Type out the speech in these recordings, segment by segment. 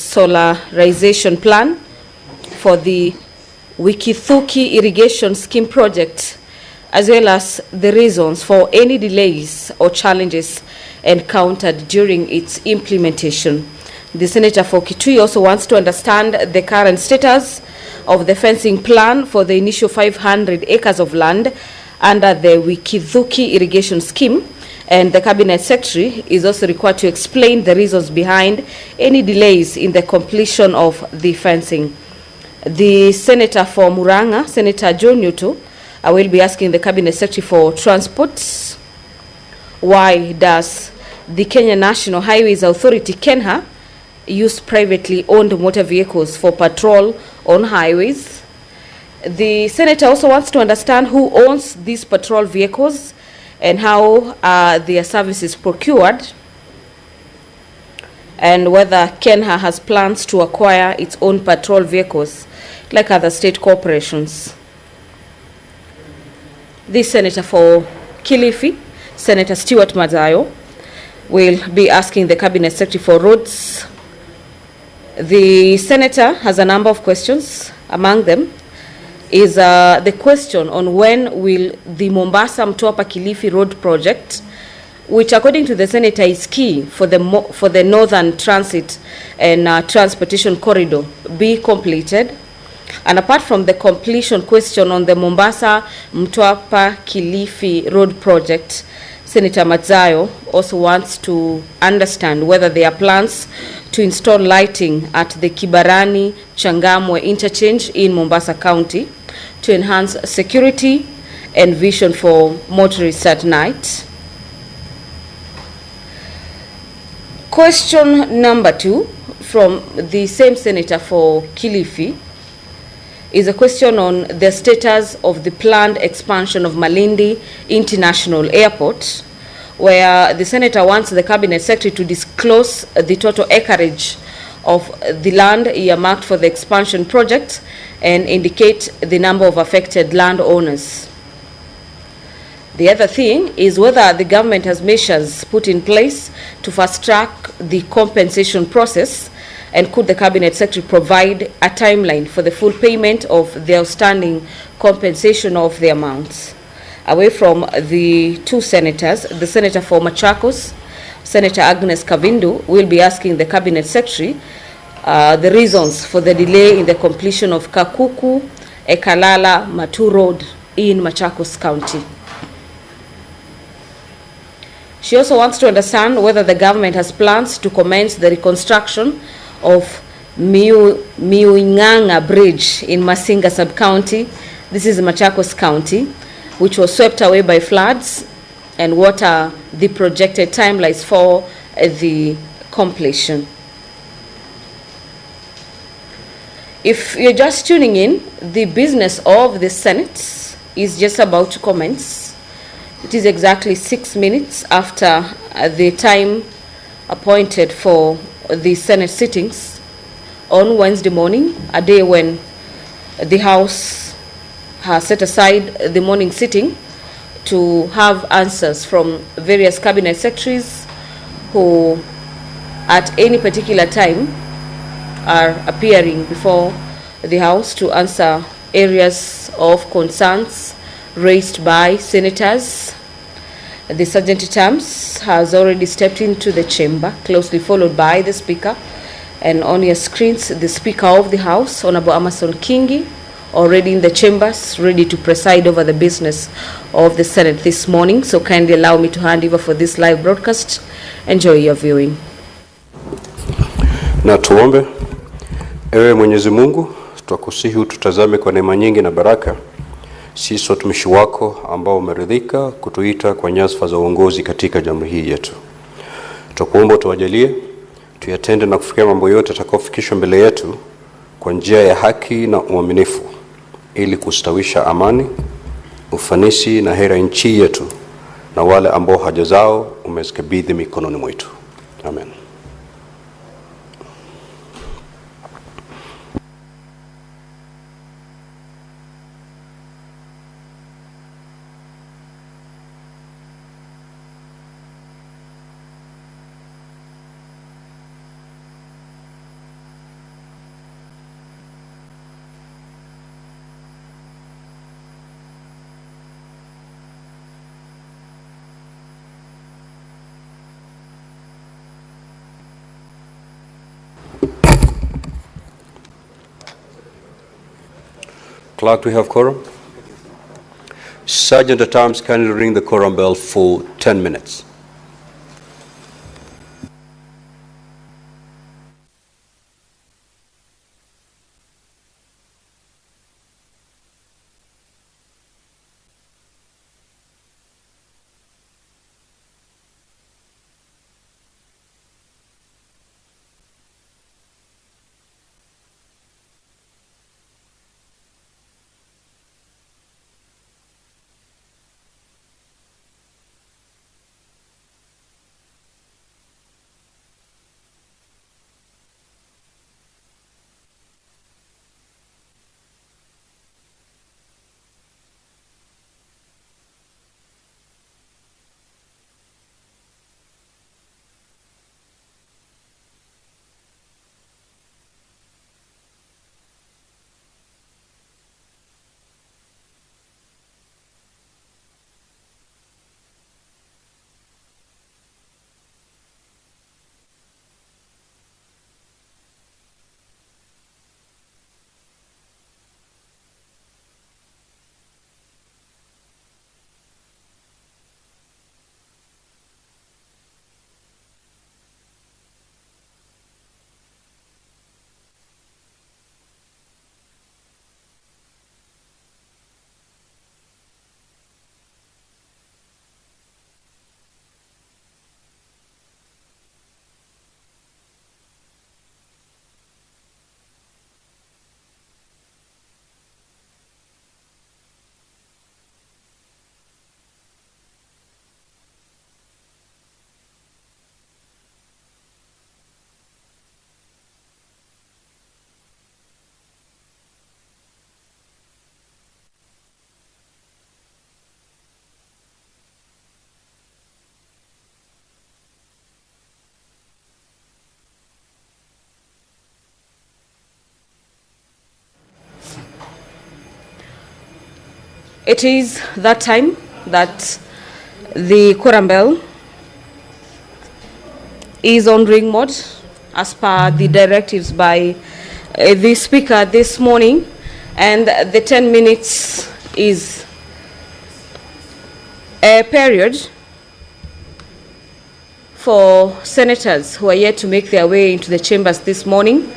solarization plan for the Wikithuki irrigation scheme project, as well as the reasons for any delays or challenges encountered during its implementation. The Senator for Kitui also wants to understand the current status of the fencing plan for the initial 500 acres of land under the Wikithuki irrigation scheme, and the Cabinet Secretary is also required to explain the reasons behind any delays in the completion of the fencing. The Senator for Muranga, Senator John Newto, will be asking the Cabinet Secretary for Transport, why does the Kenya National Highways Authority, KENHA, use privately owned motor vehicles for patrol on highways? The Senator also wants to understand who owns these patrol vehicles and how their services procured, and whether KENHA has plans to acquire its own patrol vehicles like other state corporations. The Senator for Kilifi, Senator Stewart Mazayo, will be asking the Cabinet Secretary for Roads. The Senator has a number of questions. Among them is the question on when will the Mombasa-Mtwapa Kilifi Road project, which according to the Senator is key for the northern transit and transportation corridor, be completed. And apart from the completion question on the Mombasa-Mtwapa Kilifi Road project, Senator Mazayo also wants to understand whether there are plans to install lighting at the Kibarani Changamwe interchange in Mombasa County to enhance security and vision for motorists at night. Question number 2 from the same Senator for Kilifi is a question on the status of the planned expansion of Malindi International Airport, where the Senator wants the Cabinet Secretary to disclose the total acreage of the land earmarked for the expansion project and indicate the number of affected landowners. The other thing is whether the government has measures put in place to fast-track the compensation process, and could the Cabinet Secretary provide a timeline for the full payment of the outstanding compensation of the amounts. Away from the two senators, the Senator for Machakos, Senator Agnes Kavindu, will be asking the Cabinet Secretary the reasons for the delay in the completion of Kakuku Ekalala Matu Road in Machakos County. She also wants to understand whether the government has plans to commence the reconstruction of Miuinganga Bridge in Masinga Sub-County. This is Machakos County, which was swept away by floods, and what are the projected timelines for the completion. If you're just tuning in, the business of the Senate is just about to commence. It is exactly 6 minutes after the time appointed for the Senate sittings on Wednesday morning, a day when the House has set aside the morning sitting to have answers from various Cabinet Secretaries who at any particular time are appearing before the House to answer areas of concerns raised by senators. The Sergeant-at-Arms has already stepped into the chamber, closely followed by the Speaker. And on your screens, the Speaker of the House, Honorable Amason Kingi, already in the chambers, ready to preside over the business of the Senate this morning. So kindly allow me to hand over for this live broadcast. Enjoy your viewing. Na tuombe. Ewe Mwenyezi Mungu, twakusihi ututazame kwa neema nyingi na baraka. Sisi watumishi wako ambao umeridhika kutuita kwa nyadhifa za uongozi katika jamii hii yetu. Tukuomba tuwajalie tuyatende na kufikia mambo yote yatakayofikishwa mbele yetu kwa njia ya haki na uaminifu, ili kustawisha amani, ufanisi na heri nchi yetu na wale ambao haja zao umezikabidhi mikononi mwetu. Amen. Clerk, do we have quorum? Sergeant at Arms, kindly ring the quorum bell for 10 minutes. It is that time that the quorum bell is on ring mode as per the directives by the speaker this morning, and the 10 minutes is a period for senators who are yet to make their way into the chambers this morning.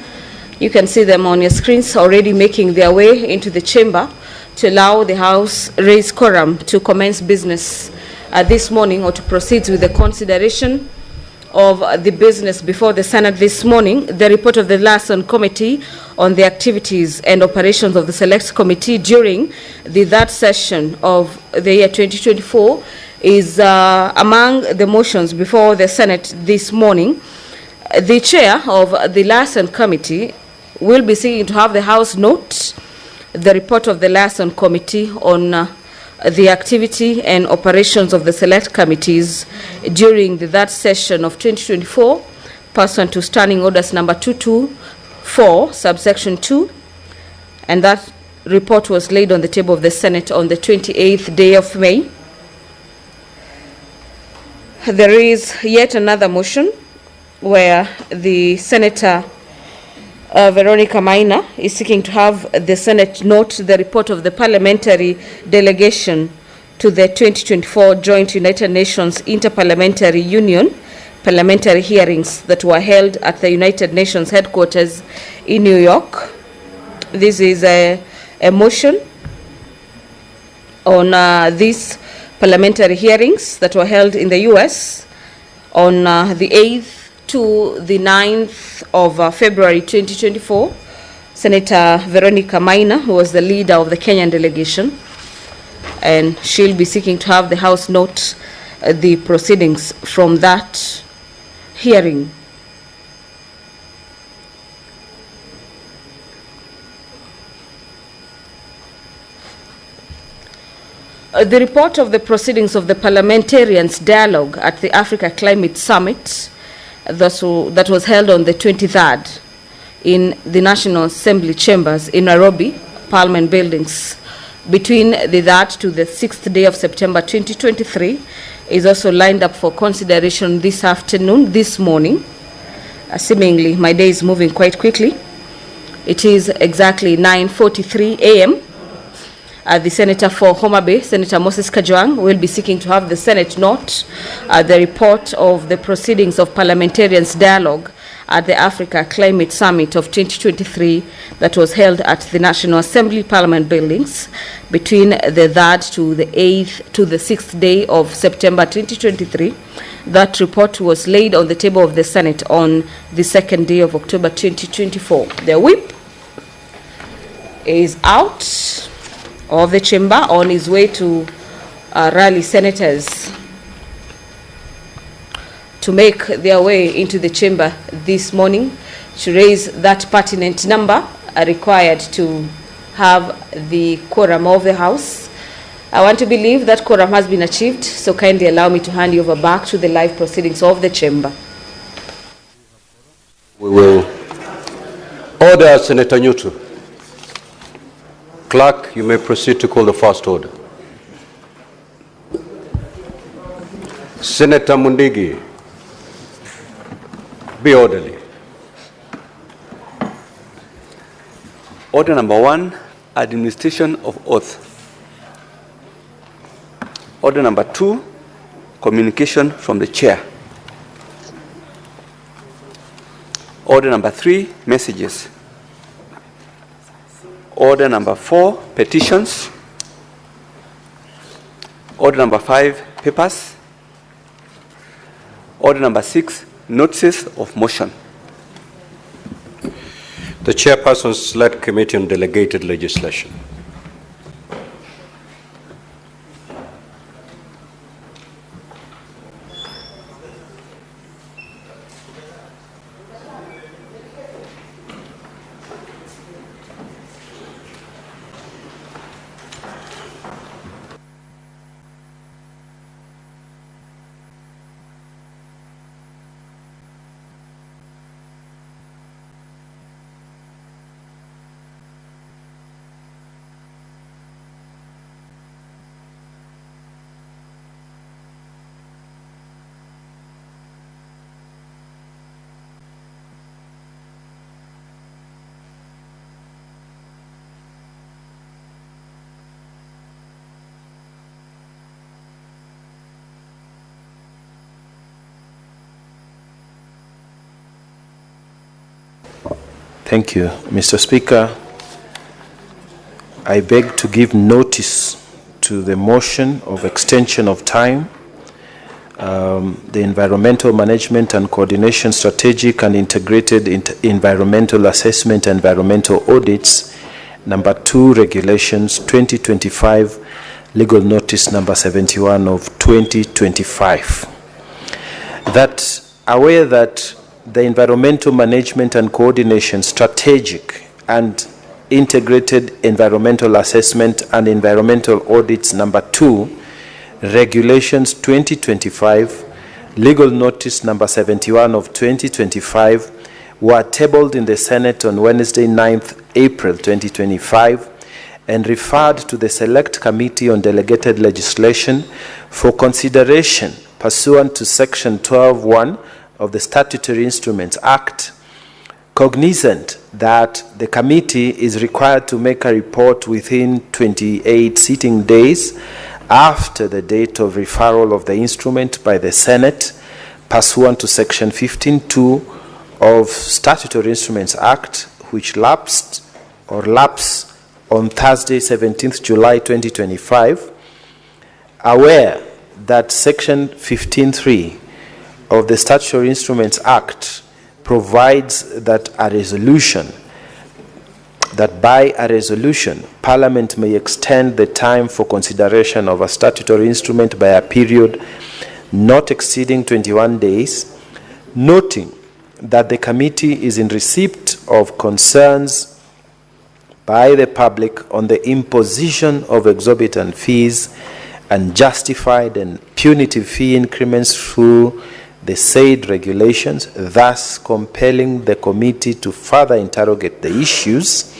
You can see them on your screens already making their way into the chamber to allow the House raised quorum to commence business this morning, or to proceed with the consideration of the business before the Senate this morning. The report of the Liaison Committee on the activities and operations of the Select Committee during the third session of the year 2024 is among the motions before the Senate this morning. The chair of the Liaison Committee will be seeking to have the House note the report of the Liaison Committee on the activity and operations of the select committees during the third session of 2024, pursuant to Standing Orders number 224, subsection 2, and that report was laid on the table of the Senate on the 28th day of May. There is yet another motion where the Senator Veronica Maina is seeking to have the Senate note the report of the parliamentary delegation to the 2024 Joint United Nations Interparliamentary Union parliamentary hearings that were held at the United Nations headquarters in New York. This is a motion on these parliamentary hearings that were held in the US on the 8th to the 9th of February 2024. Senator Veronica Maina, who was the leader of the Kenyan delegation, and she'll be seeking to have the House note the proceedings from that hearing. The report of the proceedings of the parliamentarians' dialogue at the Africa Climate Summit that was held on the 23rd in the National Assembly chambers in Nairobi, Parliament buildings, between the 3rd to the 6th day of September 2023, is also lined up for consideration this afternoon, this morning. Seemingly, my day is moving quite quickly. It is exactly 9:43 a.m. The Senator for Homa Bay, Senator Moses Kajwang, will be seeking to have the Senate note the report of the proceedings of parliamentarians' dialogue at the Africa Climate Summit of 2023 that was held at the National Assembly Parliament buildings between the 3rd to the 8th to the 6th day of September 2023. That report was laid on the table of the Senate on the 2nd day of October 2024. The whip is out of the chamber on his way to rally senators to make their way into the chamber this morning to raise that pertinent number required to have the quorum of the House. I want to believe that quorum has been achieved, so kindly allow me to hand you over back to the live proceedings of the chamber. We will order Senator Nyutu. Clerk, you may proceed to call the first order. Senator Mundigi, be orderly. Order number 1, administration of oath. Order number 2, communication from the chair. Order number 3, messages. Order number 4, petitions. Order number 5, papers. Order number 6, notices of motion. The chairperson select committee on delegated legislation. Thank you, Mr. Speaker. I beg to give notice to the motion of extension of time, the Environmental Management and Coordination Strategic and Integrated Environmental Assessment and Environmental Audits, number 2, Regulations 2025, Legal Notice number 71 of 2025. That aware that the Environmental Management and Coordination Strategic and Integrated Environmental Assessment and Environmental Audits number 2, Regulations 2025, Legal Notice number 71 of 2025 were tabled in the Senate on Wednesday, 9th April 2025 and referred to the Select Committee on Delegated Legislation for consideration pursuant to Section 12(1) of the Statutory Instruments Act, cognizant that the committee is required to make a report within 28 sitting days after the date of referral of the instrument by the Senate, pursuant to Section 15(2) of Statutory Instruments Act, which lapsed on Thursday, 17th July 2025, aware that Section 15(3) of the Statutory Instruments Act provides that by a resolution, Parliament may extend the time for consideration of a statutory instrument by a period not exceeding 21 days, noting that the committee is in receipt of concerns by the public on the imposition of exorbitant fees and justified and punitive fee increments through the said regulations, thus compelling the committee to further interrogate the issues.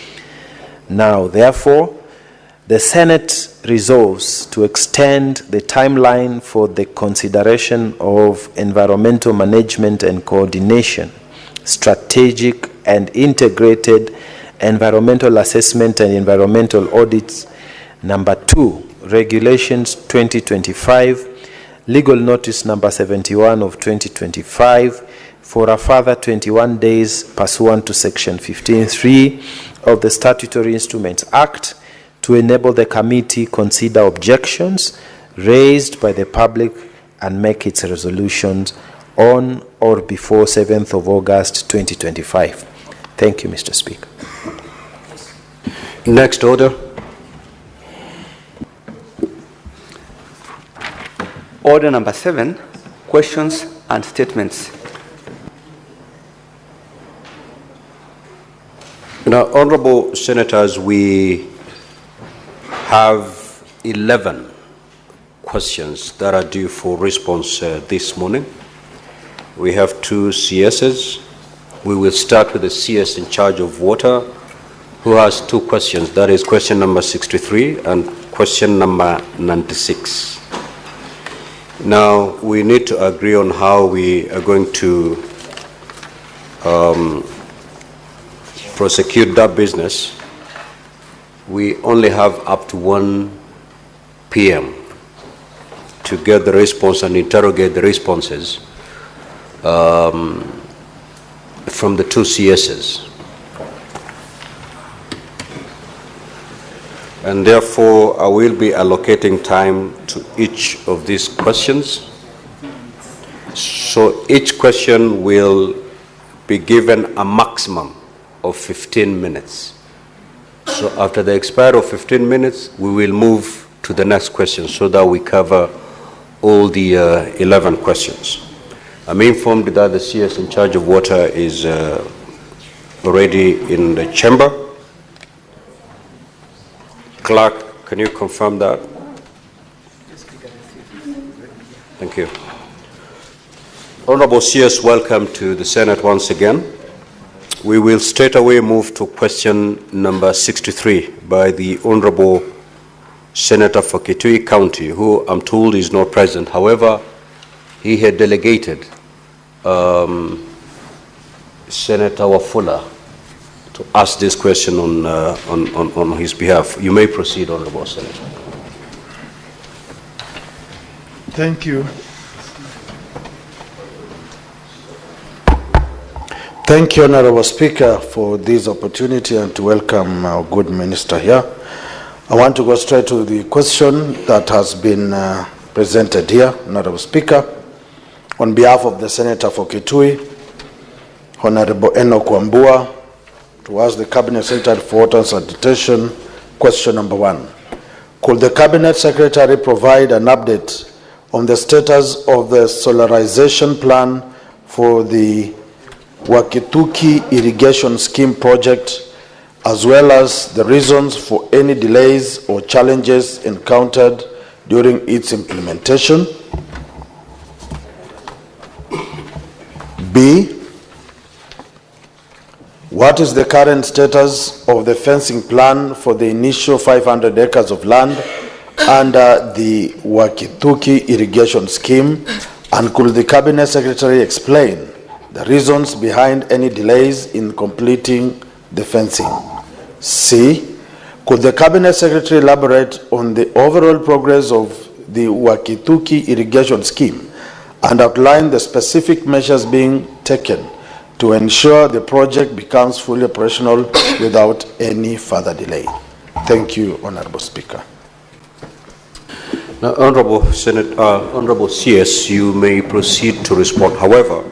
Now, therefore, the Senate resolves to extend the timeline for the consideration of environmental management and coordination, strategic and integrated environmental assessment and environmental audits Number 2, Regulations 2025, Legal Notice number 71 of 2025 for a further 21 days pursuant to Section 15(3) of the Statutory Instruments Act to enable the committee consider objections raised by the public and make its resolutions on or before 7th of August 2025. Thank you, Mr. Speaker. Next order. Order number 7, questions and statements. Now, honorable senators, we have 11 questions that are due for response this morning. We have 2 CSs. We will start with the CS in charge of water, who has 2 questions. That is question number 63 and question number 96. Now, we need to agree on how we are going to prosecute that business. We only have up to 1 p.m. to get the response and interrogate the responses from the 2 CSs. And therefore, I will be allocating time to each of these questions. So each question will be given a maximum of 15 minutes. So after the expiry of 15 minutes, we will move to the next question so that we cover all the 11 questions. I'm informed that the CS in charge of water is already in the chamber. Clerk, can you confirm that? Thank you. Honorable CS, welcome to the Senate once again. We will straight away move to question number 63 by the Honorable Senator for Kitui County, who I'm told is not present. However, he had delegated Senator Wafula to ask this question on his behalf. You may proceed, Honorable Senator. Thank you. Thank you, Honorable Speaker, for this opportunity and to welcome our good minister here. I want to go straight to the question that has been presented here, Honorable Speaker. On behalf of the Senator for Kitui, Honorable Enoch Wambua, to ask the Cabinet Secretary for Water and Sanitation, question number 1. Could the Cabinet Secretary provide an update on the status of the solarization plan for the Wakituki Irrigation Scheme project, as well as the reasons for any delays or challenges encountered during its implementation? B, what is the current status of the fencing plan for the initial 500 acres of land under the Wakituki Irrigation Scheme, and could the Cabinet Secretary explain the reasons behind any delays in completing the fencing? C, could the Cabinet Secretary elaborate on the overall progress of the Wakituki Irrigation Scheme and outline the specific measures being taken to ensure the project becomes fully operational without any further delay? Thank you, Honorable Speaker. Now, Honorable CS, you may proceed to respond. However,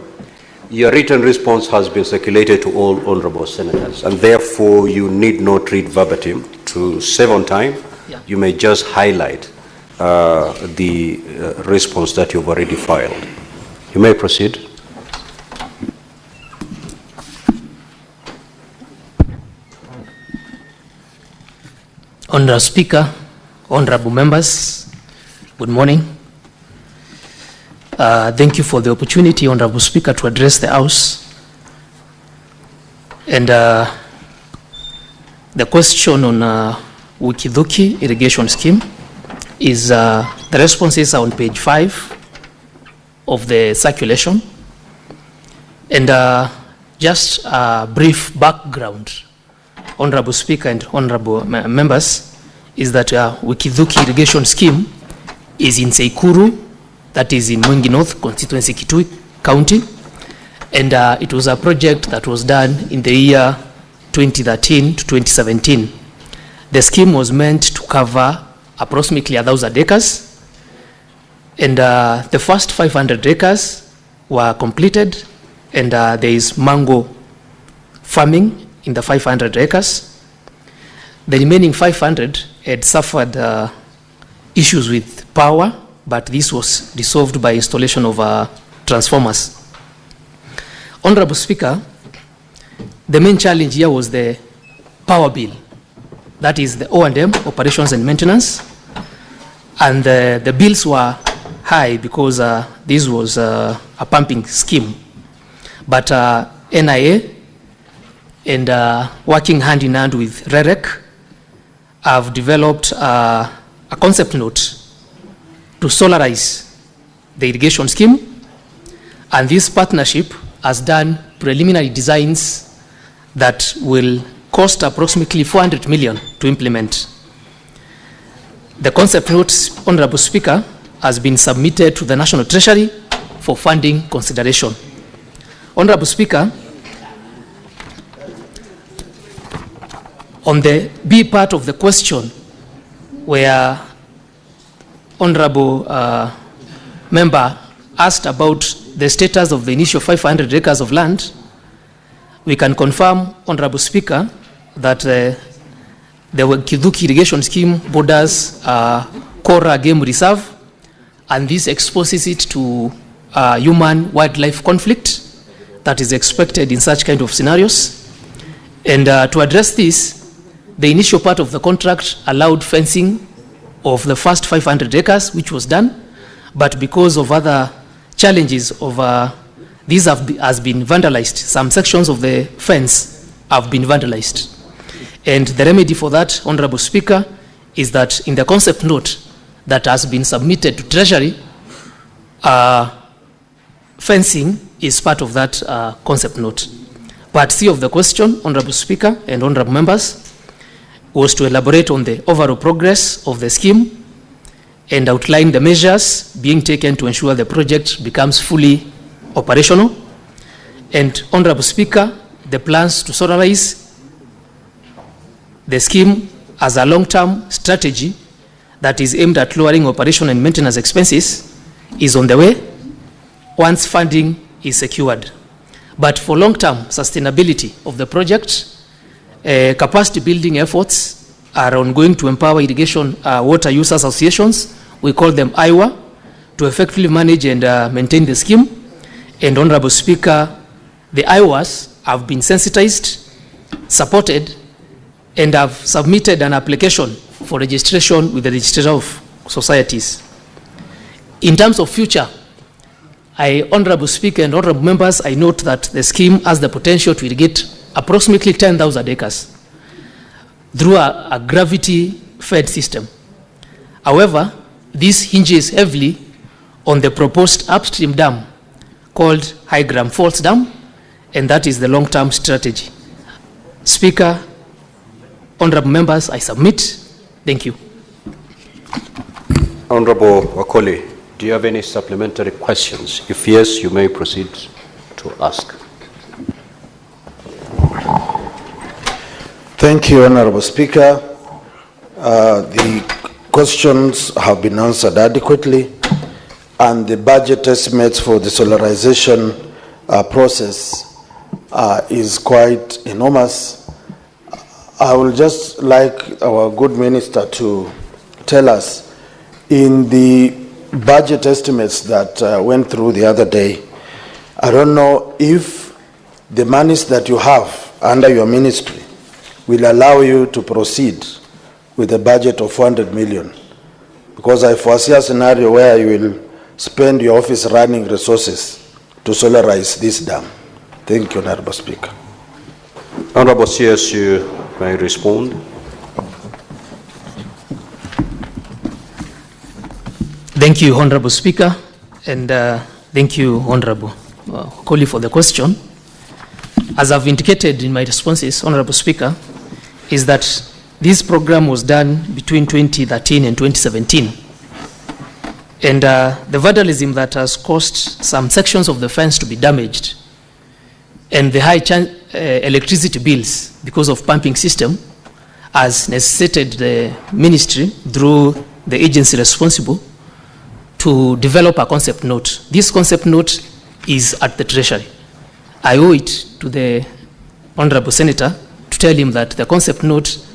your written response has been circulated to all honorable senators, and therefore you need not read verbatim. To save on time, you may just highlight the response that you've already filed. You may proceed. Honorable Speaker, honorable members, good morning. Thank you for the opportunity, Honorable Speaker, to address the House. And the question on Wakituki Irrigation Scheme is, the responses are on page 5 of the circulation. And just a brief background, Honorable Speaker and honorable members, is that Wikiduki irrigation scheme is in Seikuru, that is in Mwingi North constituency, Kitui County, and it was a project that was done in the year 2013 to 2017. The scheme was meant to cover approximately 1,000 acres, and the first 500 acres were completed, and there is mango farming in the 500 acres. The remaining 500 had suffered issues with power, but this was resolved by installation of transformers. Honorable Speaker, the main challenge here was the power bill. That is the O&M, operations and maintenance. And the bills were high because this was a pumping scheme. But NIA and working hand in hand with REREC have developed a concept note to solarize the irrigation scheme. And this partnership has done preliminary designs that will cost approximately 400 million to implement. The concept note, Honorable Speaker, has been submitted to the National Treasury for funding consideration. Honorable Speaker, on the B part of the question, where Honorable member asked about the status of the initial 500 acres of land, we can confirm, Honorable Speaker, that the Wikiduki irrigation scheme borders Kora Game Reserve, and this exposes it to human-wildlife conflict that is expected in such kind of scenarios. And to address this, the initial part of the contract allowed fencing of the first 500 acres, which was done, but because of other challenges of these has been vandalized. Some sections of the fence have been vandalized. And the remedy for that, Honorable Speaker, is that in the concept note that has been submitted to Treasury, fencing is part of that concept note. Part C of the question, Honorable Speaker and Honorable members, was to elaborate on the overall progress of the scheme and outline the measures being taken to ensure the project becomes fully operational. And Honorable Speaker, the plans to solarize the scheme as a long-term strategy that is aimed at lowering operation and maintenance expenses is on the way once funding is secured. But for long-term sustainability of the project, capacity building efforts are ongoing to empower irrigation water use associations, we call them IWA, to effectively manage and maintain the scheme. And Honorable Speaker, the IWAs have been sensitized, supported, and have submitted an application for registration with the Register of Societies. In terms of future, Honorable Speaker and Honorable members, I note that the scheme has the potential to irrigate approximately 10,000 acres through a gravity-fed system. However, this hinges heavily on the proposed upstream dam called High Gram Falls Dam, and that is the long-term strategy. Speaker, honorable members, I submit. Thank you. Honorable Wakoli, do you have any supplementary questions? If yes, you may proceed to ask. Thank you, Honorable Speaker. The questions have been answered adequately, and the budget estimates for the solarization process is quite enormous. I would just like our good minister to tell us, in the budget estimates that went through the other day, I don't know if the monies that you have under your ministry will allow you to proceed with a budget of 400 million, because I foresee a scenario where you will spend your office running resources to solarize this dam. Thank you, Honorable Speaker. Honorable CS, you may respond. Thank you, Honorable Speaker, and thank you, Honorable Koli, for the question. As I've indicated in my responses, Honorable Speaker, is that This program was done between 2013 and 2017. And the vandalism that has caused some sections of the fence to be damaged and the high electricity bills because of pumping system has necessitated the ministry through the agency responsible to develop a concept note. This concept note is at the Treasury. I owe it to the Honorable Senator to tell him that the concept note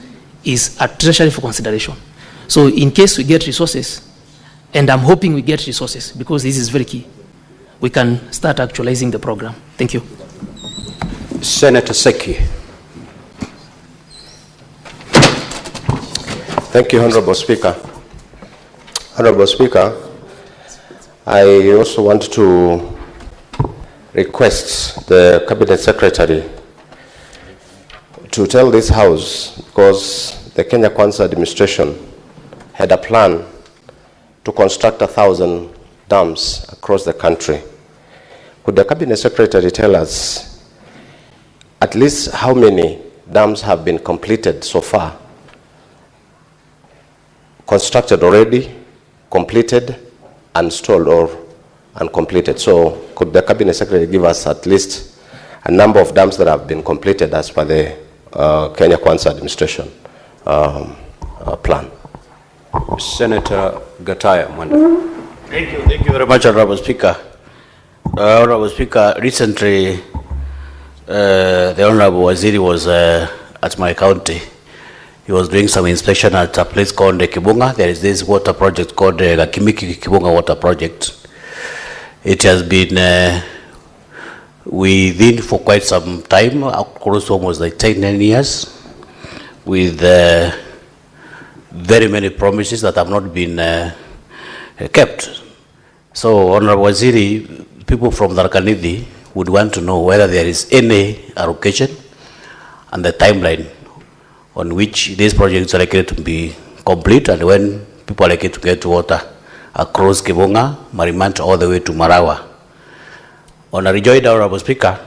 is at Treasury for consideration. So in case we get resources, and I'm hoping we get resources because this is very key, we can start actualizing the program. Thank you. Senator Seki. Thank you, Honorable Speaker. Honorable Speaker, I also want to request the Cabinet Secretary to tell this House, because the Kenya Kwanza administration had a plan to construct 1,000 dams across the country. Could the Cabinet Secretary tell us at least how many dams have been completed so far? Constructed already, completed, installed, or uncompleted. So could the Cabinet Secretary give us at least a number of dams that have been completed as per the Kenya Kwanza administration plan? Senator Gataya Mwanda. Thank you very much, Honorable Speaker. Honorable Speaker, recently the Honorable Waziri was at my county. He was doing some inspection at a place called Kibunga. There is this water project called Gakimiki Kibunga Water Project. It has been within for quite some time, across almost like 10 years, with very many promises that have not been kept. So, Honorable Waziri, people from Tharaka-Nithi would want to know whether there is any allocation and the timeline on which these projects are likely to be complete and when people are likely to get water across Kibunga, Marimant, all the way to Marawa. On a rejoinder, Honorable Speaker,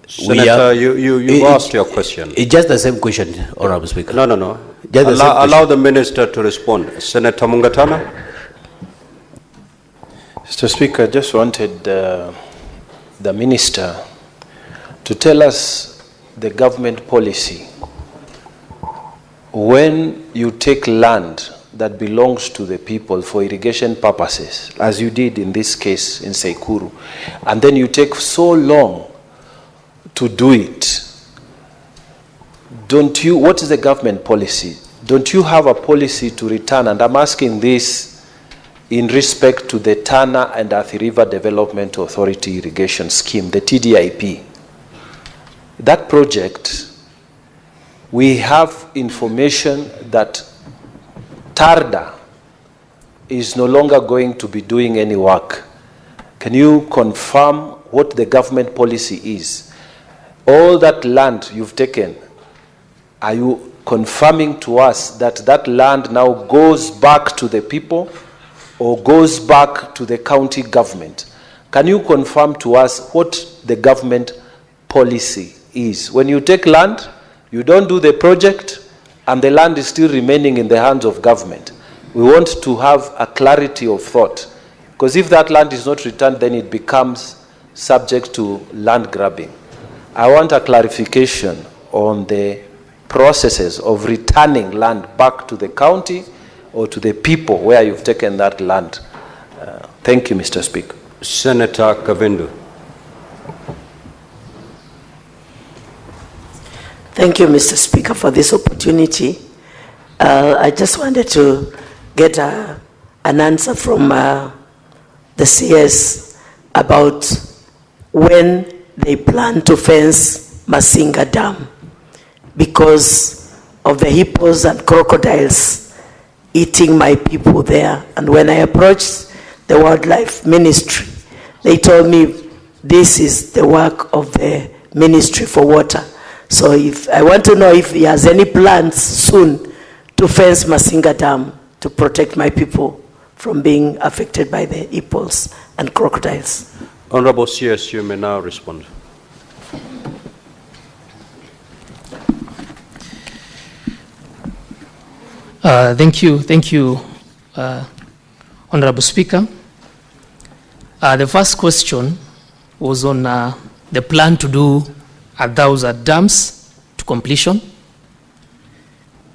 Senator, you asked your question. It's just the same question, Honorable Speaker. No. Just Allow the Minister to respond. Senator Mungatana. Mr. Speaker, I just wanted the Minister to tell us the government policy. When you take land that belongs to the people for irrigation purposes, as you did in this case in Sekuru, and then you take so long to do it, what is the government policy? Don't you have a policy to return? And I'm asking this in respect to the Tana and Athi River Development Authority irrigation scheme, the TDIP. That project, we have information that TARDA is no longer going to be doing any work. Can you confirm what the government policy is? All that land you've taken, are you confirming to us that that land now goes back to the people or goes back to the county government? Can you confirm to us what the government policy is? When you take land, you don't do the project, and the land is still remaining in the hands of government. We want to have a clarity of thought, because if that land is not returned, then it becomes subject to land grabbing. I want a clarification on the processes of returning land back to the county or to the people where you've taken that land. Thank you, Mr. Speaker. Senator Kavindu. Thank you, Mr. Speaker, for this opportunity. I just wanted to get an answer from the CS about when they plan to fence Masinga Dam because of the hippos and crocodiles eating my people there. And when I approached the Wildlife Ministry, they told me this is the work of the Ministry for Water. So if I want to know if he has any plans soon to fence Masinga Dam to protect my people from being affected by the hippos and crocodiles. Honorable CS, you may now respond. Thank you, Honorable Speaker. The first question was on the plan to do 1,000 dams to completion.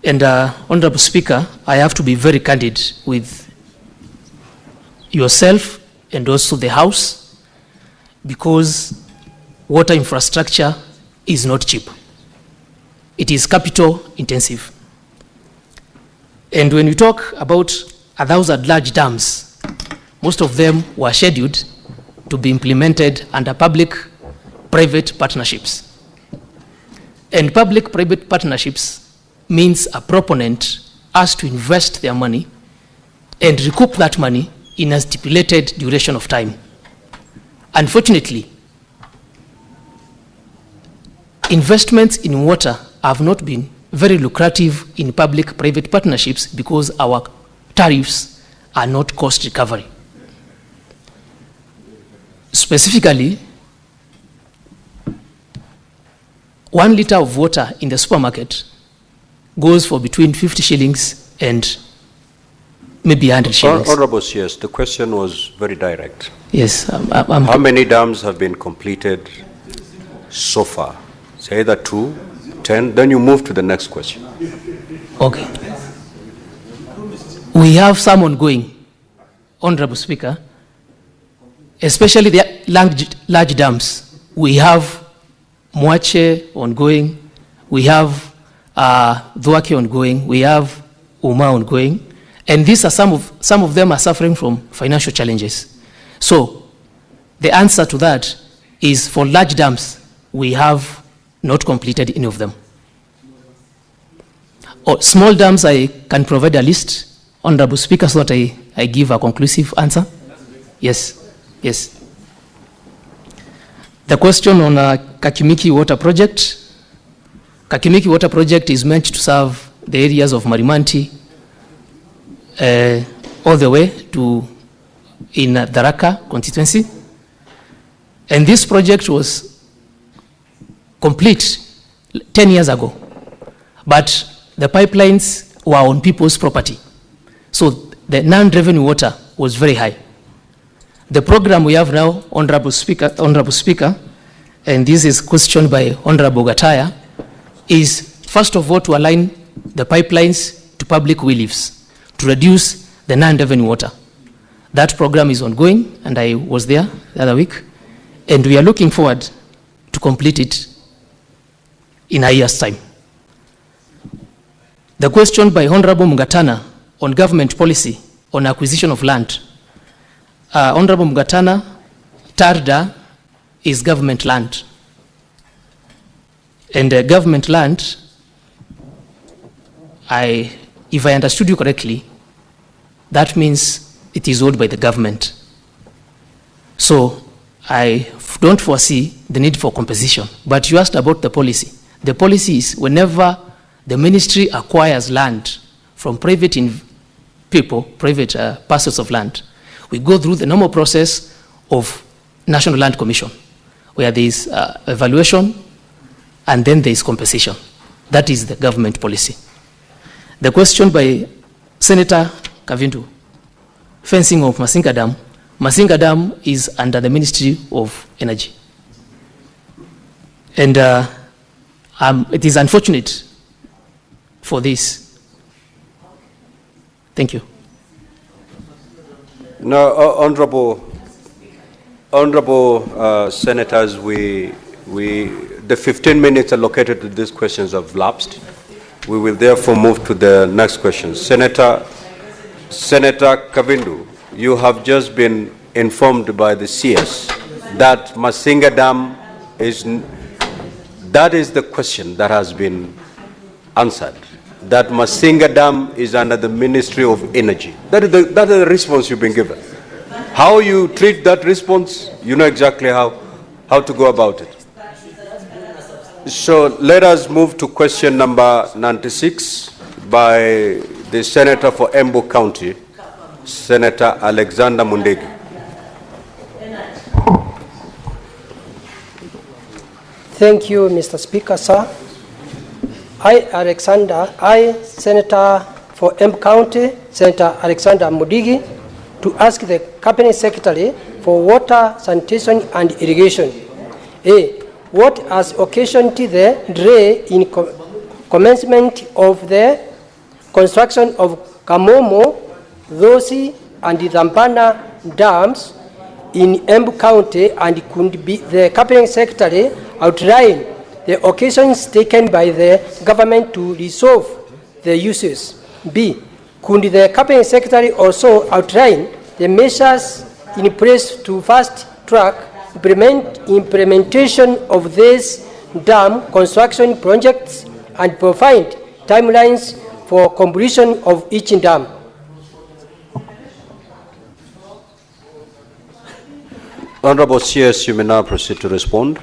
And Honorable Speaker, I have to be very candid with yourself and also the House, because water infrastructure is not cheap. It is capital intensive. And when we talk about 1,000 large dams, most of them were scheduled to be implemented under public-private partnerships. And public-private partnerships means a proponent has to invest their money and recoup that money in a stipulated duration of time. Unfortunately, investments in water have not been very lucrative in public-private partnerships because our tariffs are not cost recovery. Specifically, 1 liter of water in the supermarket goes for between 50 shillings and maybe 100 shillings. Honorable CS, the question was very direct. Yes. How many dams have been completed so far? Say either 2, 10, then you move to the next question. Okay. We have some ongoing, Honorable Speaker, especially the large dams. We have Mwache ongoing, we have Dhwake ongoing, we have Uma ongoing, and these are some of them are suffering from financial challenges. So the answer to that is for large dams, we have not completed any of them. Small dams, I can provide a list, Honorable Speaker, so that I give a conclusive answer. Yes, yes. The question on Kakimiki Water Project. Kakimiki Water Project is meant to serve the areas of Marimanti all the way to in Tharaka constituency. And this project was complete 10 years ago, but the pipelines were on people's property. So the non-revenue water was very high. The program we have now, Honorable Speaker, and this is questioned by Honorable Gataya, is first of all to align the pipelines to public will-leaves to reduce the non-revenue water. That program is ongoing, and I was there the other week, and we are looking forward to complete it in a year's time. The question by Honorable Mugatana on government policy on acquisition of land. Honorable Mugatana, Tarda is government land. And government land, if I understood you correctly, that means it is owned by the government. So I don't foresee the need for compensation. But you asked about the policy. The policy is whenever the ministry acquires land from private parcels of land, we go through the normal process of National Land Commission, where there is evaluation and then there is compensation. That is the government policy. The question by Senator Kavindu, fencing of Masinga Dam. Masinga Dam is under the Ministry of Energy. And it is unfortunate for this. Thank you. Now, honorable senators, the 15 minutes allocated to these questions have lapsed. We will therefore move to the next question. Senator Kavindu, you have just been informed by the CS that Masinga Dam that is the question that has been answered. That Masinga Dam is under the Ministry of Energy. That is the response you've been given. How you treat that response, you know exactly how to go about it. So let us move to question number 96 by the Senator for Embu County, Senator Alexander Mundegi. Thank you, Mr. Speaker, sir. I, Senator for Embu County, Senator Alexander Mudigi, to ask the Cabinet Secretary for Water, Sanitation and Irrigation. A. What has occasioned the delay in commencement of the construction of Kamomo, Dhosi and Dambana dams in Embu County, and could be the Cabinet Secretary outline the occasions taken by the government to resolve the uses? B. Could the Cabinet Secretary also outline the measures in place to fast track implementation of these dam construction projects and provide timelines for completion of each dam? Honorable CS, you may now proceed to respond.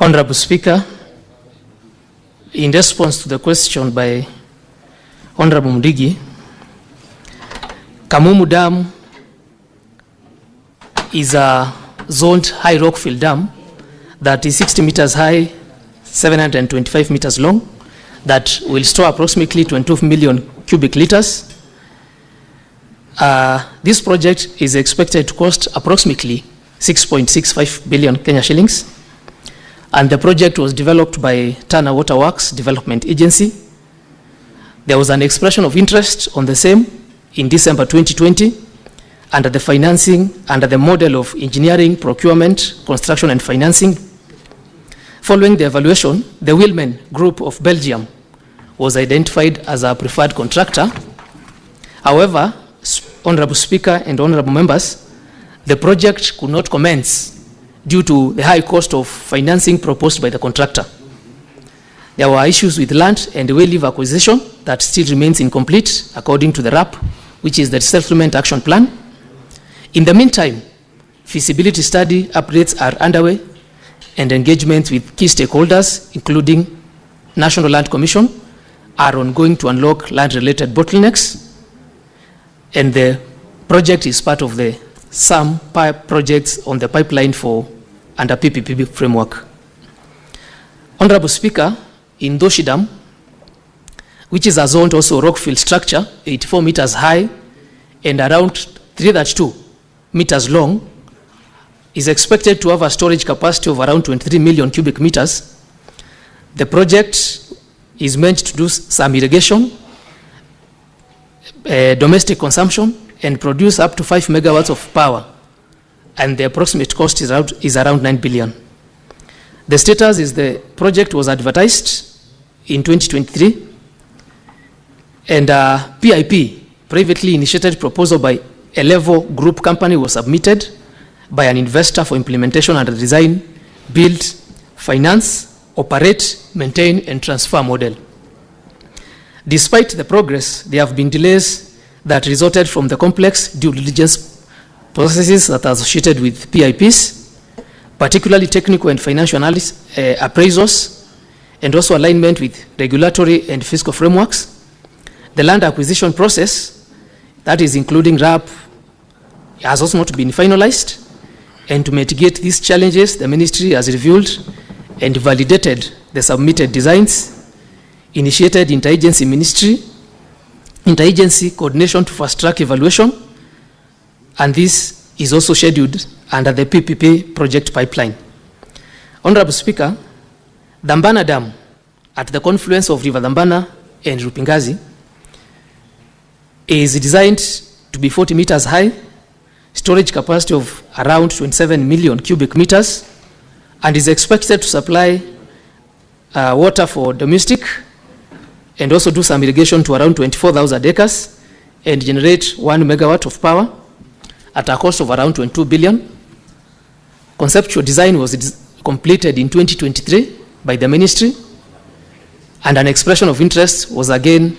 Honorable Speaker, in response to the question by Honorable Mudigi, Kamumu Dam is a zoned high rockfill dam that is 60 meters high, 725 meters long, that will store approximately 22 million cubic liters. This project is expected to cost approximately 6.65 billion Kenya shillings. And the project was developed by Tana Waterworks Development Agency. There was an expression of interest on the same in December 2020 under the financing, under the model of engineering, procurement, construction and financing. Following the evaluation, the Wilman Group of Belgium was identified as a preferred contractor. However, Honorable Speaker and Honorable Members, the project could not commence due to the high cost of financing proposed by the contractor. There were issues with land and well leave acquisition that still remains incomplete according to the RAP, which is the Settlement Action Plan. In the meantime, feasibility study updates are underway and engagements with key stakeholders, including National Land Commission, are ongoing to unlock land-related bottlenecks. And the project is part of the some projects on the pipeline for under PPP framework. Honorable Speaker, in Dhosi Dam, which is a zoned also rockfill structure, 84 meters high and around 332 meters long, is expected to have a storage capacity of around 23 million cubic meters. The project is meant to do some irrigation, domestic consumption, and produce up to 5 megawatts of power, and the approximate cost is around 9 billion. The status is the project was advertised in 2023, and a PIP, privately initiated proposal by a level group company, was submitted by an investor for implementation under the design, build, finance, operate, maintain, and transfer model. Despite the progress, there have been delays that resulted from the complex due diligence processes that are associated with PIPs, particularly technical and financial analysis, appraisals, and also alignment with regulatory and fiscal frameworks. The land acquisition process, that is including RAP, has also not been finalized. And to mitigate these challenges, the ministry has reviewed and validated the submitted designs, initiated interagency coordination to fast-track evaluation, and this is also scheduled under the PPP project pipeline. Honorable Speaker, Dambana Dam, at the confluence of River Dambana and Rupingazi, is designed to be 40 meters high, storage capacity of around 27 million cubic meters, and is expected to supply water for domestic and also do some irrigation to around 24,000 acres and generate 1 megawatt of power at a cost of around 22 billion. Conceptual design was completed in 2023 by the ministry, and an expression of interest was again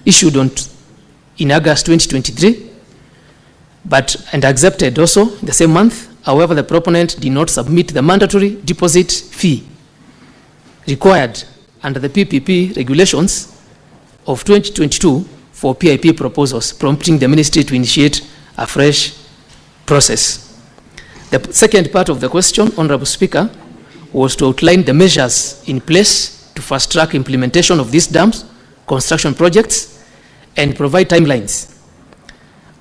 issued in August 2023, and accepted also the same month. However, the proponent did not submit the mandatory deposit fee required under the PPP regulations of 2022 for PIP proposals, prompting the ministry to initiate a fresh process. The second part of the question, Honorable Speaker, was to outline the measures in place to fast-track implementation of these dams, construction projects, and provide timelines.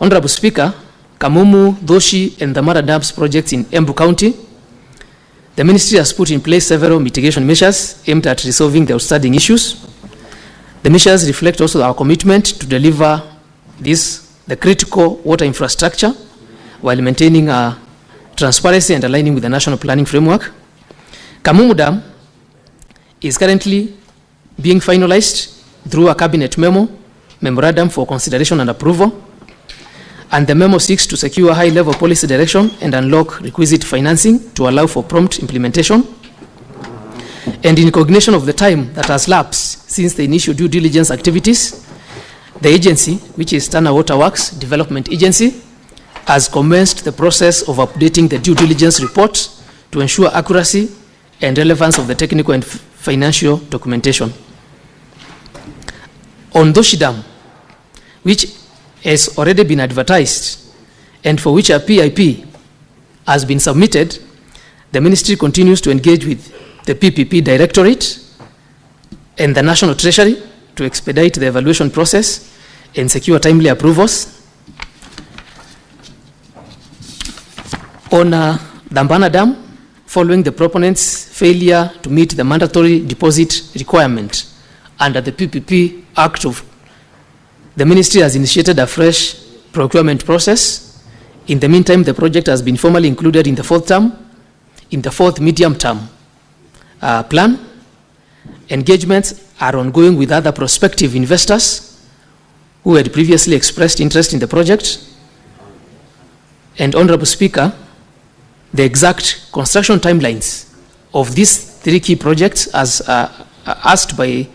Honorable Speaker, Kamumu, Doshi, and the Mara Dams projects in Embu County, the Ministry has put in place several mitigation measures aimed at resolving the outstanding issues. The measures reflect also our commitment to deliver the critical water infrastructure while maintaining transparency and aligning with the national planning framework. Kamumu Dam is currently being finalized through a cabinet memorandum for consideration and approval, and the memo seeks to secure high-level policy direction and unlock requisite financing to allow for prompt implementation. And in recognition of the time that has lapsed since the initial due diligence activities, the agency, which is Tana Waterworks Development Agency, has commenced the process of updating the due diligence report to ensure accuracy and relevance of the technical and financial documentation. On Doshi Dam, which has already been advertised and for which a PIP has been submitted, the Ministry continues to engage with the PPP Directorate and the National Treasury to expedite the evaluation process and secure timely approvals. On Dambana Dam, following the proponent's failure to meet the mandatory deposit requirement under the PPP Act of, the Ministry has initiated a fresh procurement process. In the meantime, the project has been formally included in the fourth medium-term plan. Engagements are ongoing with other prospective investors who had previously expressed interest in the project. And Honorable Speaker, the exact construction timelines of these three key projects, as asked by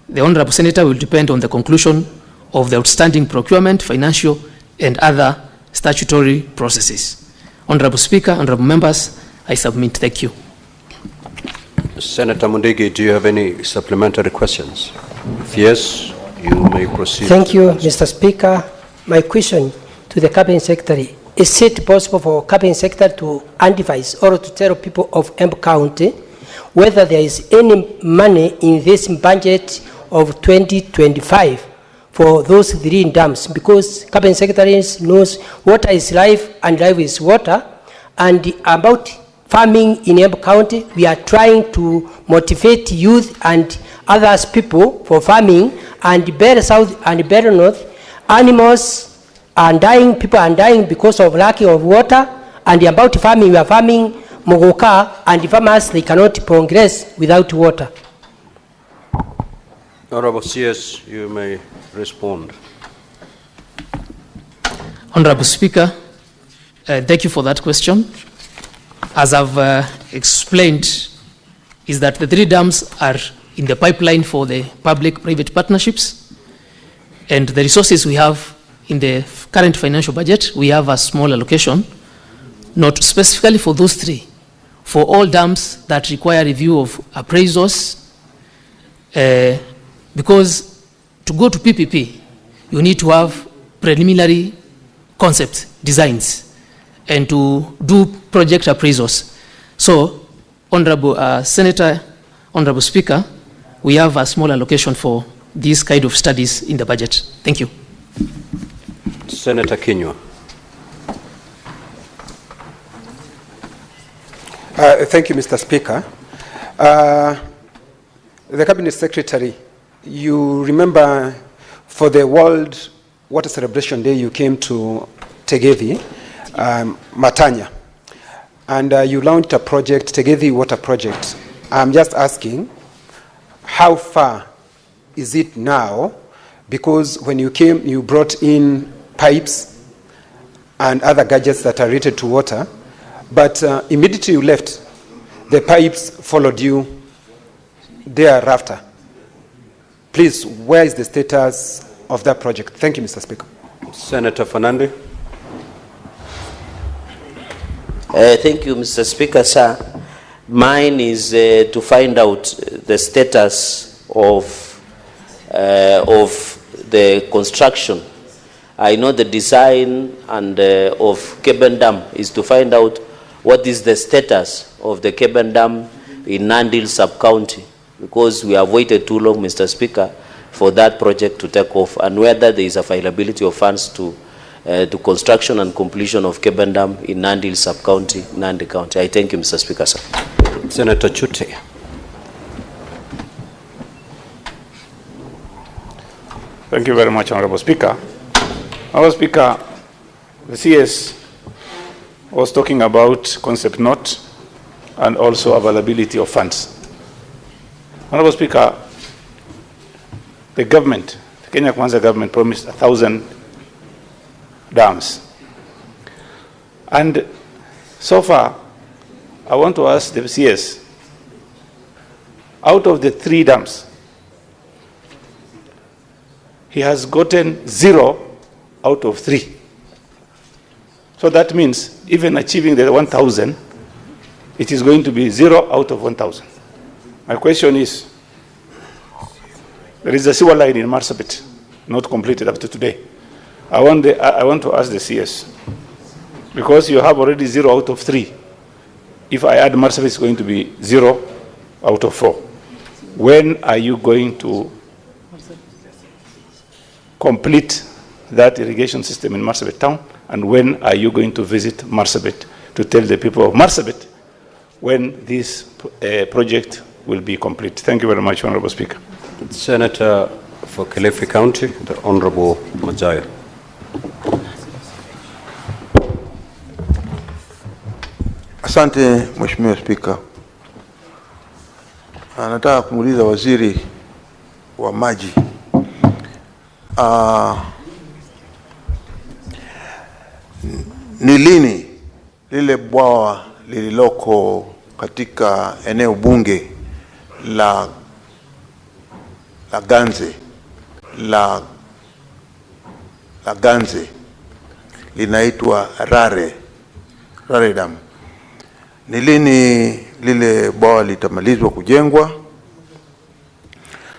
the Honorable Senator, will depend on the conclusion of the outstanding procurement, financial, and other statutory processes. Honorable Speaker, honorable members, I submit. Thank you. Senator Mundigi, do you have any supplementary questions? If yes, you may proceed. Thank you, Mr. Speaker. My question to the Cabinet Secretary: is it possible for Cabinet Secretary to advise or to tell people of Embu County whether there is any money in this budget of 2025 for those three dams? Because Cabinet Secretary knows water is life and life is water. And about farming in Embu County, we are trying to motivate youth and others people for farming, and better south and better north. Animals are dying, people are dying because of lack of water. And about farming, we are farming mogoka, and the farmers, they cannot progress without water. Honorable CS, you may respond. Honorable Speaker, thank you for that question. As I've explained, is that the three dams are in the pipeline for the public-private partnerships, and the resources we have in the current financial budget, we have a small allocation, not specifically for those three, for all dams that require review of appraisals, because to go to PPP, you need to have preliminary concept designs and to do project appraisals. So, Honorable Senator, Honorable Speaker, we have a small allocation for these kind of studies in the budget. Thank you. Senator Kinyua. Thank you, Mr. Speaker. The Cabinet Secretary, you remember for the World Water Celebration Day, you came to Tegethi, Matanya, and you launched a project, Tegethi Water Project. I'm just asking, how far is it now? Because when you came, you brought in pipes and other gadgets that are related to water, but immediately you left, the pipes followed you thereafter. Please, where is the status of that project? Thank you, Mr. Speaker. Senator Fernandez. Thank you, Mr. Speaker, sir. Mine is to find out the status of the construction. I know the design and of Keben Dam is to find out what is the status of the Keben Dam in Nandil sub-county, because we have waited too long, Mr. Speaker, for that project to take off, and whether there is availability of funds to construction and completion of Keben Dam in Nandil sub-county, Nandi County. I thank you, Mr. Speaker, sir. Senator Chute. Thank you very much, Honorable Speaker. Honorable Speaker, the CS was talking about concept note and also availability of funds. Honorable Speaker, the government, the Kenya Kwanza government promised 1,000 dams. And so far, I want to ask the CS, out of the 3 dams, he has gotten 0 out of 3. So that means even achieving the 1,000, it is going to be 0 out of 1,000. My question is, there is a sewer line in Marsabit, not completed up to today. I want to ask the CS, because you have already 0 out of 3. If I add Marsabit, it's going to be 0 out of 4. When are you going to complete that irrigation system in Marsabit town, and when are you going to visit Marsabit to tell the people of Marsabit when this project will be complete? Thank you very much, Honorable Speaker. Senator for Kilifi County, the Honorable Majaya. Asante Mheshimiwa Spika. Nataka kumuuliza waziri wa maji. Ni lini lile bwawa lililoko katika eneo bunge la Ganze linaitwa Rare Dam, ni lini lile bwawa litamalizwa kujengwa,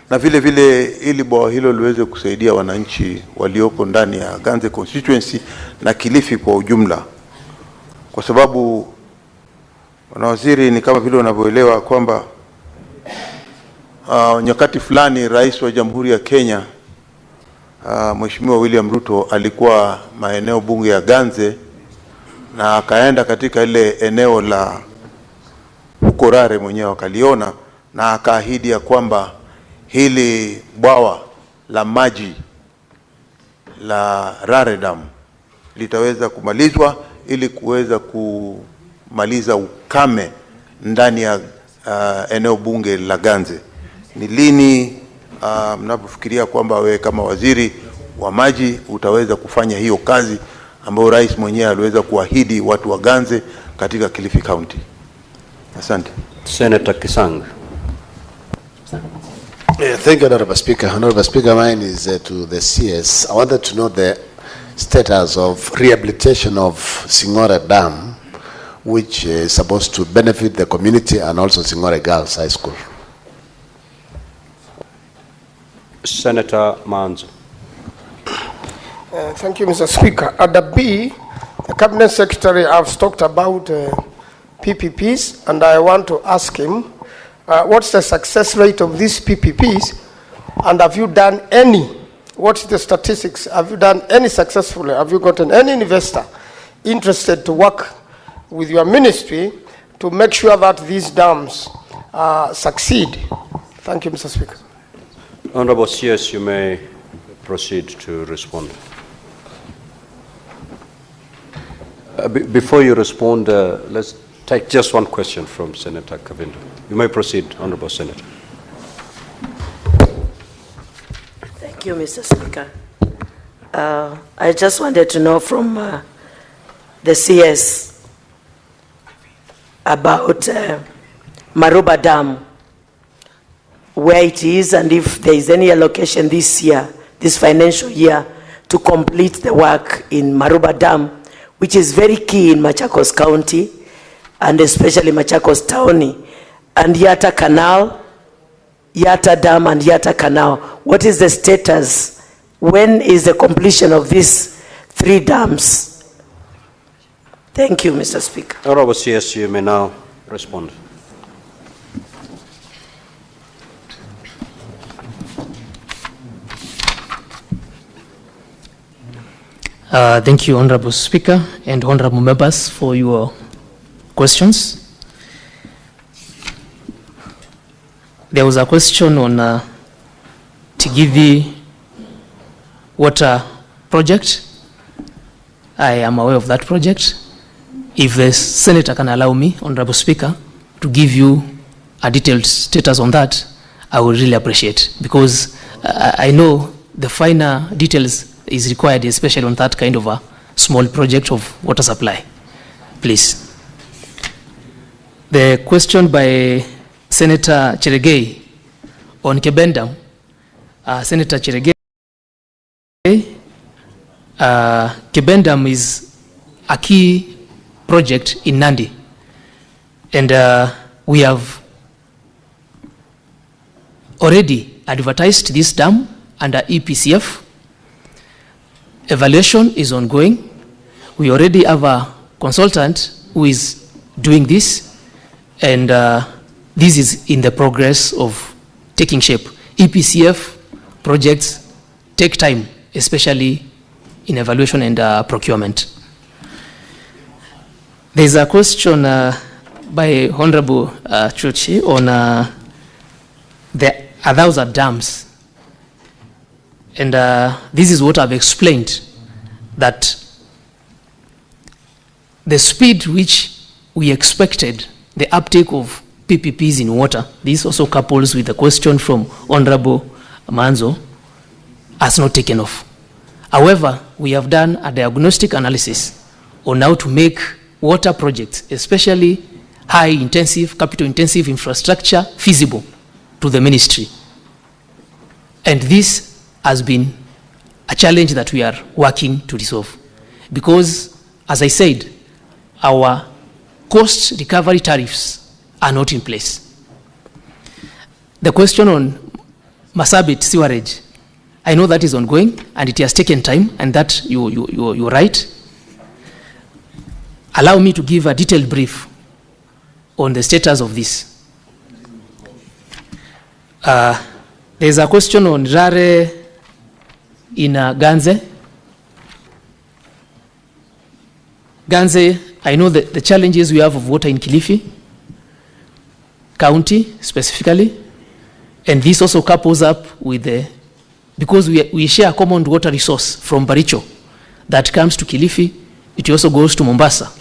na vile vile ili bwawa hilo liweze kusaidia wananchi walioko ndani ya Ganze constituency na Kilifi kwa ujumla? Kwa sababu wanawaziri, ni kama vile unavyoelewa kwamba nyakati fulani rais wa Jamhuri ya Kenya Mheshimiwa William Ruto alikuwa maeneo bunge ya Ganze, na akaenda katika ile eneo la huko Rare, mwenyewe akaliona, na akaahidi ya kwamba hili bwawa la maji la Rare Dam litaweza kumalizwa ili kuweza kumaliza ukame ndani ya eneo bunge la Ganze. Ni lini mnapofikiria kwamba wewe kama waziri wa maji utaweza kufanya hiyo kazi ambayo rais mwenyewe aliweza kuahidi watu wa Ganze katika Kilifi County? Asante. Senator Kisang. Thank you, Honorable Speaker. Honorable Speaker, mine is to the CS. I wanted to know the status of rehabilitation of Singora Dam, which is supposed to benefit the community and also Singora Girls High School. Senator Manzo. Thank you, Mr. Speaker. At the B, the Cabinet Secretary has talked about PPPs, and I want to ask him, what's the success rate of these PPPs, and have you done any? What's the statistics? Have you done any successfully? Have you gotten any investor interested to work with your ministry to make sure that these dams succeed? Thank you, Mr. Speaker. Honorable CS, you may proceed to respond. Before you respond, let's take just one question from Senator Kavinda. You may proceed, Honorable Senator. Thank you, Mr. Speaker. I just wanted to know from the CS about Maruba Dam, where it is, and if there is any allocation this year, this financial year, to complete the work in Maruba Dam, which is very key in Machakos County, and especially Machakos Town, and Yatta Canal, Yatta Dam and Yatta Canal. What is the status? When is the completion of these 3 dams? Thank you, Mr. Speaker. Honorable CS, you may now respond. Thank you, Honorable Speaker and Honorable Members, for your questions. There was a question on Tigivi water project. I am aware of that project. If the Senator can allow me, Honorable Speaker, to give you a detailed status on that, I would really appreciate, because I know the finer details is required, especially on that kind of a small project of water supply. Please. The question by Senator Cheregei on Kebendam. Senator Cheregei, Kebendam is a key project in Nandi, and we have already advertised this dam under EPCF. Evaluation is ongoing. We already have a consultant who is doing this, and this is in the progress of taking shape. EPCF projects take time, especially in evaluation and procurement. There's a question by Honorable Chuchi on the 1,000 dams. And this is what I've explained, that the speed which we expected the uptake of PPPs in water, this also couples with the question from Honorable Manzo, has not taken off. However, we have done a diagnostic analysis on how to make water projects, especially high-intensive, capital-intensive infrastructure, feasible to the ministry. And this has been a challenge that we are working to resolve. Because, as I said, our cost recovery tariffs are not in place. The question on Masabit sewerage, I know that is ongoing and it has taken time, and that you're right. Allow me to give a detailed brief on the status of this. There's a question on Rare in Ganze. Ganze, I know that the challenges we have of water in Kilifi County specifically, and this also couples up with the, because we share a common water resource from Baricho that comes to Kilifi, it also goes to Mombasa.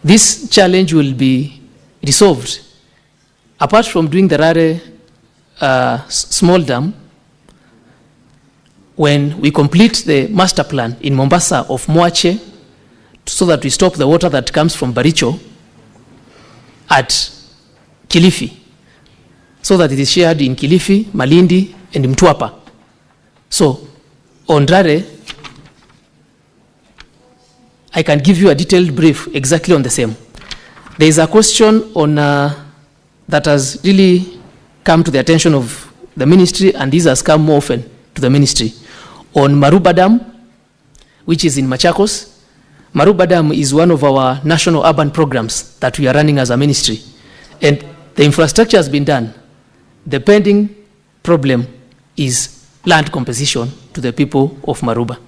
This challenge will be resolved. Apart from doing the Rare small dam, when we complete the master plan in Mombasa of Moache, so that we stop the water that comes from Baricho at Kilifi, so that it is shared in Kilifi, Malindi, and Mtwapa. So, on Rare, I can give you a detailed brief exactly on the same. There is a question on that has really come to the attention of the ministry, and this has come more often to the ministry, on Maruba Dam, which is in Machakos. Maruba Dam is one of our national urban programs that we are running as a ministry, and the infrastructure has been done. The pending problem is land composition to the people of Maruba.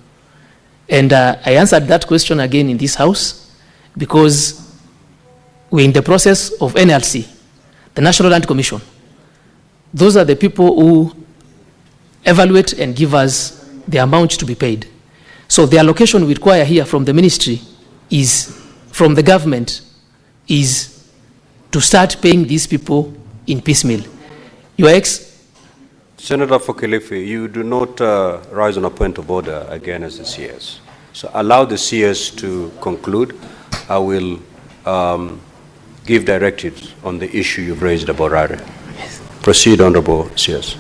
And I answered that question again in this house, because we're in the process of NLC, the National Land Commission. Those are the people who evaluate and give us the amount to be paid. So the allocation we require here from the ministry is, from the government, is to start paying these people in piecemeal. Senator for Kilifi, you do not rise on a point of order again as the CS. So allow the CS to conclude. I will give directives on the issue you've raised about Rare. Proceed, Honorable CS.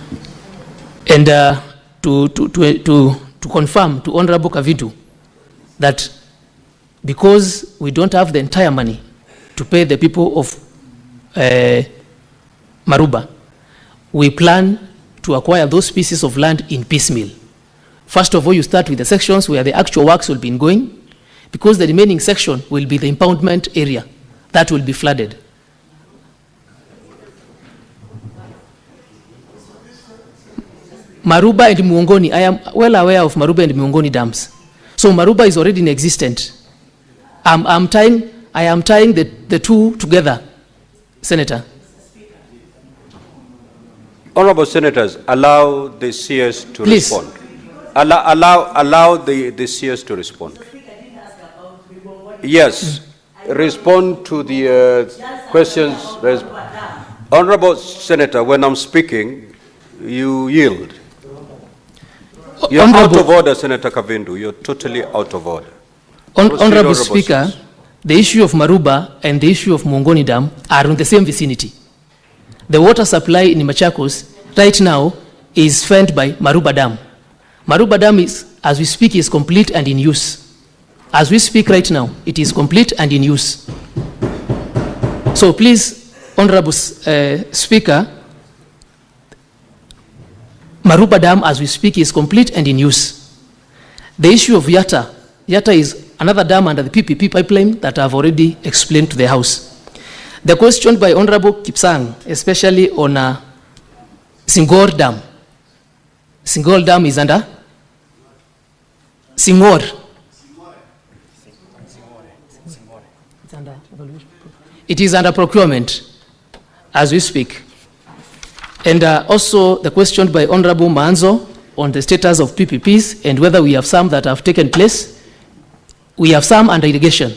And to confirm to Honorable Kavidu that because we don't have the entire money to pay the people of Maruba, we plan to acquire those pieces of land in piecemeal. First of all, you start with the sections where the actual works will be going, because the remaining section will be the impoundment area that will be flooded. Maruba and Muongoni, I am well aware of Maruba and Muongoni dams. So Maruba is already in existence. I am tying the two together, Senator. Honorable Senators, allow the CS to Please. respond. Allow the CS to respond. Yes, respond to the questions. Honorable Senator, when I'm speaking, you yield. You're out of order, Senator Kavindu. You're totally out of order. Honorable Speaker, the issue of Maruba and the issue of Mongoni Dam are in the same vicinity. The water supply in Machakos right now is fed by Maruba Dam. Maruba Dam is, as we speak, is complete and in use. As we speak right now, it is complete and in use. So please, Honorable Speaker, Maruba Dam, as we speak, is complete and in use. The issue of Yatta is another dam under the PPP pipeline that I've already explained to the House. The question by Honorable Kipsang, especially on Singor Dam. Singor Dam is under? Singor. It is under procurement as we speak. And also the question by Honorable Manzo on the status of PPPs and whether we have some that have taken place. We have some under irrigation,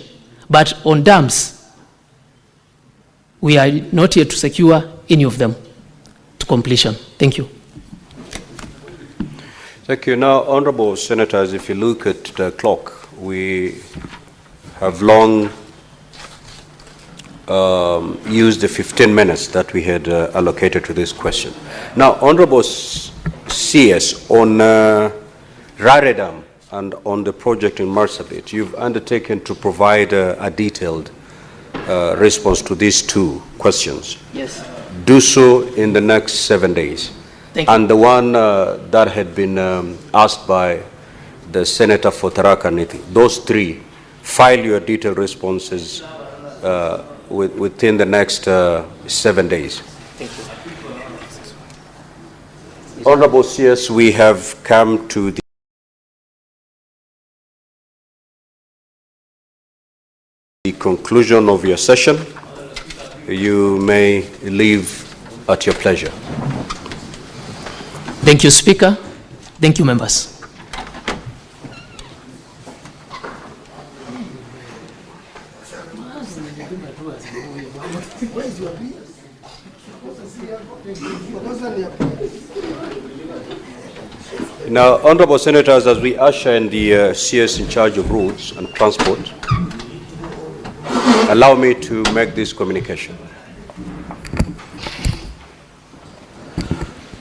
but on dams, we are not yet to secure any of them to completion. Thank you. Thank you. Now, Honorable Senators, if you look at the clock, we have long used the 15 minutes that we had allocated to this question. Now, Honorable CS, on Raredam and on the project in Marsabit, you've undertaken to provide a detailed response to these two questions. Yes. Do so in the next 7 days. Thank you. And the one that had been asked by the Senator for Tharaka Nithi, those three, file your detailed responses within the next 7 days. Thank you. Honorable CS, we have come to the conclusion of your session. You may leave at your pleasure. Thank you, Speaker. Thank you, members. Now, Honorable Senators, as we usher in the CS in charge of roads and transport, allow me to make this communication.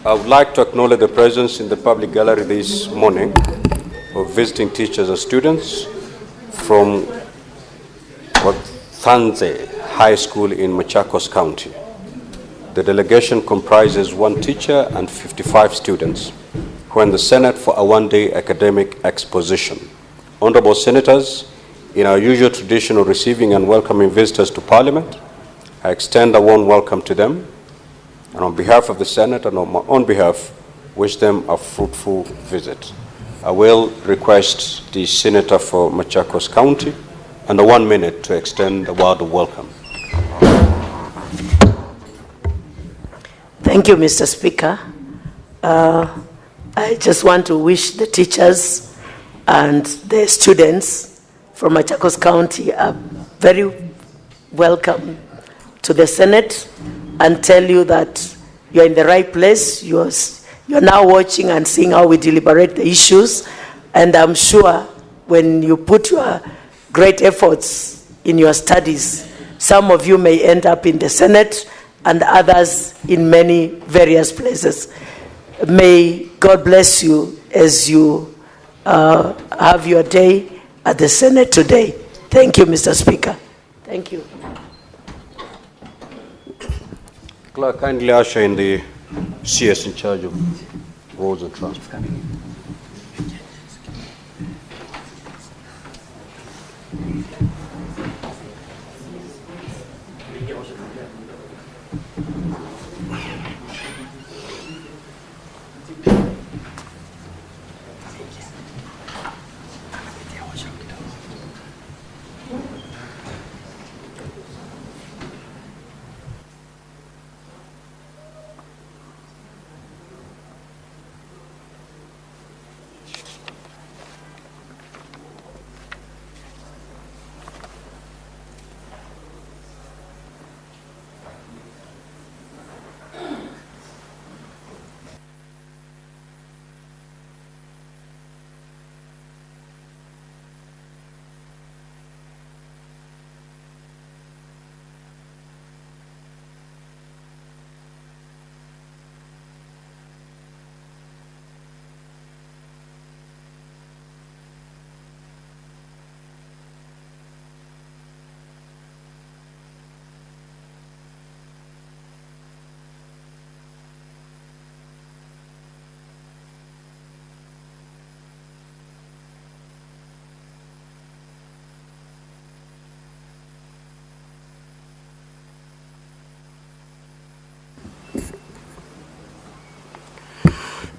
I would like to acknowledge the presence in the public gallery this morning of visiting teachers and students from Thanze High School in Machakos County. The delegation comprises 1 teacher and 55 students who are in the Senate for a 1-day academic exposition. Honorable Senators, in our usual tradition of receiving and welcoming visitors to Parliament, I extend a warm welcome to them, and on behalf of the Senate and on my own behalf, wish them a fruitful visit. I will request the Senator for Machakos County under 1 minute to extend a word of welcome. Thank you, Mr. Speaker. I just want to wish the teachers and the students from Machakos County a very welcome to the Senate and tell you that you're in the right place. You're now watching and seeing how we deliberate the issues. And I'm sure when you put your great efforts in your studies, some of you may end up in the Senate and others in many various places. May God bless you as you have your day at the Senate today. Thank you, Mr. Speaker. Thank you. Clerk, kindly usher in the CS in charge of roads and transport.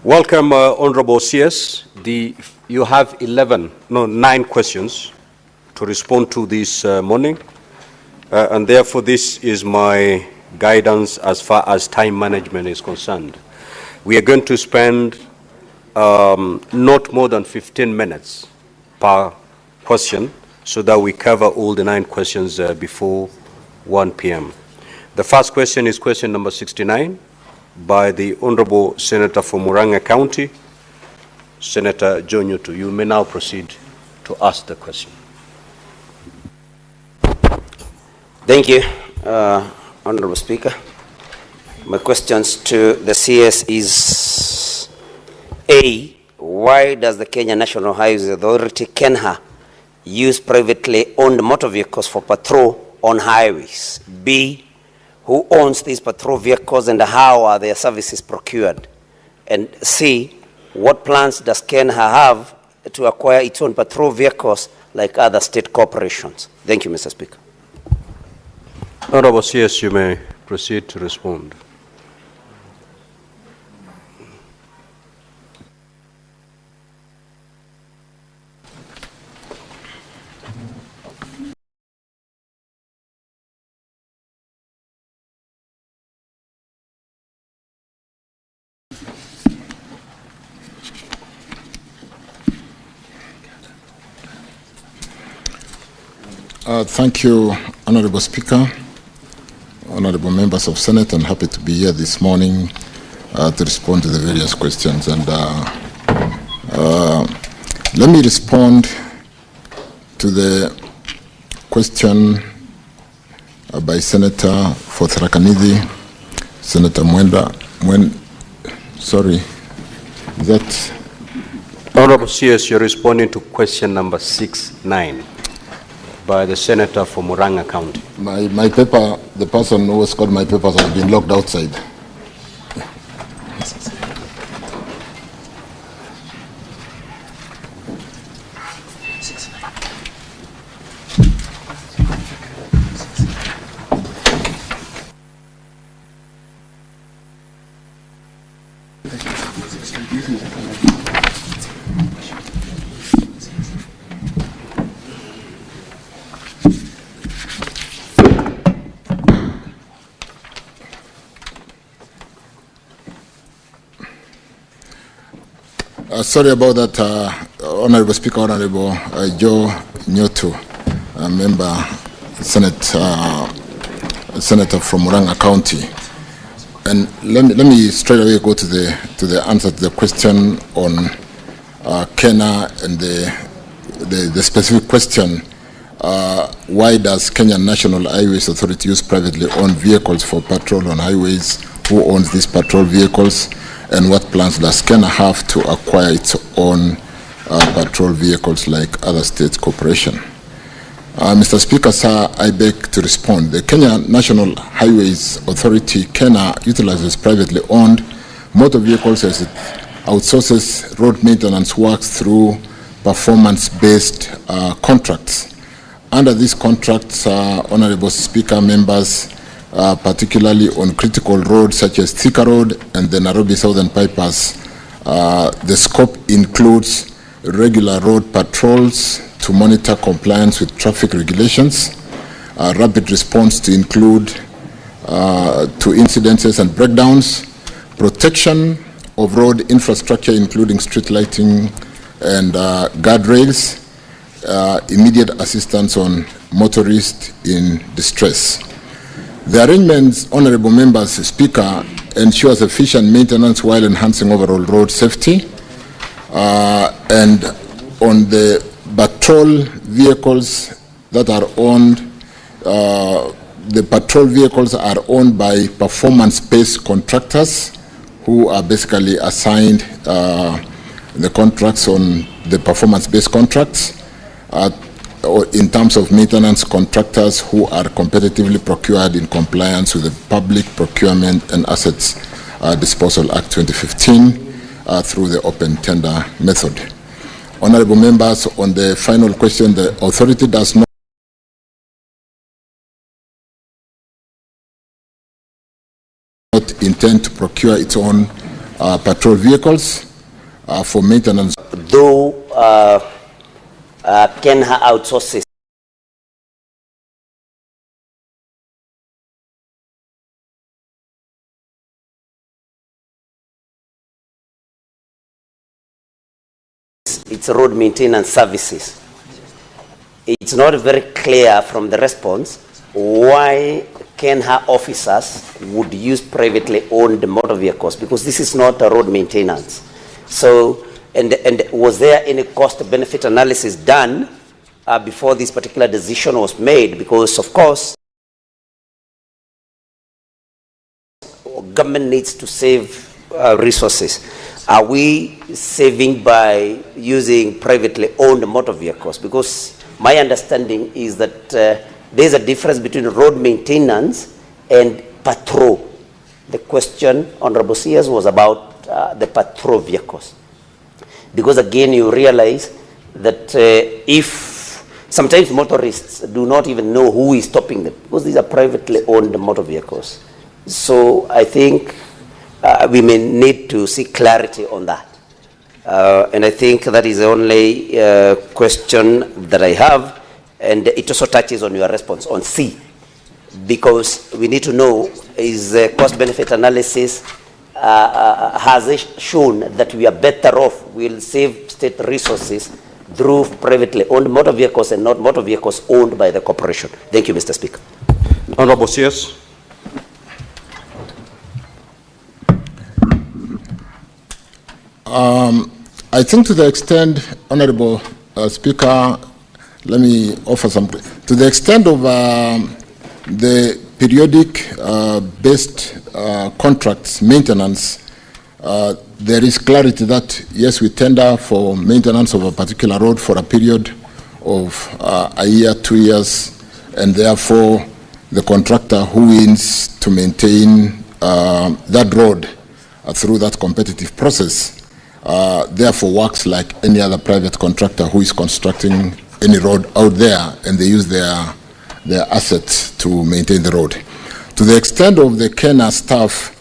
Welcome, Honorable CS. You have 9 questions to respond to this morning, and therefore this is my guidance as far as time management is concerned. We are going to spend not more than 15 minutes per question so that we cover all the 9 questions before 1 p.m. The first question is question number 69 by the Honorable Senator from Murang'a County, Senator John Yutu. You may now proceed to ask the question. Thank you, Honorable Speaker. My questions to the CS is A, why does the Kenya National Highways Authority, KENHA, use privately owned motor vehicles for patrol on highways? B, who owns these patrol vehicles and how are their services procured? And C, what plans does KENHA have to acquire its own patrol vehicles like other state corporations? Thank you, Mr. Speaker. Honorable CS, you may proceed to respond. Thank you, Honorable Speaker, Honorable Members of Senate. I'm happy to be here this morning to respond to the various questions. And let me respond to the question by Senator for Tharaka-Nithi, Senator sorry, is that? Honorable CS, you're responding to question number 69. By the Senator from Murang'a County. My paper, the person who has got my papers has been locked outside. Sorry about that, Honorable Speaker, Honorable Joe Nyoto, member, Senator from Murang'a County. And let me straight away go to the answer to the question on KENHA and the specific question, why does Kenya National Highways Authority use privately owned vehicles for patrol on highways? Who owns these patrol vehicles? And what plans does KENHA have to acquire its own patrol vehicles like other state corporations? Mr. Speaker, sir, I beg to respond. The Kenya National Highways Authority, KENHA, utilizes privately owned motor vehicles as it outsources road maintenance works through performance-based contracts. Under these contracts, Honorable Speaker, members, particularly on critical roads such as Thika Road and the Nairobi Southern Bypass, the scope includes regular road patrols to monitor compliance with traffic regulations, rapid response to include to incidences and breakdowns, protection of road infrastructure including street lighting and guardrails, immediate assistance on motorists in distress. The arrangements, Honorable Members, Speaker, ensures efficient maintenance while enhancing overall road safety. And on the patrol vehicles that are owned, the patrol vehicles are owned by performance-based contractors who are basically assigned the contracts on the performance-based contracts. In terms of maintenance contractors who are competitively procured in compliance with the Public Procurement and Assets Disposal Act 2015 through the open tender method. Honorable members, on the final question, the authority does not intend to procure its own patrol vehicles for maintenance. Though Kenha outsources its road maintenance services, it's not very clear from the response why Kenha officers would use privately owned motor vehicles, because this is not a road maintenance. So, and was there any cost-benefit analysis done before this particular decision was made? Because, of course, government needs to save resources. Are we saving by using privately owned motor vehicles? Because my understanding is that there's a difference between road maintenance and patrol. The question, Honorable CS, was about the patrol vehicles. Because again, you realize that if sometimes motorists do not even know who is stopping them, because these are privately owned motor vehicles. So I think we may need to see clarity on that. And I think that is the only question that I have. And it also touches on your response on C, because we need to know, is the cost-benefit analysis has it shown that we are better off, we'll save state resources through privately owned motor vehicles and not motor vehicles owned by the corporation? Thank you, Mr. Speaker. Honorable CS. I think to the extent, Honorable Speaker, let me offer some. To the extent of the periodic based contracts maintenance, there is clarity that yes, we tender for maintenance of a particular road for a period of a year, 2 years, and therefore the contractor who wins to maintain that road through that competitive process therefore works like any other private contractor who is constructing any road out there, and they use their assets to maintain the road. To the extent of the Kenya staff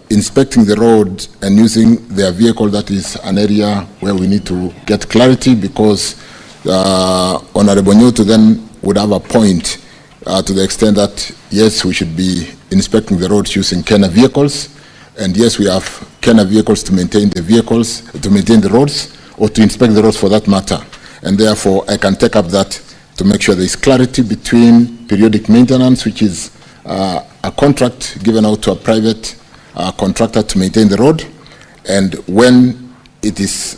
inspecting the road and using their vehicle, that is an area where we need to get clarity, because Honorable Nyoto then would have a point to the extent that yes, we should be inspecting the roads using Kenya vehicles, and yes, we have Kenya vehicles to maintain the vehicles, to maintain the roads, or to inspect the roads for that matter. And therefore, I can take up that to make sure there is clarity between periodic maintenance, which is a contract given out to a private contractor to maintain the road, and when it is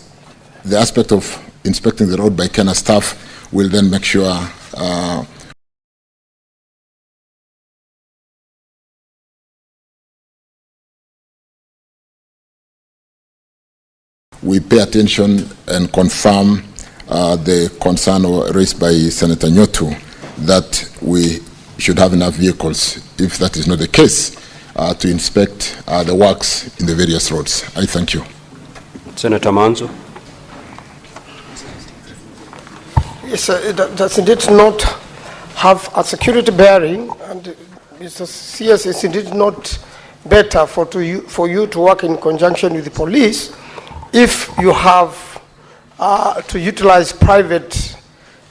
the aspect of inspecting the road by Kenya staff, will then make sure we pay attention and confirm the concern raised by Senator Nyoto that we should have enough vehicles, if that is not the case, to inspect the works in the various roads. I thank you. Senator Manzo. Yes, does it not have a security bearing, and Mr. CS, is it not better for you to work in conjunction with the police if you have to utilize private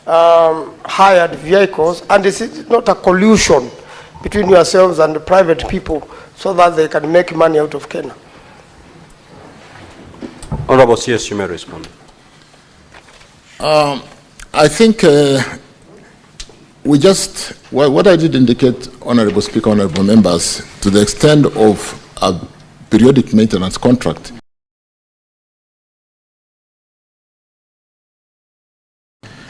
hired vehicles, and is it not a collusion between yourselves and the private people so that they can make money out of Kenya? Honorable CS, you may respond. I think we just, what I did indicate, Honorable Speaker, Honorable Members, to the extent of a periodic maintenance contract,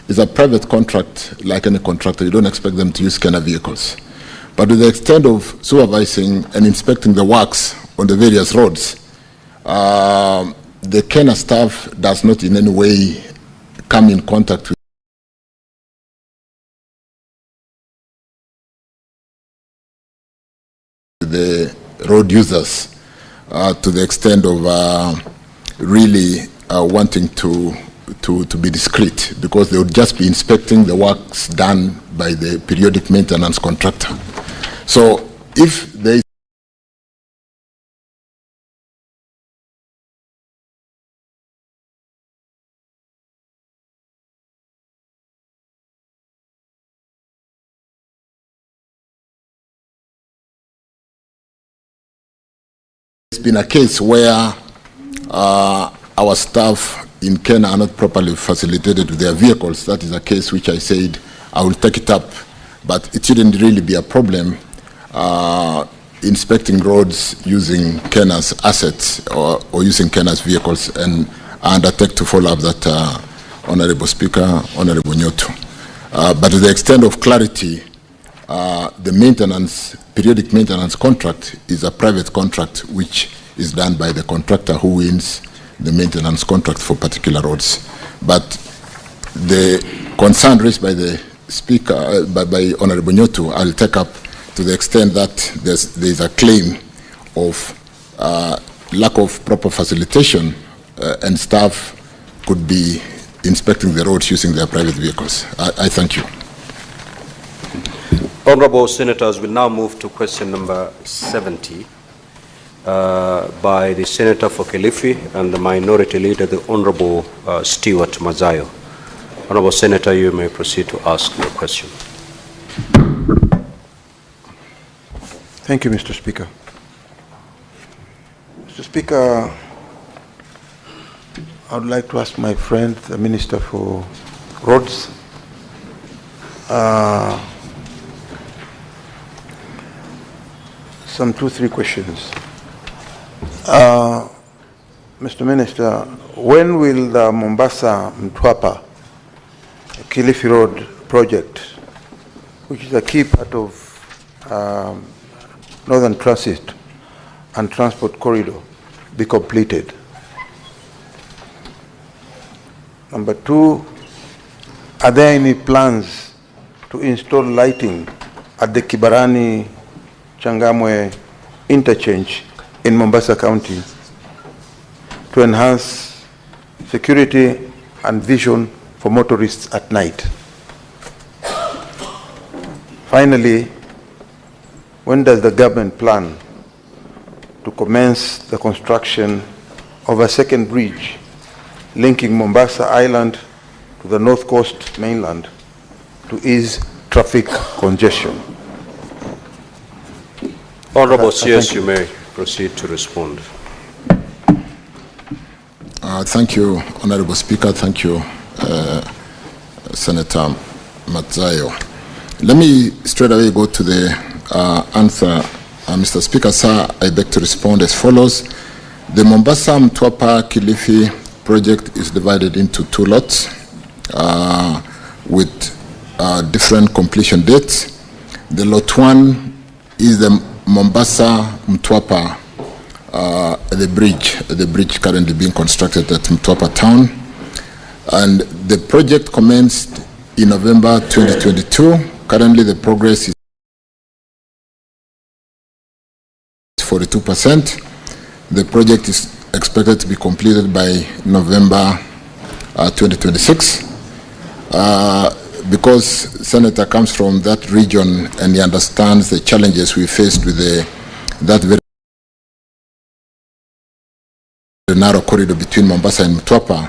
is a private contract like any contractor. You don't expect them to use Kenya vehicles. But to the extent of supervising and inspecting the works on the various roads, the Kenya staff does not in any way come in contact with the road users to the extent of really wanting to be discreet, because they would just be inspecting the works done by the periodic maintenance contractor. So if there is been a case where our staff in Kenya are not properly facilitated with their vehicles. That is a case which I said I will take it up, but it shouldn't really be a problem inspecting roads using Kenya's assets or using Kenya's vehicles, and I undertake to follow up that, Honorable Speaker, Honorable Nyoto. But to the extent of clarity, the maintenance, periodic maintenance contract is a private contract which is done by the contractor who wins the maintenance contract for particular roads. But the concern raised by the Speaker, by Honorable Nyoto, I'll take up to the extent that there is a claim of lack of proper facilitation and staff could be inspecting the roads using their private vehicles. I thank you. Honourable Senators, will now move to question number 70 by the Senator for Kilifi and the Minority Leader, the Honourable Stewart Mazayo. Honourable Senator, you may proceed to ask your question. Thank you, Mr. Speaker. Mr. Speaker, I would like to ask my friend, the Minister for Roads, some 2-3 questions. Mr. Minister, when will the Mombasa-Mtwapa Kilifi Road project, which is a key part of Northern Transit and Transport Corridor, be completed? Number 2, are there any plans to install lighting at the Kibarani Changamwe interchange in Mombasa County to enhance security and vision for motorists at night? Finally, when does the government plan to commence the construction of a second bridge linking Mombasa Island to the North Coast mainland to ease traffic congestion? Honourable CS, you may proceed to respond. Thank you, Honourable Speaker. Thank you, Senator Mazayo. Let me straight away go to the answer. Mr. Speaker, sir, I beg to respond as follows. The Mombasa-Mtwapa Kilifi project is divided into 2 lots with different completion dates. The lot 1 is the Mombasa-Mtwapa, the bridge currently being constructed at Mtwapa town. And the project commenced in November 2022. Currently the progress is 42%. The project is expected to be completed by November 2026. Because Senator comes from that region and he understands the challenges we faced with that very narrow corridor between Mombasa and Mtwapa,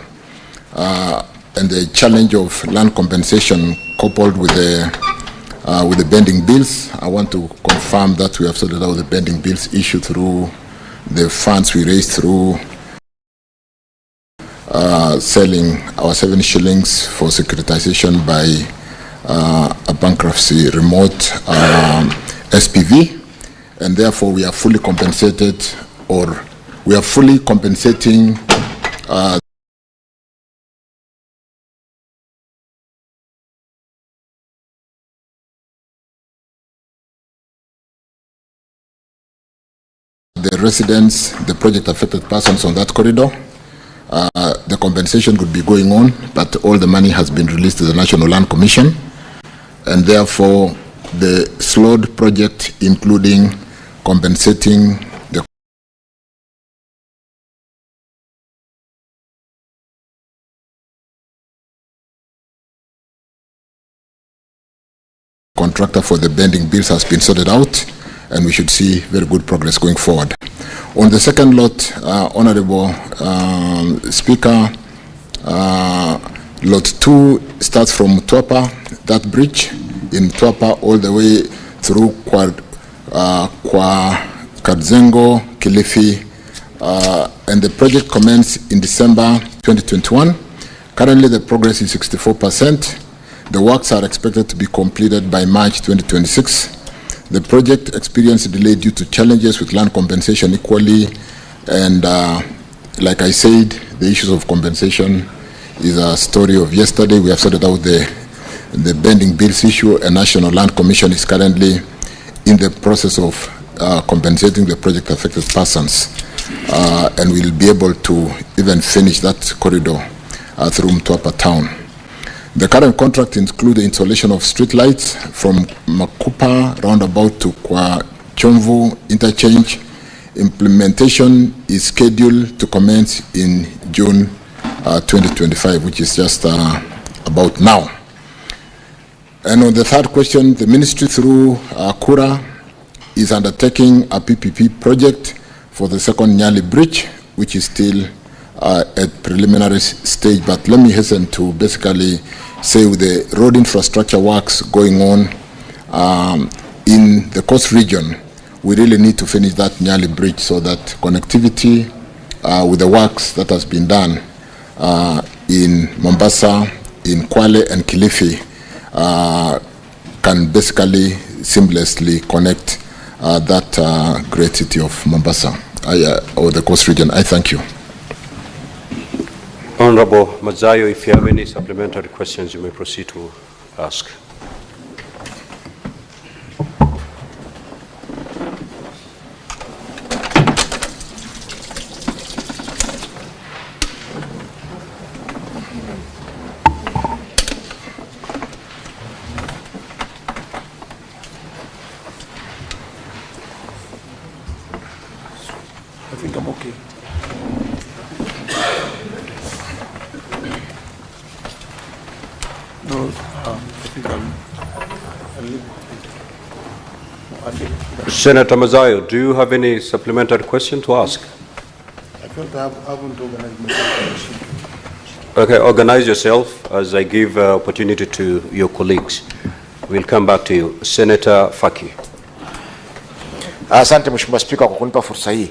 and the challenge of land compensation coupled with the bending bills. I want to confirm that we have sorted out the bending bills issue through the funds we raised through selling our 7 shillings for securitization by a bankruptcy remote SPV, and therefore we are fully compensated, or we are fully compensating the residents, the project affected persons on that corridor. The compensation could be going on, but all the money has been released to the National Land Commission, and therefore the slowed project, including compensating the contractor for the bending bills, has been sorted out, and we should see very good progress going forward. On the second lot, Honourable Speaker, lot 2 starts from Mtwapa, that bridge in Mtwapa, all the way through Kwa Kadzengo, Kilifi, and the project commenced in December 2021. Currently, the progress is 64%. The works are expected to be completed by March 2026. The project experienced a delay due to challenges with land compensation equally, and like I said, the issues of compensation is a story of yesterday. We have sorted out the pending bills issue. A National Land Commission is currently in the process of compensating the project affected persons, and we'll be able to even finish that corridor through Mtwapa town. The current contract includes the installation of street lights from Makupa roundabout to Kwa Chomvu interchange. Implementation is scheduled to commence in June 2025, which is just about now. And on the third question, the ministry through Kura is undertaking a PPP project for the second Nyali Bridge, which is still at preliminary stage. But let me hasten to basically say, with the road infrastructure works going on in the coast region, we really need to finish that Nyali Bridge so that connectivity with the works that has been done in Mombasa, in Kwale and Kilifi can basically seamlessly connect that great city of Mombasa or the coast region. I thank you. Honorable Mazayo, if you have any supplementary questions, you may proceed to ask. I think I'm okay. No, I think Senator Mazayo, do you have any supplementary question to ask? I felt I haven't organized myself. Okay, organize yourself as I give opportunity to your colleagues. We'll come back to you. Senator Faki. Asante Mheshimiwa Spika kwa kunipa fursa hii.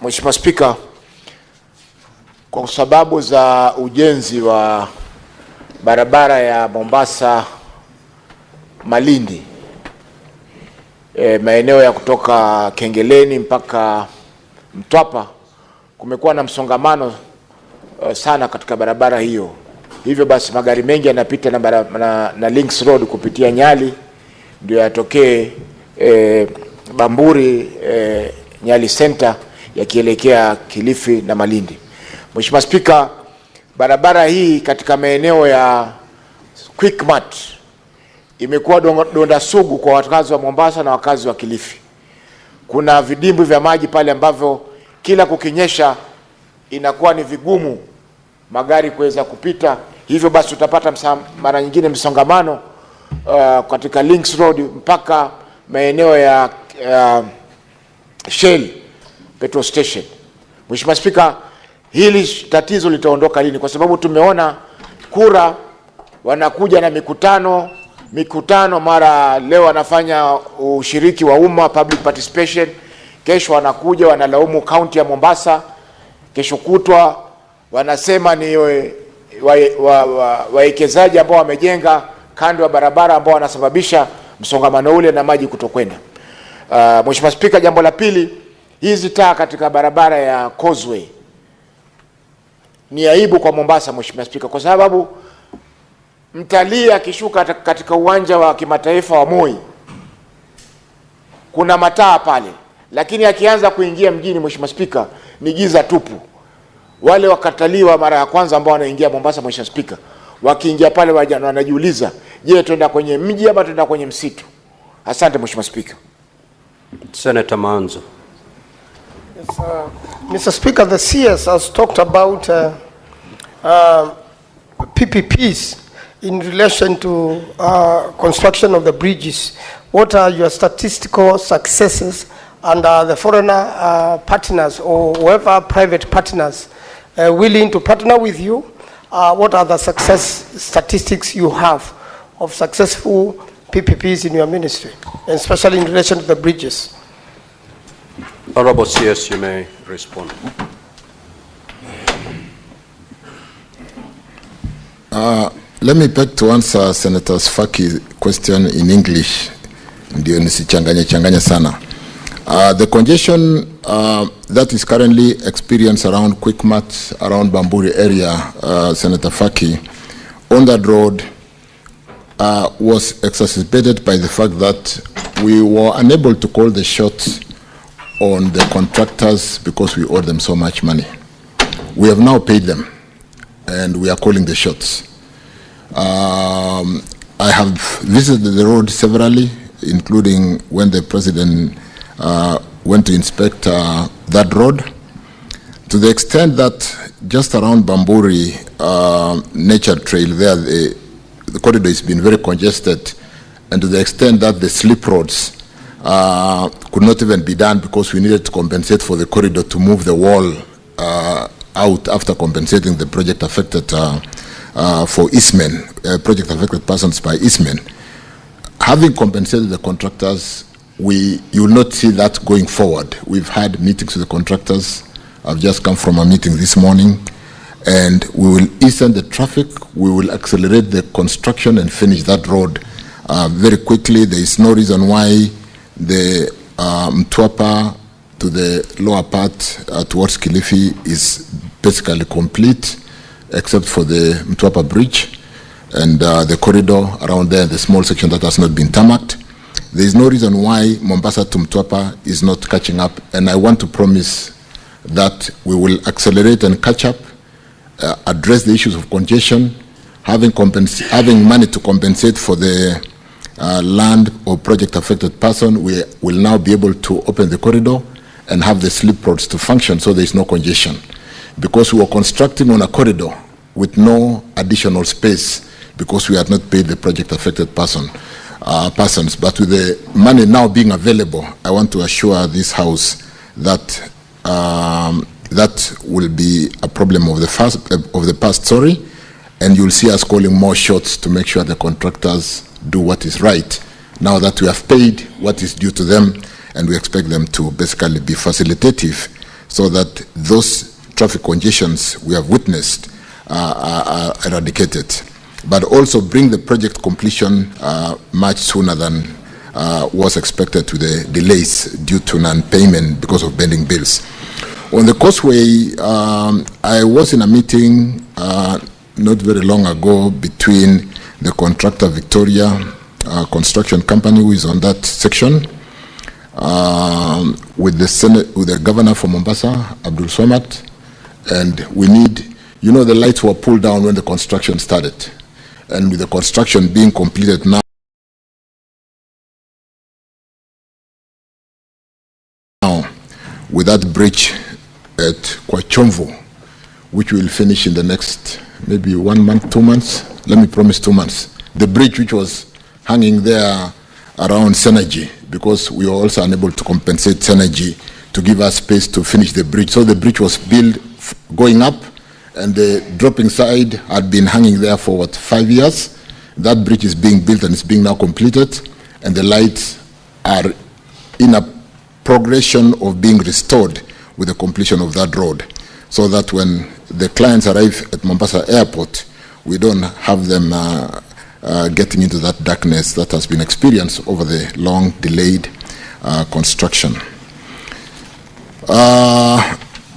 Mheshimiwa Spika, kwa sababu za ujenzi wa barabara ya Mombasa Malindi, maeneo ya kutoka Kengeleni mpaka Mtwapa, kumekuwa na msongamano sana katika barabara hiyo. Hivyo basi magari mengi yanapita na Links Road kupitia Nyali ndio yatokee Bamburi Nyali Center yakielekea Kilifi na Malindi. Mheshimiwa Spika, barabara hii katika maeneo ya Quickmart imekuwa donda sugu kwa wakazi wa Mombasa na wakazi wa Kilifi. Kuna vidimbwi vya maji pale ambavyo kila kukinyesha inakuwa ni vigumu magari kuweza kupita. Hivyo basi utapata mara nyingine msongamano katika Links Road mpaka maeneo ya Shell petrol station. Mheshimiwa Spika, hili tatizo litaondoka lini? Kwa sababu tumeona Kura wanakuja na mikutano mara leo wanafanya ushiriki wa umma, public participation, kesho wanakuja wanalaumu kaunti ya Mombasa, kesho kutwa wanasema ni wawekezaji ambao wamejenga kando ya barabara ambao wanasababisha msongamano ule na maji kutokwenda. Mheshimiwa Spika, jambo la pili, hizi taa katika barabara ya Causeway ni aibu kwa Mombasa Mheshimiwa Spika, kwa sababu mtalii akishuka katika uwanja wa kimataifa wa Moi kuna mataa pale, lakini akianza kuingia mjini Mheshimiwa Spika ni giza tupu. Wale wakataliwa mara ya kwanza ambao wanaingia Mombasa Mheshimiwa Spika, wakiingia pale wanajiuliza, je, tuenda kwenye mji ama tuenda kwenye msitu? Asante Mheshimiwa Spika. Senator Manzo. Yes, Mr. Speaker, the CS has talked about PPPs in relation to construction of the bridges. What are your statistical successes, and the foreigner partners or whoever private partners willing to partner with you? What are the success statistics you have of successful PPPs in your ministry, and especially in relation to the bridges? Honorable CS, you may respond. Let me beg to answer Senator Faki's question in English. Ndio nisichanganye sana. The congestion that is currently experienced around Quickmart, around Bamburi area, Senator Faki, on that road was exacerbated by the fact that we were unable to call the shots on the contractors because we owed them so much money. We have now paid them, and we are calling the shots. I have visited the road severally, including when the president went to inspect that road, to the extent that just around Bamburi nature trail there, the corridor has been very congested, and to the extent that the slip roads could not even be done because we needed to compensate for the corridor to move the wall out after compensating the project affected for Eastmen, project affected persons by Eastmen. Having compensated the contractors, you will not see that going forward. We've had meetings with the contractors. I've just come from a meeting this morning, and we will easen the traffic. We will accelerate the construction and finish that road very quickly. There is no reason why the Mtwapa to the lower part towards Kilifi is basically complete, except for the Mtwapa bridge and the corridor around there, the small section that has not been tarmacked. There is no reason why Mombasa to Mtwapa is not catching up, and I want to promise that we will accelerate and catch up, address the issues of congestion, having money to compensate for the land or project affected person. We will now be able to open the corridor and have the slip roads to function so there is no congestion. Because we were constructing on a corridor with no additional space because we had not paid the project affected persons. But with the money now being available, I want to assure this House that that will be a problem of the past, sorry, and you'll see us calling more shots to make sure the contractors do what is right now that we have paid what is due to them, and we expect them to basically be facilitative so that those traffic congestions we have witnessed are eradicated, but also bring the project completion much sooner than was expected with the delays due to non-payment because of pending bills. On the causeway, I was in a meeting not very long ago between the contractor Victoria Construction Company, who is on that section, with the governor from Mombasa, Abdul Swamad, and we need, you know, the lights were pulled down when the construction started, and with the construction being completed now, with that bridge at Kwachomvu, which will finish in the next maybe 1 month, 2 months. Let me promise 2 months. The bridge which was hanging there around Synergy, because we were also unable to compensate Synergy to give us space to finish the bridge. So the bridge was built going up, and the dropping side had been hanging there for, what, 5 years? That bridge is being built and it's being now completed, and the lights are in a progression of being restored with the completion of that road, so that when the clients arrive at Mombasa Airport, we don't have them getting into that darkness that has been experienced over the long delayed construction.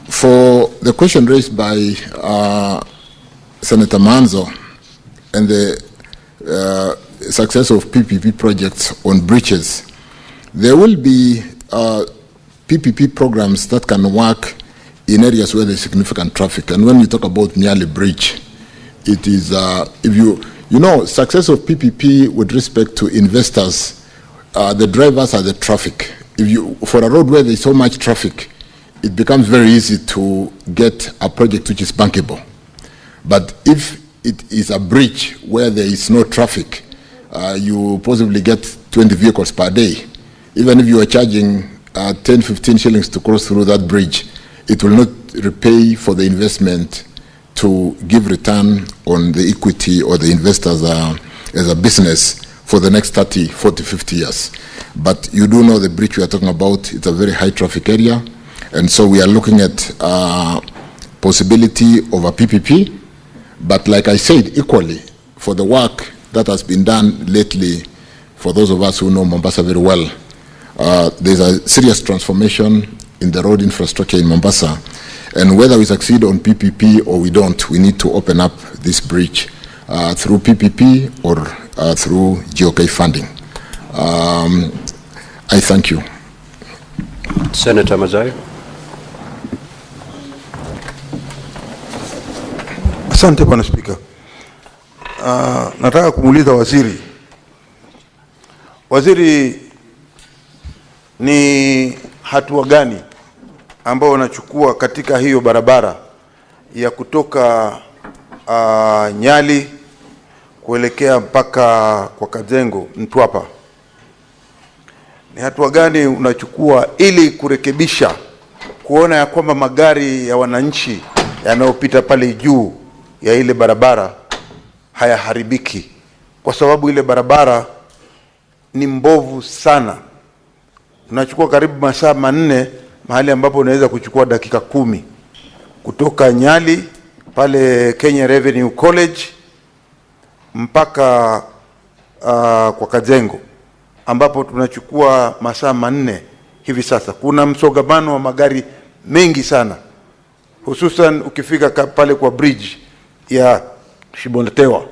For the question raised by Senator Manzo and the success of PPP projects on bridges, there will be PPP programs that can work in areas where there's significant traffic. And when we talk about Nyali Bridge, it is, if you know, success of PPP with respect to investors, the drivers are the traffic. For a road where there's so much traffic, it becomes very easy to get a project which is bankable. But if it is a bridge where there is no traffic, you possibly get 20 vehicles per day. Even if you are charging 10, 15 shillings to cross through that bridge, it will not repay for the investment to give return on the equity or the investors as a business for the next 30, 40, 50 years. But you do know the bridge we are talking about, it's a very high traffic area. And so we are looking at possibility of a PPP. But like I said, equally, for the work that has been done lately, for those of us who know Mombasa very well, there's a serious transformation in the road infrastructure in Mombasa. And whether we succeed on PPP or we don't, we need to open up this bridge through PPP or through GOK funding. I thank you. Senator Mazai. Asante Bwana Spika. Nataka kumuuliza waziri. Waziri, ni hatua gani ambao unachukua katika hiyo barabara ya kutoka Nyali kuelekea mpaka kwa Kazengo Mtwapa? Ni hatua gani unachukua ili kurekebisha, kuona ya kwamba magari ya wananchi yanayopita pale juu ya ile barabara hayaharibiki? Kwa sababu ile barabara ni mbovu sana. Unachukua karibu masaa 4 mahali ambapo unaweza kuchukua dakika 10 kutoka Nyali pale Kenya Revenue College mpaka kwa Kazengo, ambapo tunachukua masaa 4 hivi sasa. Kuna msongamano wa magari mengi sana, hususan ukifika pale kwa bridge ya Shibondetewa.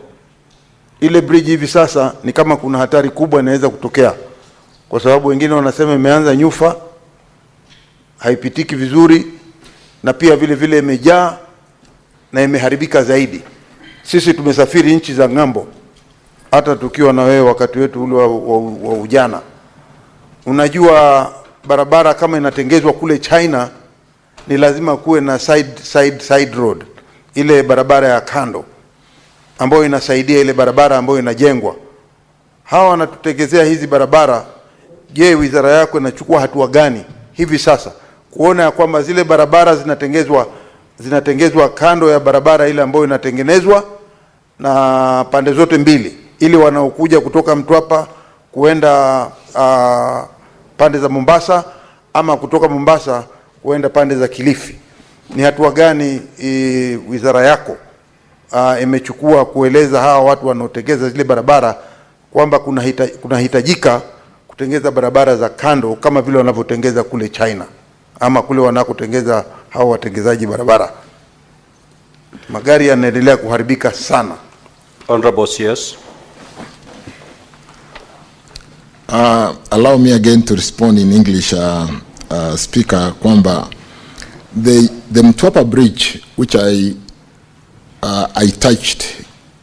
Ile bridge hivi sasa ni kama kuna hatari kubwa inaweza kutokea, kwa sababu wengine wanasema imeanza nyufa, haipitiki vizuri, na pia vile vile imejaa na imeharibika zaidi. Sisi tumesafiri nchi za ng'ambo, hata tukiwa na wewe wakati wetu ule wa ujana. Unajua barabara kama inatengezwa kule China, ni lazima kuwe na side road, ile barabara ya kando ambayo inasaidia ile barabara ambayo inajengwa. Hawa wanatutengezea hizi barabara. Je, wizara yako inachukua hatua gani hivi sasa kuona ya kwamba zile barabara zinatengezwa kando ya barabara ile ambayo inatengenezwa na pande zote mbili, ili wanaokuja kutoka Mtwapa kuenda pande za Mombasa ama kutoka Mombasa kuenda pande za Kilifi? Ni hatua gani wizara yako imechukua kueleza hawa watu wanaotengeza zile barabara kwamba kunahitajika kutengeza barabara za kando kama vile wanavyotengeza kule China ama kule wanakotengeza hawa watengezaji barabara? Magari yanaendelea kuharibika sana. Honorable CS. Allow me again to respond in English, Speaker, kwamba the Mtwapa Bridge, which I touched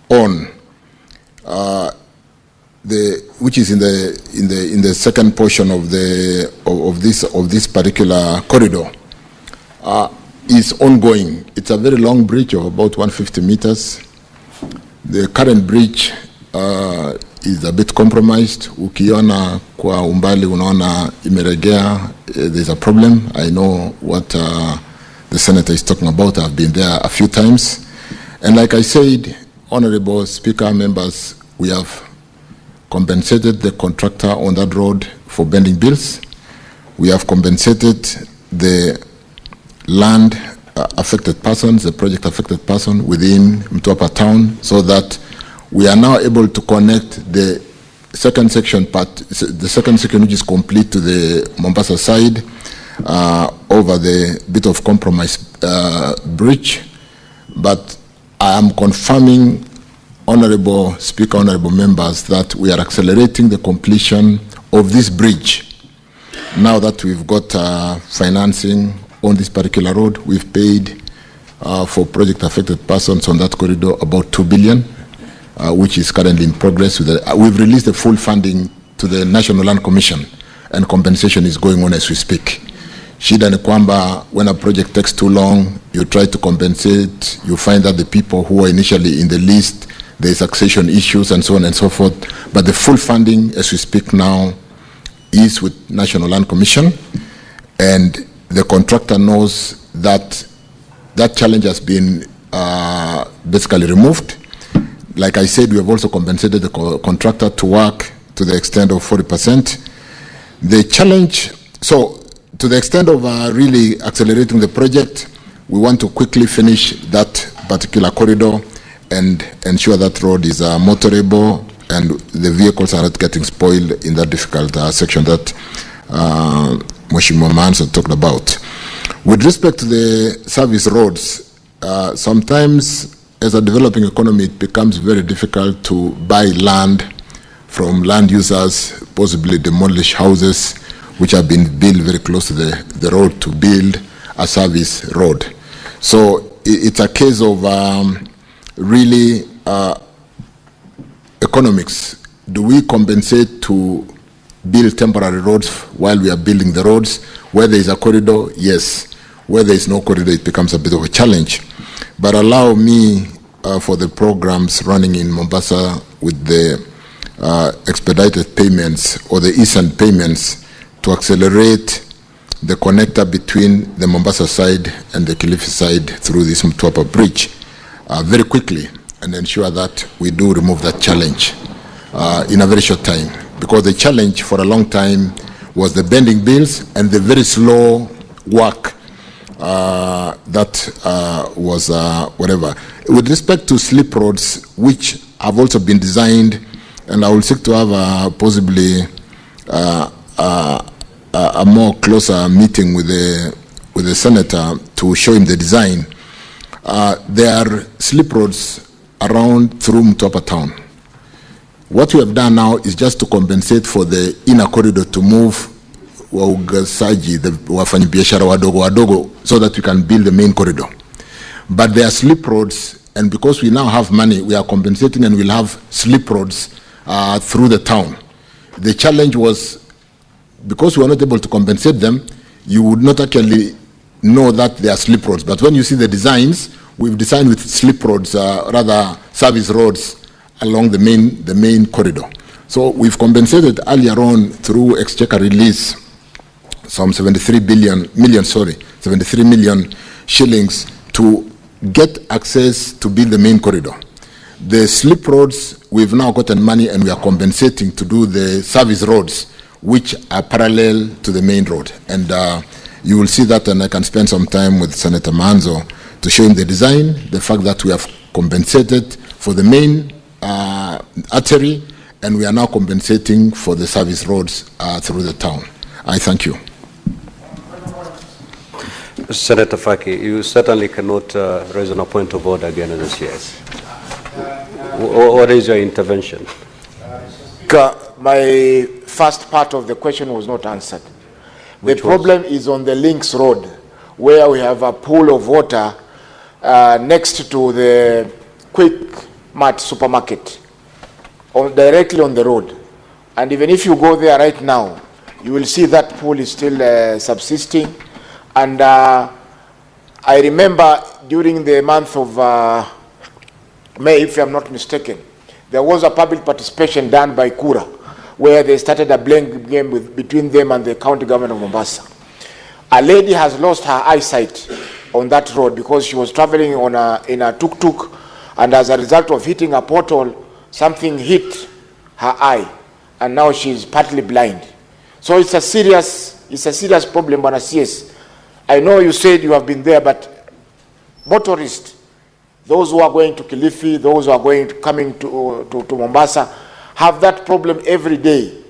on, which is in the second portion of this particular corridor, is ongoing. It's a very long bridge of about 150 meters. The current bridge is a bit compromised. Ukiona kwa umbali unaona imeregea. There's a problem. I know what the senator is talking about. I've been there a few times. And like I said, Honorable Speaker, members, we have compensated the contractor on that road for bending bills. We have compensated the land affected persons, the project affected person within Mtwapa town, so that we are now able to connect the second section which is complete to the Mombasa side over the bit of compromise bridge. But I am confirming, Honorable Speaker, Honorable members, that we are accelerating the completion of this bridge. Now that we've got financing on this particular road, we've paid for project affected persons on that corridor about 2 billion, which is currently in progress. We've released the full funding to the National Land Commission, and compensation is going on as we speak. Shida ni kwamba when a project takes too long, you try to compensate, you find that the people who were initially in the list, there's succession issues and so on and so forth. But the full funding as we speak now is with National Land Commission, and the contractor knows that that challenge has been basically removed. Like I said, we have also compensated the contractor to work to the extent of 40%. The challenge, so to the extent of really accelerating the project, we want to quickly finish that particular corridor and ensure that road is motorable and the vehicles are not getting spoiled in that difficult section that Mheshimiwa Manso talked about. With respect to the service roads, sometimes as a developing economy, it becomes very difficult to buy land from land users, possibly demolish houses which have been built very close to the road to build a service road. So it's a case of really economics. Do we compensate to build temporary roads while we are building the roads? Where there is a corridor, yes. Where there is no corridor, it becomes a bit of a challenge. But allow me for the programs running in Mombasa with the expedited payments or the eastern payments to accelerate the connector between the Mombasa side and the Kilifi side through this Mtwapa bridge very quickly and ensure that we do remove that challenge in a very short time. Because the challenge for a long time was the bending bills and the very slow work that was whatever. With respect to slip roads, which have also been designed, and I will seek to have possibly a more closer meeting with the senator to show him the design. There are slip roads around through Mtwapa town. What we have done now is just to compensate for the inner corridor to move waugazaji, the wafanyabiashara wadogo, so that we can build the main corridor. But there are slip roads, and because we now have money, we are compensating and we'll have slip roads through the town. The challenge was, because we were not able to compensate them, you would not actually know that they are slip roads. But when you see the designs, we've designed with slip roads, rather service roads, along the main corridor. So we've compensated earlier on through exchequer release some 73 million shillings to get access to build the main corridor. The slip roads, we've now gotten money and we are compensating to do the service roads, which are parallel to the main road. And you will see that, and I can spend some time with Senator Manzo to show him the design, the fact that we have compensated for the main artery, and we are now compensating for the service roads through the town. I thank you. Senator Faki, you certainly cannot raise on a point of order again in the CS. What is your intervention? My first part of the question was not answered. The problem is on the Links Road, where we have a pool of water next to the Quick Mart supermarket, directly on the road. And even if you go there right now, you will see that pool is still subsisting. And I remember during the month of May, if I'm not mistaken, there was a public participation done by Kura, where they started a blame game between them and the county government of Mombasa. A lady has lost her eyesight on that road because she was traveling in a tuk-tuk, and as a result of hitting a pothole, something hit her eye, and now she's partly blind. So it's a serious problem, Bwana CS. I know you said you have been there, but motorists, those who are going to Kilifi, those who are coming to Mombasa, have that problem every day.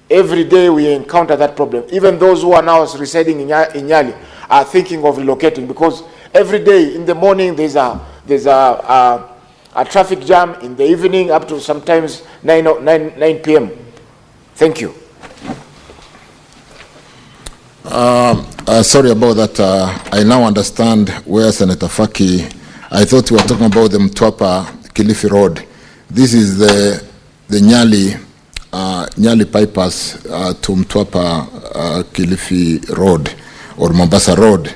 Every day we encounter that problem. Even those who are now residing in Nyali are thinking of relocating, because every day in the morning there's a traffic jam, in the evening up to sometimes 9 p.m. Thank you. Sorry about that. I now understand where Senator Faki, I thought we were talking about the Mtwapa Kilifi Road. This is the Nyali bypass to Mtwapa Kilifi Road or Mombasa Road.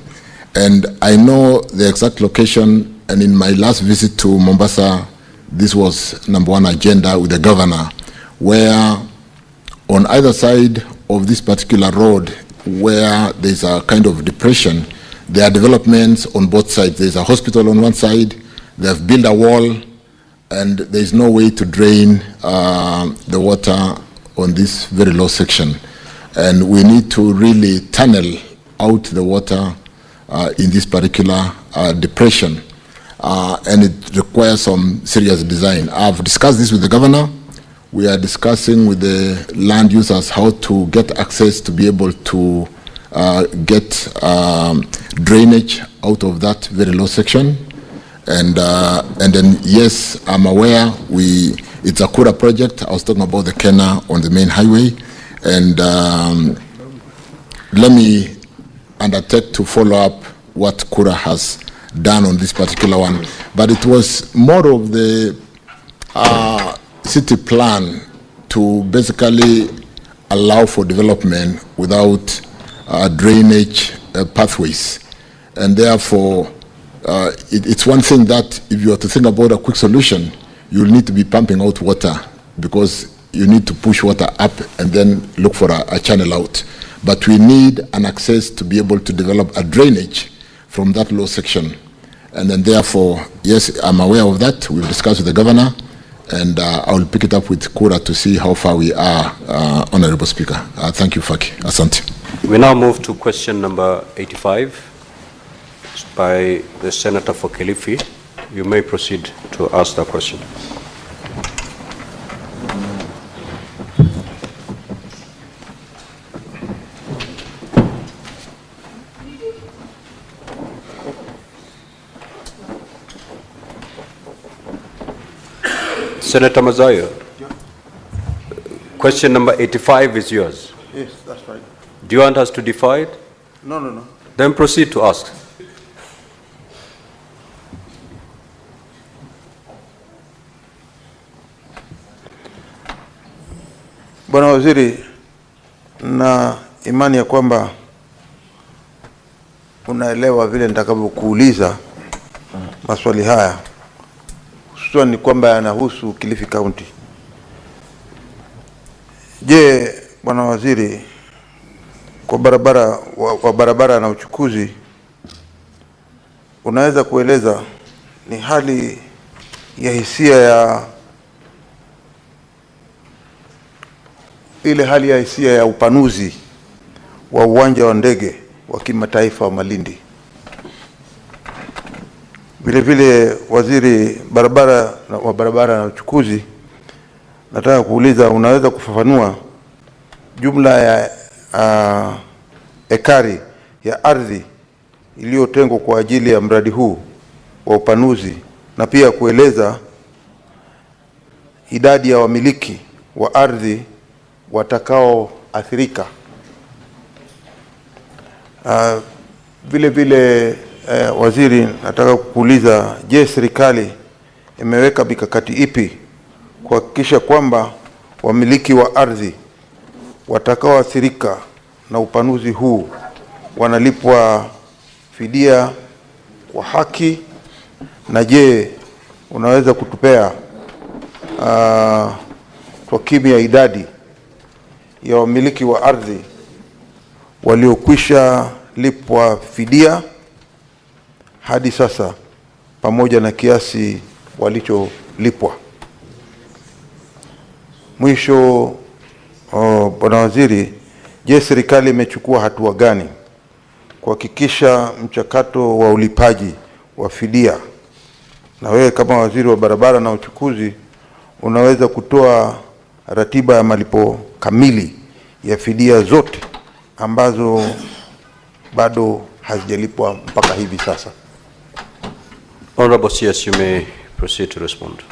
And I know the exact location, and in my last visit to Mombasa, this was number one agenda with the governor, where on either side of this particular road, where there's a kind of depression, there are developments on both sides. There's a hospital on one side, they've built a wall and there is no way to drain the water on this very low section. And we need to really tunnel out the water in this particular depression. And it requires some serious design. I've discussed this with the governor. We are discussing with the land users how to get access to be able to get drainage out of that very low section. And then, yes, I'm aware it's a Kura project. I was talking about the Kena on the main highway. And let me undertake to follow up what Kura has done on this particular one. But it was more of the city plan to basically allow for development without drainage pathways. And therefore, it's one thing that if you are to think about a quick solution, you'll need to be pumping out water because you need to push water up and then look for a channel out. But we need an access to be able to develop a drainage from that low section. And then therefore, yes, I'm aware of that. We've discussed with the governor, and I will pick it up with Kura to see how far we are, Honorable Speaker. Thank you, Faki. Asante. We now move to question number 85 by the Senator for Kilifi. You may proceed to ask the question. Senator Mazayo, question number 85 is yours. Yes, that's right. Do you want us to defy it? No. Then proceed to ask. Bwana Waziri, na imani ya kwamba unaelewa vile nitakavyokuuliza maswali haya, hususan ni kwamba yanahusu Kilifi County. Je, Bwana Waziri, kwa barabara na uchukuzi, unaweza kueleza ni hali ya hisia ya ya upanuzi wa uwanja wa ndege wa kimataifa wa Malindi? Vile vile, Waziri barabara na uchukuzi, nataka kuuliza, unaweza kufafanua jumla ya ekari ya ardhi iliyotengwa kwa ajili ya mradi huu wa upanuzi, na pia kueleza idadi ya wamiliki wa ardhi watakao athirika? Vile vile, Waziri, nataka kukuuliza, je, serikali imeweka mikakati ipi kuhakikisha kwamba wamiliki wa ardhi watakao athirika na upanuzi huu wanalipwa fidia kwa haki? Na je, unaweza kutupea takwimu ya idadi ya wamiliki wa ardhi waliokwisha lipwa fidia hadi sasa pamoja na kiasi walicholipwa? Mwisho, Bwana Waziri, je, serikali imechukua hatua gani kuhakikisha mchakato wa ulipaji wa fidia? Na wewe kama Waziri wa barabara na uchukuzi, unaweza kutoa ratiba ya malipo kamili ya fidia zote ambazo bado hazijalipwa mpaka hivi sasa? Honorable CS, you may proceed to respond.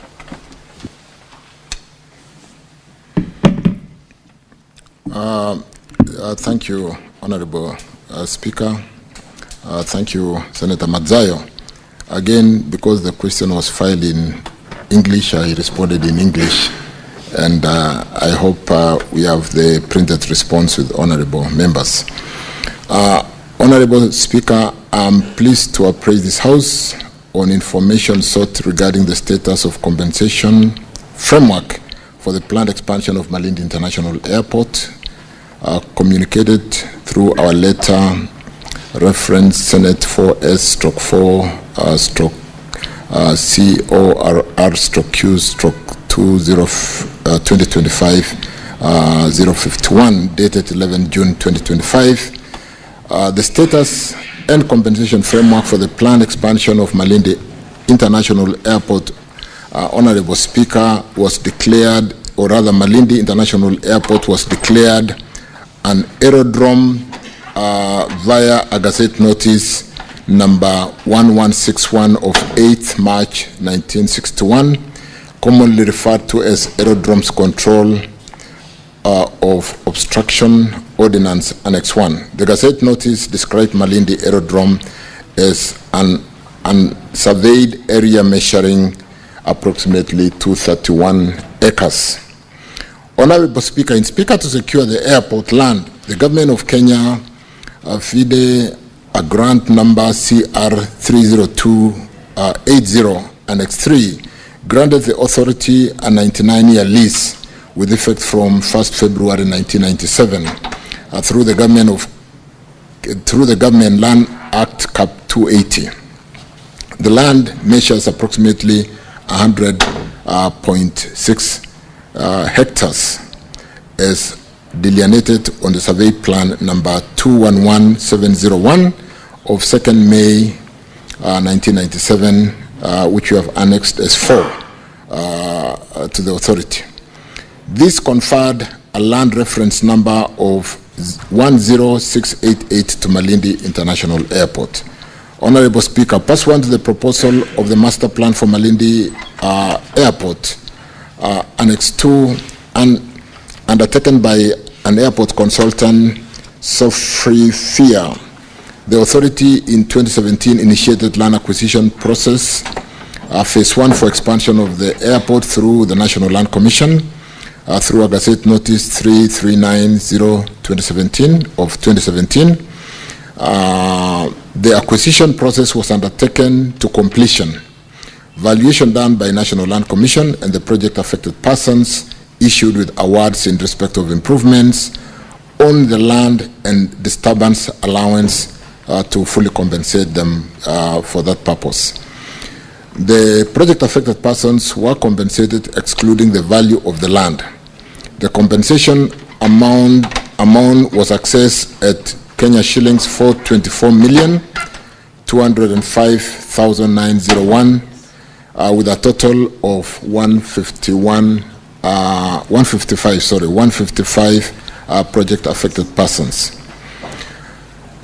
Thank you, Honorable Speaker. Thank you, Senator Mazayo. Again, because the question was filed in English, I responded in English. And I hope we have the printed response with honorable members. Honorable Speaker, I'm pleased to appraise this House on information sought regarding the status of compensation framework for the planned expansion of Malindi International Airport, communicated through our letter reference Senate 4S/4/20 CORR/Q/2025-051 dated 11 June 2025. The status and compensation framework for the planned expansion of Malindi International Airport, Honorable Speaker, was declared, or rather Malindi International Airport was declared an aerodrome via a Gazette Notice number 1161 of 8th March 1961, commonly referred to as Aerodromes Control of Obstruction Ordinance Annex 1. The Gazette Notice described Malindi Aerodrome as an unsurveyed area measuring approximately 231 acres. Honorable Speaker, in Speaker to secure the airport land, the government of Kenya, FIDE, a grant number CR 30280 Annex 3, granted the authority a 99-year lease with effect from 1st February 1997 through the Government Land Act Cap 280. The land measures approximately 100.6 hectares as delineated on the survey plan number 211701 of 2nd May 1997, which we have annexed as 4 to the authority. This conferred a land reference number of 10688 to Malindi International Airport. Honorable Speaker, pursuant to the proposal of the master plan for Malindi Airport, Annex 2, and undertaken by an airport consultant, Sofrifia, the authority in 2017 initiated land acquisition process, phase 1 for expansion of the airport through the National Land Commission, through a Gazette Notice 3390/2017 of 2017. The acquisition process was undertaken to completion. Valuation done by National Land Commission and the project affected persons issued with awards in respect of improvements on the land and disturbance allowance to fully compensate them for that purpose. The project affected persons were compensated excluding the value of the land. The compensation amount was assessed at Kenya shillings 424,205,901 with a total of 155 project affected persons.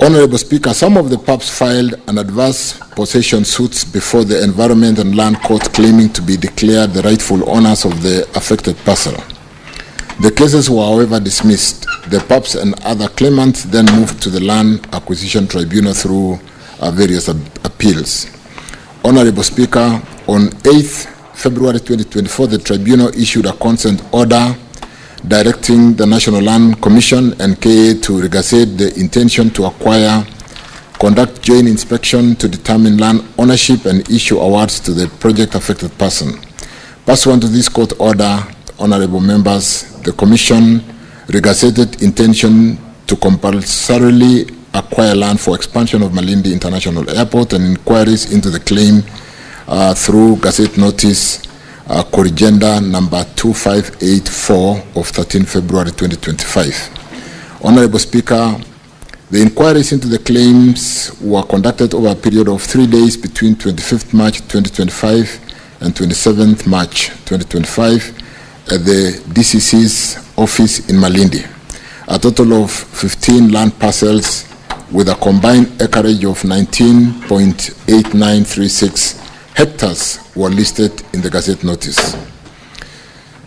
Honorable Speaker, some of the PUPs filed an adverse possession suits before the Environment and Land Court claiming to be declared the rightful owners of the affected parcel. The cases were, however, dismissed. The PUPs and other claimants then moved to the Land Acquisition Tribunal through various appeals. Honorable Speaker, on 8th February 2024, the Tribunal issued a consent order directing the National Land Commission and KA to regassate the intention to acquire, conduct joint inspection to determine land ownership and issue awards to the project affected person. Pursuant to this court order, honorable members, the Commission regassated intention to compulsorily acquire land for expansion of Malindi International Airport and inquiries into the claim through Gazette Notice Corrigenda number 2584 of 13 February 2025. Honorable Speaker, the inquiries into the claims were conducted over a period of 3 days between 25th March 2025 and 27th March 2025 at the DCC's office in Malindi. A total of 15 land parcels with a combined acreage of 19.8936 hectares were listed in the Gazette Notice.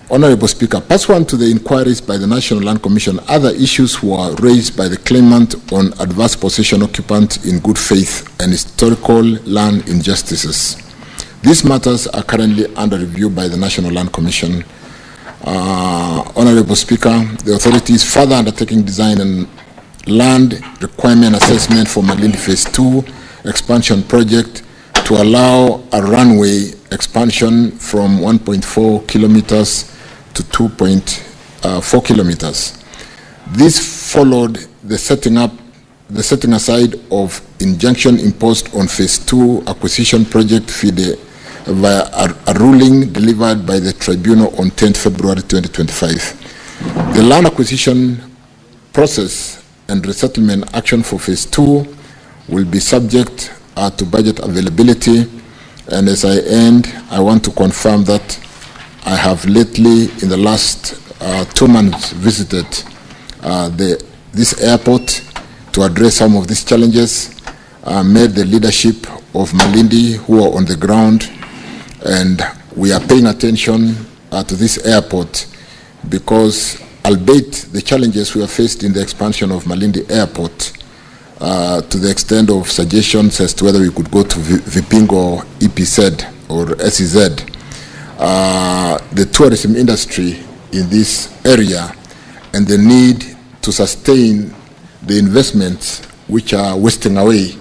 Honorable Speaker, pursuant to the inquiries by the National Land Commission, other issues were raised by the claimant on adverse possession occupant in good faith and historical land injustices. These matters are currently under review by the National Land Commission. Honorable Speaker, the authority is further undertaking design and land requirement assessment for Malindi Phase 2 expansion project to allow a runway expansion from 1.4 kilometers to 2.4 kilometers. This followed the setting aside of injunction imposed on Phase 2 acquisition project FIDE via a ruling delivered by the tribunal on 10th February 2025. The land acquisition process and resettlement action for phase 2 will be subject to budget availability, and as I end, I want to confirm that I have lately, in the last 2 months, visited this airport to address some of these challenges, met the leadership of Malindi who are on the ground, and we are paying attention to this airport because, albeit the challenges we have faced in the expansion of Malindi Airport, to the extent of suggestions as to whether we could go to Vipingo or EPZ or SEZ, the tourism industry in this area and the need to sustain the investments which are wasting away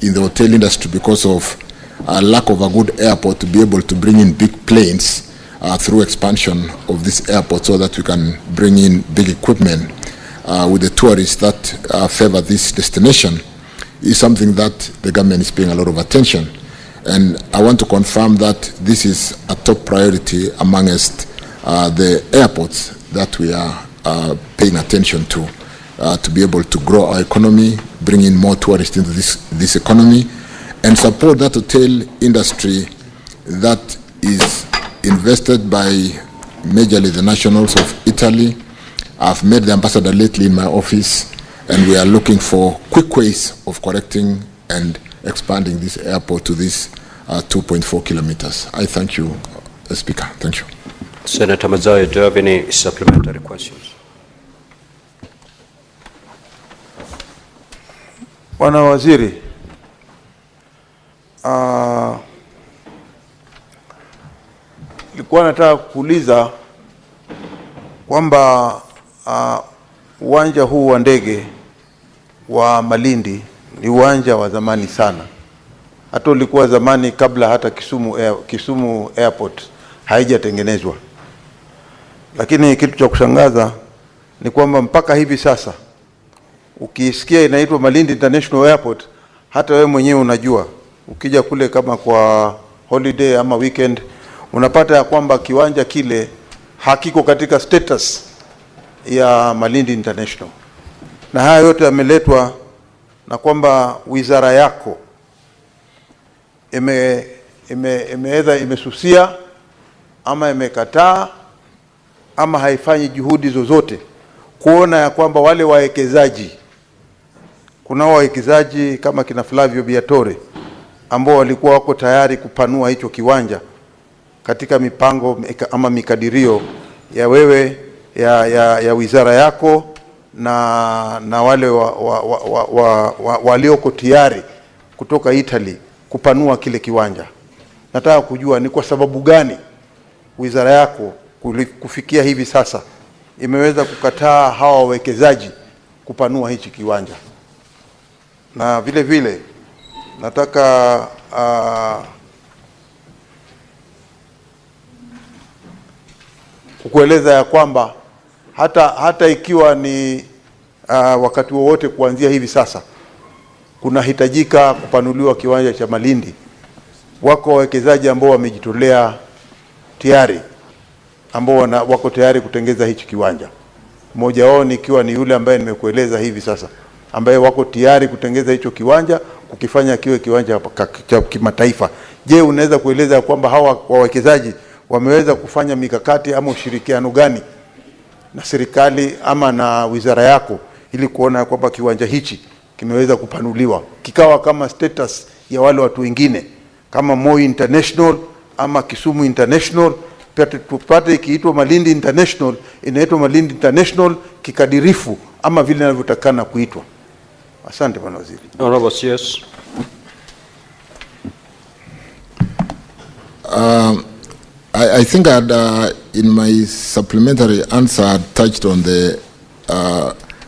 in the hotel industry because of lack of a good airport to be able to bring in big planes through expansion of this airport so that we can bring in big equipment with the tourists that favor this destination is something that the government is paying a lot of attention. And I want to confirm that this is a top priority amongst the airports that we are paying attention to be able to grow our economy, bring in more tourists into this economy, and support that hotel industry that is invested by majorly the nationals of Italy. I've met the ambassador lately in my office, and we are looking for quick ways of correcting and expanding this airport to this 2.4 kilometers. I thank you, Speaker. Thank you. Senator Mazayo, do you have any supplementary questions? Bwana Waziri, nilikuwa nataka kuuliza kwamba uwanja huu wa ndege wa Malindi ni uwanja wa zamani sana. Hata ulikuwa zamani kabla hata Kisumu Airport haijatengenezwa. Lakini kitu cha kushangaza ni kwamba mpaka hivi sasa ukisikia inaitwa Malindi International Airport, hata wewe mwenyewe unajua, ukija kule kama kwa holiday ama weekend, unapata ya kwamba kiwanja kile hakiko katika status ya Malindi International. Na haya yote yameletwa na kwamba wizara yako imesusia ama imekataa ama haifanyi juhudi zozote kuona ya kwamba wale wawekezaji, kuna wawekezaji kama kina Flavio Biatore ambao walikuwa wako tayari kupanua hicho kiwanja katika mipango ama mikadirio ya wewe ya wizara yako na wale walioko tayari kutoka Italy kupanua kile kiwanja. Nataka kujua ni kwa sababu gani wizara yako kufikia hivi sasa imeweza kukataa hawa wawekezaji kupanua hichi kiwanja. Na vile vile nataka kukueleza ya kwamba hata ikiwa ni wakati wowote kuanzia hivi sasa kuna hitajika kupanuliwa kiwanja cha Malindi, wako wawekezaji ambao wamejitolea tayari, ambao wako tayari kutengeza hichi kiwanja. Mmoja wao nikiwa ni yule ambaye nimekueleza hivi sasa, ambaye wako tayari kutengeza hicho kiwanja kukifanya kiwe kiwanja cha kimataifa. Je, unaweza kueleza kwamba hawa wawekezaji wameweza kufanya mikakati ama ushirikiano gani na serikali ama na wizara yako ili kuona kwamba kiwanja hichi kimeweza kupanuliwa kikawa kama status ya wale watu wengine kama Moi International ama Kisumu International, tupate ikiitwa Malindi International, inaitwa Malindi International kikadirifu ama vile inavyotakana kuitwa. Asante Bwana Waziri. Honorable CS. I think I'd, in my supplementary answer, I touched on the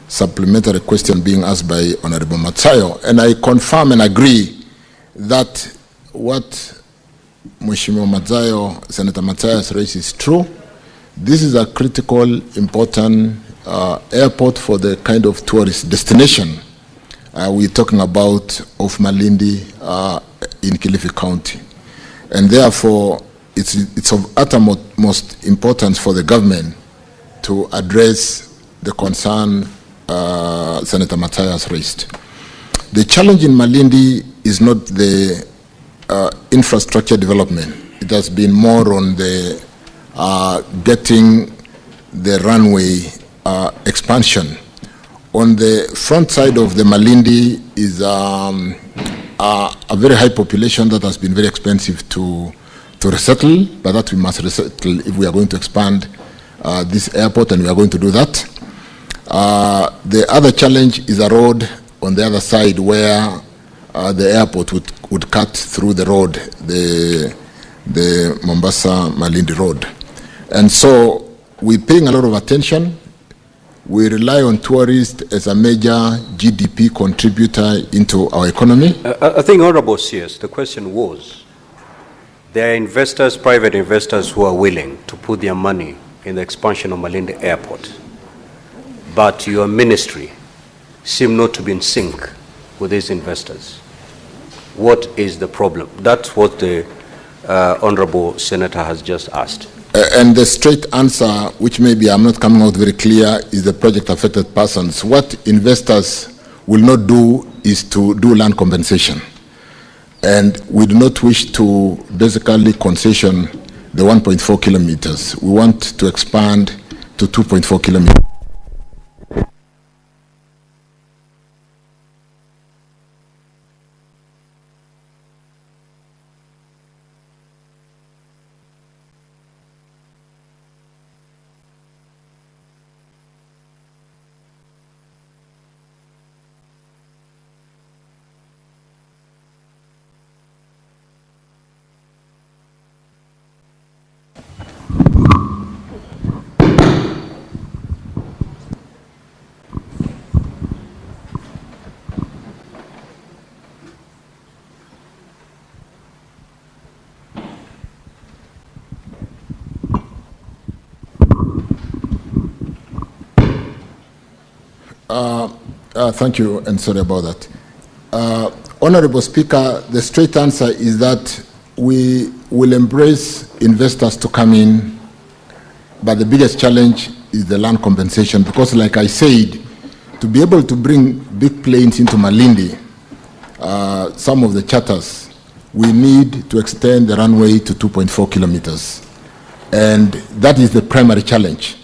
supplementary question being asked by Honorable Matsayo, and I confirm and agree that what Mheshimiwa Matsayo, Senator Matsayo has raised is true. This is a critical, important airport for the kind of tourist destination we're talking about of Malindi in Kilifi County. And therefore, it's of uttermost importance for the government to address the concern Senator Mathias raised. The challenge in Malindi is not the infrastructure development. It has been more on the getting the runway expansion. On the front side of the Malindi is a very high population that has been very expensive to resettle, but that we must resettle if we are going to expand this airport, and we are going to do that. The other challenge is a road on the other side where the airport would cut through the road, the Mombasa-Malindi road. And so we're paying a lot of attention. We rely on tourists as a major GDP contributor into our economy. I think, Honorable CS, the question was, there are investors, private investors, who are willing to put their money in the expansion of Malindi Airport. But your ministry seems not to be in sync with these investors. What is the problem? That's what the Honorable Senator has just asked. And the straight answer, which maybe I'm not coming out very clear, is the project affected persons. What investors will not do is to do land compensation. And we do not wish to basically concession the 1.4 kilometers. We want to expand to 2.4 kilometers. Thank you, and sorry about that. Honorable Speaker, the straight answer is that we will embrace investors to come in, but the biggest challenge is the land compensation, because like I said, to be able to bring big planes into Malindi, some of the charters, we need to extend the runway to 2.4 kilometers. And that is the primary challenge.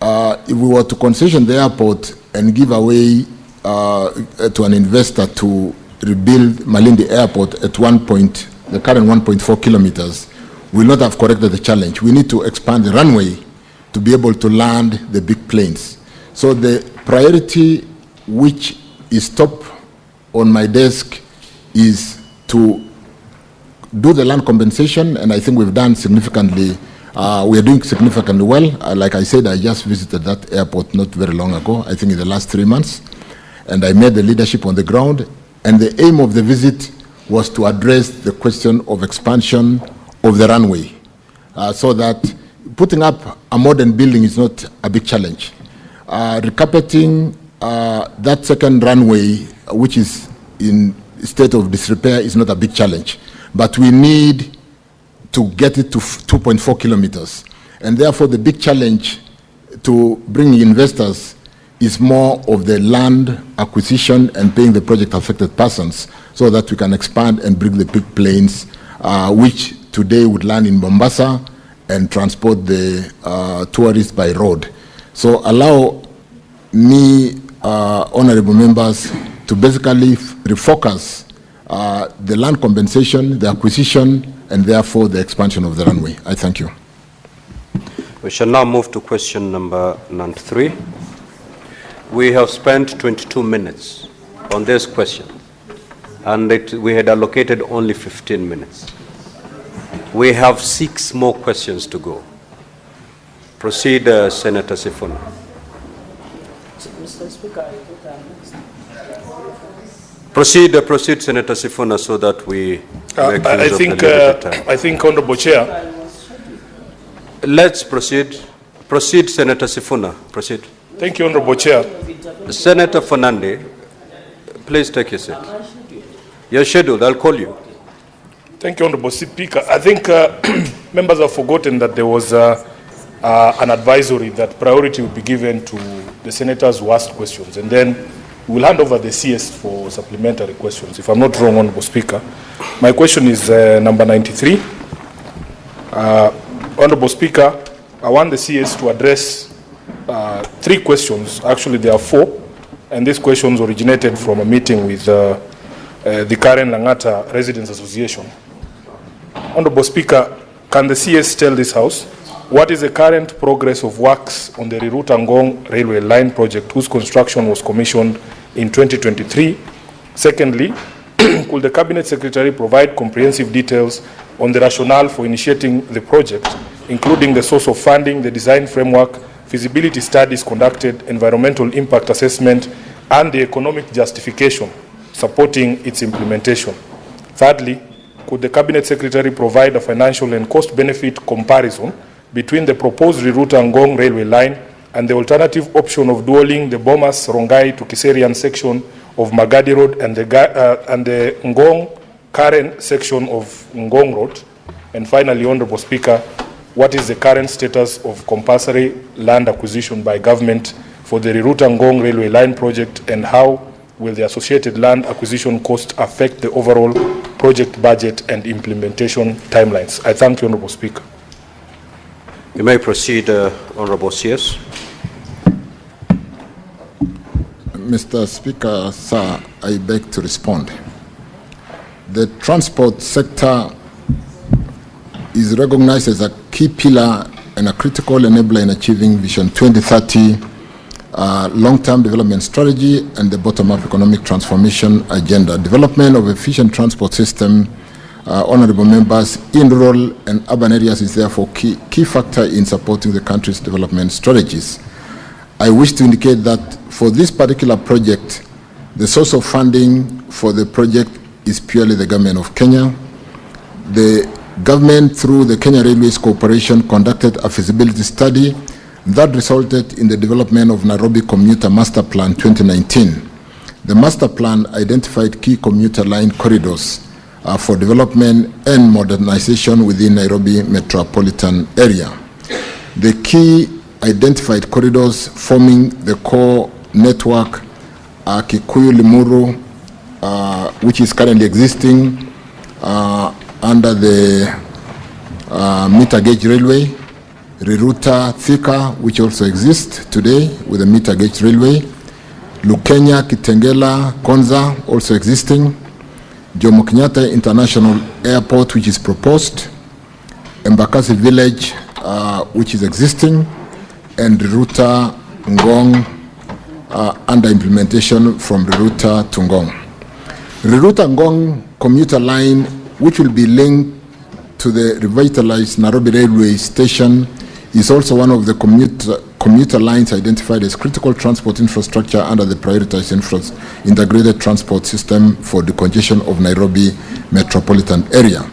If we were to concession the airport and give away to an investor to rebuild Malindi Airport at the current 1.4 kilometers, we will not have corrected the challenge. We need to expand the runway to be able to land the big planes. So the priority which is top on my desk is to do the land compensation, and I think we've done significantly. We are doing significantly well. Like I said, I just visited that airport not very long ago, I think in the last 3 months, and I met the leadership on the ground, and the aim of the visit was to address the question of expansion of the runway, so that putting up a modern building is not a big challenge. Recarpeting that second runway, which is in state of disrepair, is not a big challenge, but we need to get it to 2.4 kilometers. And therefore, the big challenge to bring investors is more of the land acquisition and paying the project affected persons, so that we can expand and bring the big planes, which today would land in Mombasa and transport the tourists by road. So allow me, honorable members, to basically refocus the land compensation, the acquisition, and therefore the expansion of the runway. I thank you. We shall now move to question number 3. We have spent 22 minutes on this question, and we had allocated only 15 minutes. We have 6 more questions to go. Proceed, Senator Sifuna. Mr. Speaker, Proceed, Senator Sifuna, so that we make use of the limited time. I think, Honorable Chair. Let's proceed. Proceed, Senator Sifuna. Proceed. Thank you, Honorable Chair. Senator Fernande, please take your seat. You're scheduled. I'll call you. Thank you, Honorable Speaker. I think members have forgotten that there was an advisory that priority would be given to the senators who asked questions, and then we'll hand over the CS for supplementary questions. If I'm not wrong, Honorable Speaker. My question is number 93. Honorable Speaker, I want the CS to address 3 questions. Actually, there are 4, and these questions originated from a meeting with the Karen Langata Residents Association. Honorable Speaker, can the CS tell this House what is the current progress of works on the Riruta-Ngong railway line project whose construction was commissioned in 2023? Secondly, could the Cabinet Secretary provide comprehensive details on the rationale for initiating the project, including the source of funding, the design framework, feasibility studies conducted, environmental impact assessment, and the economic justification supporting its implementation? Thirdly, could the Cabinet Secretary provide a financial and cost-benefit comparison between the proposed Riruta-Ngong railway line and the alternative option of dualling the Bomas-Rongai to Kiserian section of Magadi Road and the Ngong-Karen section of Ngong Road? And finally, Honorable Speaker, what is the current status of compulsory land acquisition by government for the Riruta-Ngong railway line project, and how will the associated land acquisition cost affect the overall project budget and implementation timelines? I thank you, Honorable Speaker. You may proceed, Honorable CS. Mr. Speaker, sir, I beg to respond. The transport sector is recognized as a key pillar and a critical enabler in achieving Vision 2030 long-term development strategy and the bottom-up economic transformation agenda. Development of efficient transport system, honorable members, in rural and urban areas is therefore key factor in supporting the country's development strategies. I wish to indicate that for this particular project, the source of funding for the project is purely the government of Kenya. The government, through the Kenya Railways Corporation, conducted a feasibility study that resulted in the development of Nairobi Commuter Master Plan 2019. The master plan identified key commuter line corridors for development and modernization within Nairobi metropolitan area. The key identified corridors forming the core network are Kikuyu Limuru, which is currently existing under the meter gauge railway, Riruta Thika, which also exists today with a meter gauge railway, Lukenya, Kitengela, Konza, also existing, Jomo Kenyatta International Airport, which is proposed, Embakasi Village, which is existing, and Riruta Ngong under implementation from Riruta to Ngong. Riruta Ngong commuter line, which will be linked to the revitalized Nairobi railway station, is also one of the commuter lines identified as critical transport infrastructure under the prioritized integrated transport system for decongestion of Nairobi metropolitan area.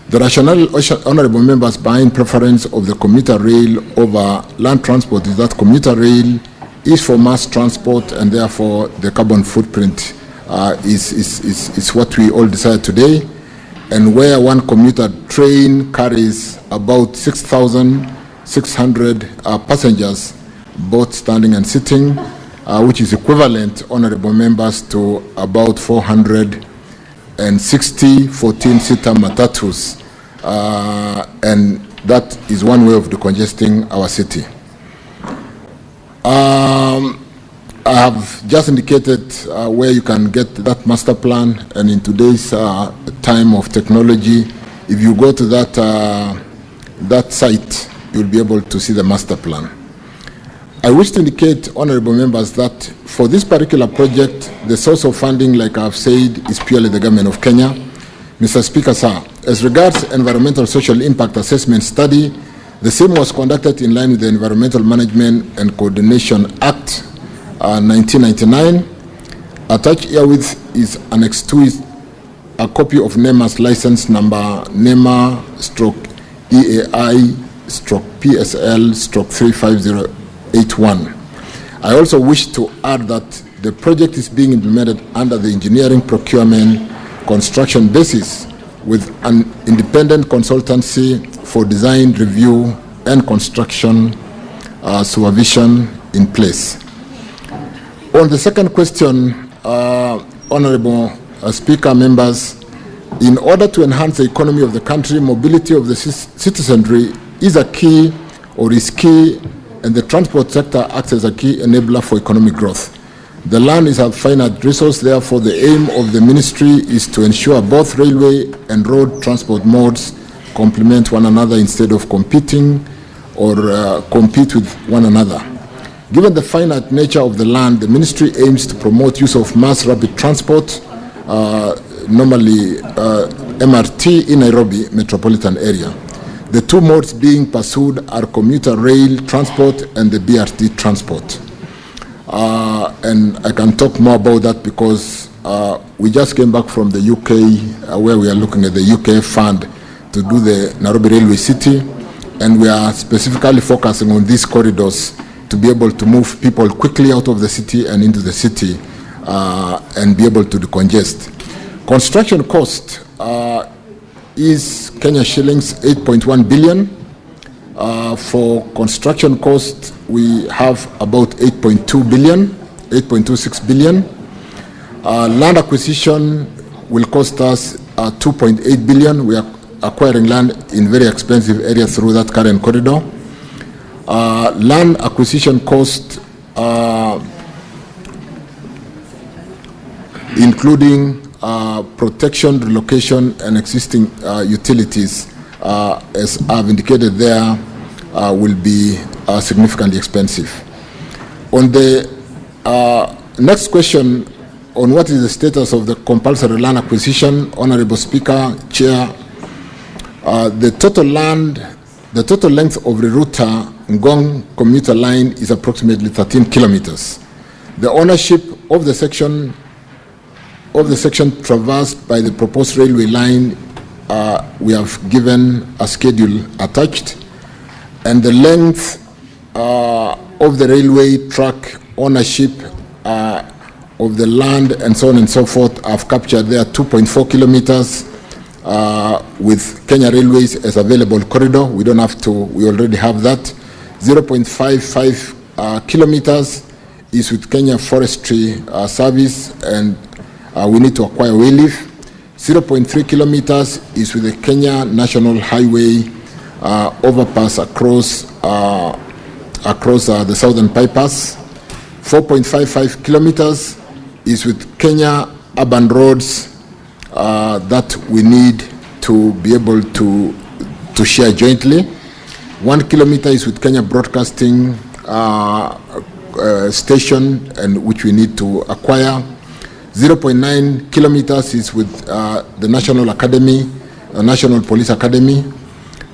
The rationale, honorable members, behind preference of the commuter rail over land transport is that commuter rail is for mass transport, and therefore the carbon footprint is what we all desire today. And where one commuter train carries about 6,600 passengers, both standing and sitting, which is equivalent, honorable members, to about 460 14-seater matatus, and that is one way of decongesting our city. I have just indicated where you can get that master plan, and in today's time of technology, if you go to that site, you'll be able to see the master plan. I wish to indicate, honorable members, that for this particular project, the source of funding, like I've said, is purely the government of Kenya. Mr. Speaker, sir, as regards environmental social impact assessment study, the same was conducted in line with the Environmental Management and Coordination Act 1999. Attached herewith is Annex 2 is a copy of NEMA's license number NEMA/EAI/PSL/35081. I also wish to add that the project is being implemented under the engineering procurement construction basis, with an independent consultancy for design, review, and construction supervision in place. On the second question, Honorable Speaker, members, in order to enhance the economy of the country, mobility of the citizenry is key, and the transport sector acts as a key enabler for economic growth. The land is a finite resource, therefore the aim of the ministry is to ensure both railway and road transport modes complement one another instead of competing or compete with one another. Given the finite nature of the land, the ministry aims to promote use of mass rapid transport, normally MRT in Nairobi metropolitan area. The two modes being pursued are commuter rail transport and the BRT transport. And I can talk more about that because we just came back from the UK where we are looking at the UK fund to do the Nairobi Railway City, and we are specifically focusing on these corridors to be able to move people quickly out of the city and into the city and be able to decongest. Construction cost is Kenya shillings 8.1 billion. For construction cost, we have about 8.2 billion, 8.26 billion. Land acquisition will cost us 2.8 billion. We are acquiring land in very expensive areas through that current corridor. Land acquisition cost, including protection, relocation, and existing utilities, as I've indicated there, will be significantly expensive. On the next question, on what is the status of the compulsory land acquisition, Honorable Speaker, Chair, the total length of Riruta Ngong commuter line is approximately 13 kilometers. The ownership of the section traversed by the proposed railway line, we have given a schedule attached, and the length of the railway track ownership of the land and so on and so forth, I've captured there 2.4 kilometers with Kenya Railways as available corridor. We don't have to, we already have that. 0.55 kilometers is with Kenya Forestry Service, and we need to acquire wayleaf. 0.3 kilometers is with the Kenya National Highway overpass across the Southern Bypass. 4.55 kilometers is with Kenya urban roads that we need to be able to share jointly. 1 kilometer is with Kenya Broadcasting Station, and which we need to acquire. 0.9 kilometers is with the National Academy, National Police Academy,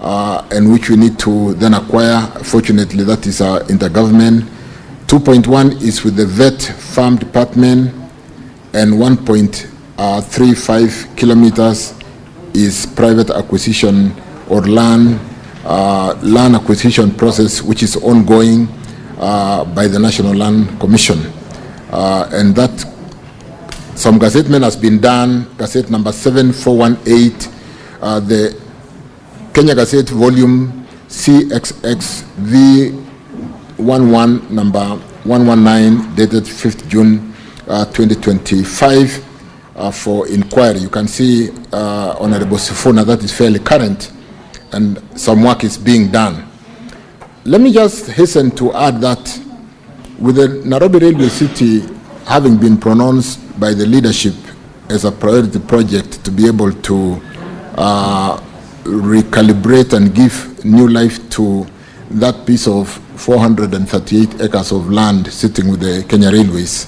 and which we need to then acquire. Fortunately, that is intergovernment. 2.1 is with the Vet Farm Department, and 1.35 kilometers is private acquisition or land acquisition process, which is ongoing by the National Land Commission, and that some gazettement has been done. Gazette number 7418, the Kenya Gazette volume CXX V11 number 119 dated 5th June 2025 for inquiry. You can see Honorable Sifuna, that is fairly current, and some work is being done. Let me just hasten to add that with the Nairobi Railway City having been pronounced by the leadership as a priority project to be able to recalibrate and give new life to that piece of 438 acres of land sitting with the Kenya Railways.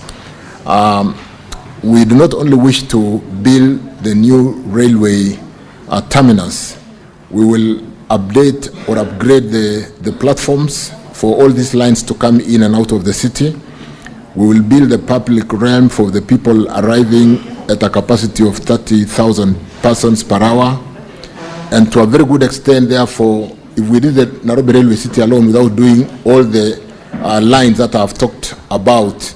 We do not only wish to build the new railway terminus, we will update or upgrade the platforms for all these lines to come in and out of the city. We will build a public realm for the people arriving at a capacity of 30,000 persons per hour. And to a very good extent, therefore, if we did the Nairobi Railway City alone without doing all the lines that I've talked about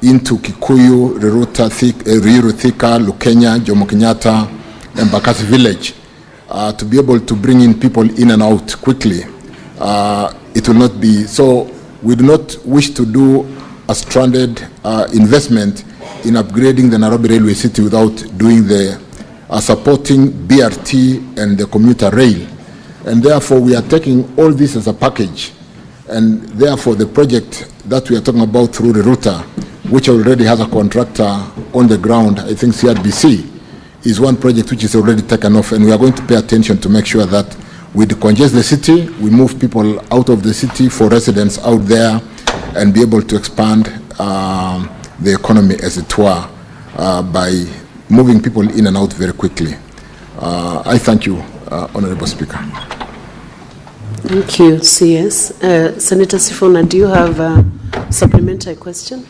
into Kikuyu, Riruta, Ruiru, Thika, Lukenya, Jomo Kenyatta, Embakasi village, to be able to bring in people in and out quickly. It will not be, so we do not wish to do a stranded investment in upgrading the Nairobi Railway City without doing the supporting BRT and the commuter rail. And therefore we are taking all this as a package. And therefore the project that we are talking about through the router, which already has a contractor on the ground, I think CRBC, is one project which is already taken off, and we are going to pay attention to make sure that we decongest the city, we move people out of the city for residents out there, and be able to expand the economy, as it were, by moving people in and out very quickly. I thank you, Honorable Speaker. Thank you, CS. Senator Sifuna, do you have a supplementary question?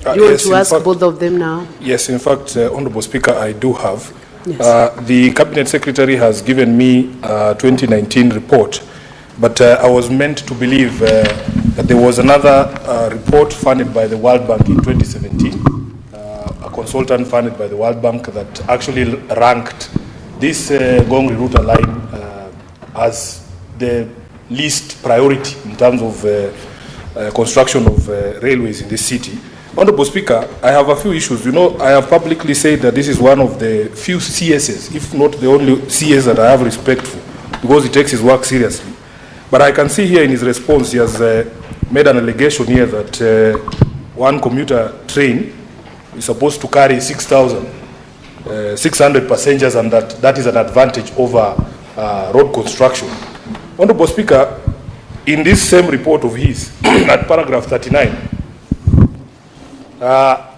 You want yes, to ask fact, both of them now? Yes, in fact, Honorable Speaker, I do have. Yes. The Cabinet Secretary has given me a 2019 report, but I was meant to believe that there was another report funded by the World Bank in 2017, a consultant funded by the World Bank that actually ranked this Gongri Ruta line as the least priority in terms of construction of railways in this city. Honorable Speaker, I have a few issues. You know, I have publicly said that this is one of the few CSs, if not the only CS that I have respect for, because he takes his work seriously. But I can see here in his response, he has made an allegation here that one commuter train is supposed to carry 6,600 passengers, and that is an advantage over road construction. Honorable Speaker, in this same report of his, at paragraph 39,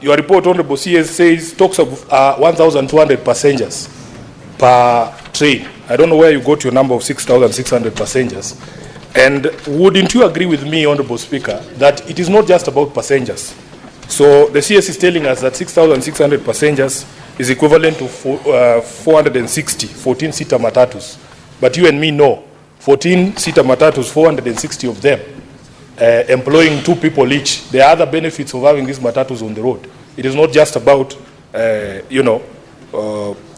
your report, Honorable CS, talks of 1,200 passengers per train. I don't know where you got your number of 6,600 passengers. And wouldn't you agree with me, Honorable Speaker, that it is not just about passengers? So the CS is telling us that 6,600 passengers is equivalent to 460 14-seater matatus. But you and me know, 14-seater matatus, 460 of them, employing 2 people each. There are other benefits of having these matatus on the road. It is not just about,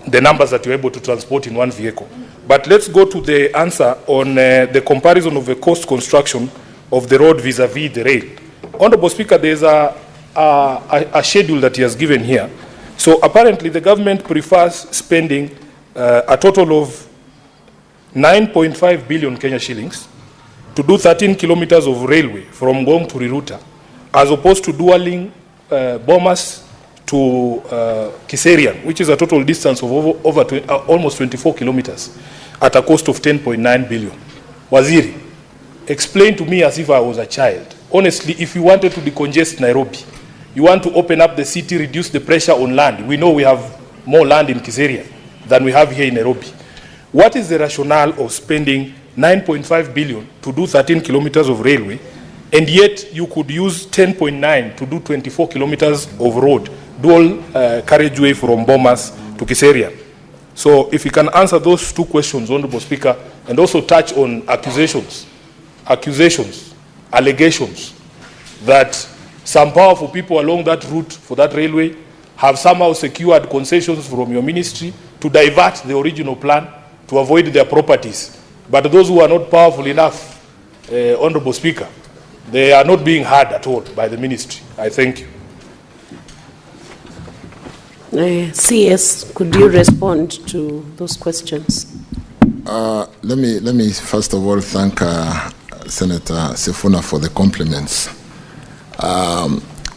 the numbers that you're able to transport in one vehicle. But let's go to the answer on the comparison of the cost construction of the road vis-a-vis the rail. Honorable Speaker, there's a schedule that he has given here. So apparently the government prefers spending a total of 9.5 billion Kenya shillings to do 13 kilometers of railway from Ngong to Riruta, as opposed to dualing Bomas to Kiserian, which is a total distance of almost 24 kilometers at a cost of 10.9 billion. Waziri, explain to me as if I was a child. Honestly, if you wanted to decongest Nairobi, you want to open up the city, reduce the pressure on land. We know we have more land in Kiserian than we have here in Nairobi. What is the rationale of spending 9.5 billion to do 13 kilometers of railway, and yet you could use 10.9 to do 24 kilometers of road, dual carriageway from Bomas to Kiserian? So if you can answer those 2 questions, Honorable Speaker, and also touch on allegations that some powerful people along that route for that railway have somehow secured concessions from your ministry to divert the original plan to avoid their properties. But those who are not powerful enough, Honorable Speaker, they are not being heard at all by the ministry. I thank you. CS, could you respond to those questions? Let me first of all thank Senator Sifuna for the compliments,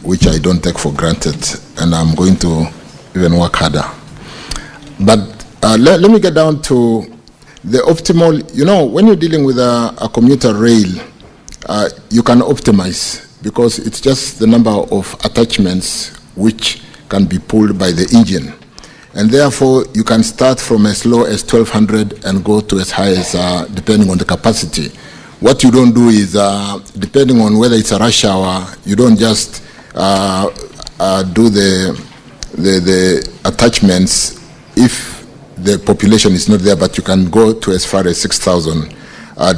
which I don't take for granted, and I'm going to even work harder. But let me get down to the optimal. You know, when you're dealing with a commuter rail, you can optimize because it's just the number of attachments which can be pulled by the engine. And therefore, you can start from as low as 1,200 and go to as high as, depending on the capacity. What you don't do is, depending on whether it's a rush hour, you don't just do the attachments if the population is not there, but you can go to as far as 6,000,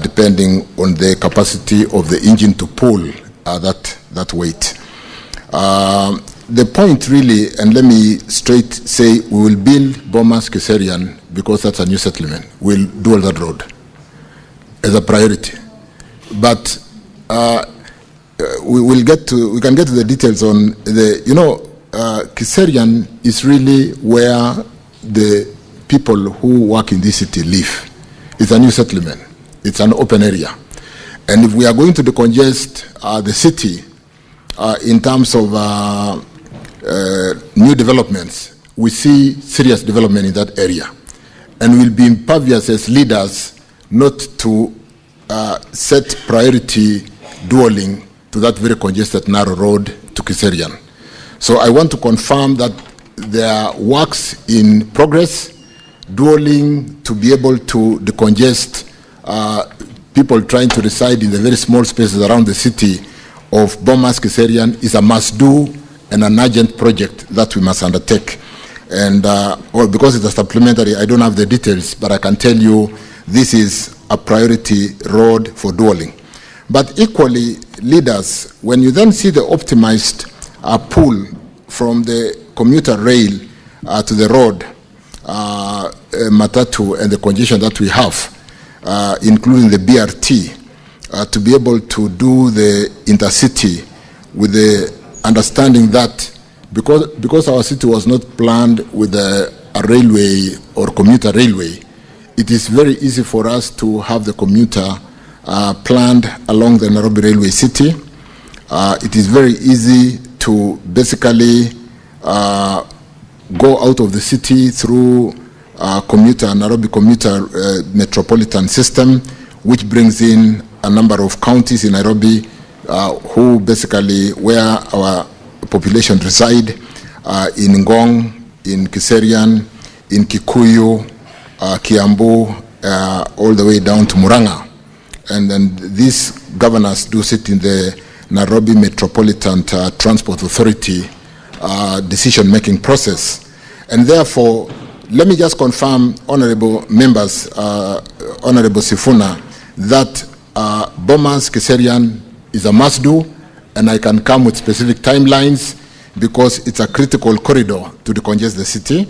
depending on the capacity of the engine to pull that weight. the point really, and let me straight say, we will build Bomas Keserian because that's a new settlement. We'll do all that road as a priority. But we can get to the details on the, Keserian is really where the people who work in this city live. It's a new settlement. It's an open area. And if we are going to decongest the city in terms of new developments, we see serious development in that area. And we'll be impervious as leaders not to set priority dueling to that very congested narrow road to Keserian. So I want to confirm that there are works in progress, dueling to be able to decongest people trying to reside in the very small spaces around the city of Bomas Keserian is a must-do and an urgent project that we must undertake. And because it's a supplementary, I don't have the details, but I can tell you this is a priority road for dueling. But equally, leaders, when you then see the optimized pull from the commuter rail to the road, Matatu, and the congestion that we have, including the BRT, to be able to do the intercity with the understanding that because our city was not planned with a railway or commuter railway, it is very easy for us to have the commuter planned along the Nairobi Railway City. It is very easy to basically go out of the city through Nairobi commuter metropolitan system, which brings in a number of counties in Nairobi who basically where our population reside, in Ngong, in Keserian, in Kikuyu, Kiambu, all the way down to Murang'a. And then these governors do sit in the Nairobi Metropolitan Transport Authority decision-making process. And therefore, let me just confirm, honorable members, Honorable Sifuna, that Bomas Keserian is a must-do, and I can come with specific timelines because it's a critical corridor to decongest the city.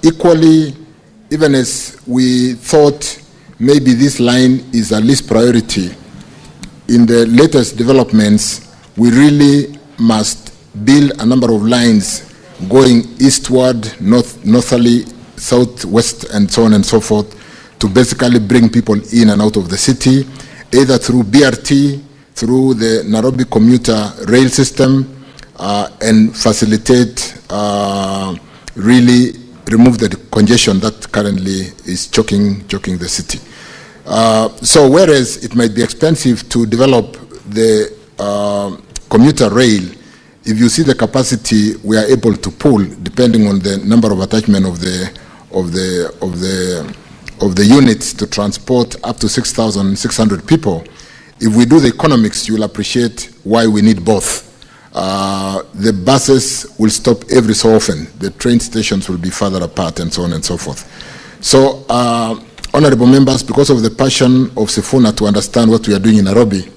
Equally, even as we thought maybe this line is a least priority, in the latest developments, we really must build a number of lines going eastward, northerly, southwest, and so on and so forth, to basically bring people in and out of the city, either through BRT, through the Nairobi commuter rail system, and facilitate, really remove the congestion that currently is choking the city. So whereas it might be expensive to develop the commuter rail, if you see the capacity we are able to pull, depending on the number of attachment of the units to transport up to 6,600 people, if we do the economics, you'll appreciate why we need both. The buses will stop every so often. The train stations will be further apart, and so on and so forth. So, honorable members, because of the passion of Sifuna to understand what we are doing in Nairobi,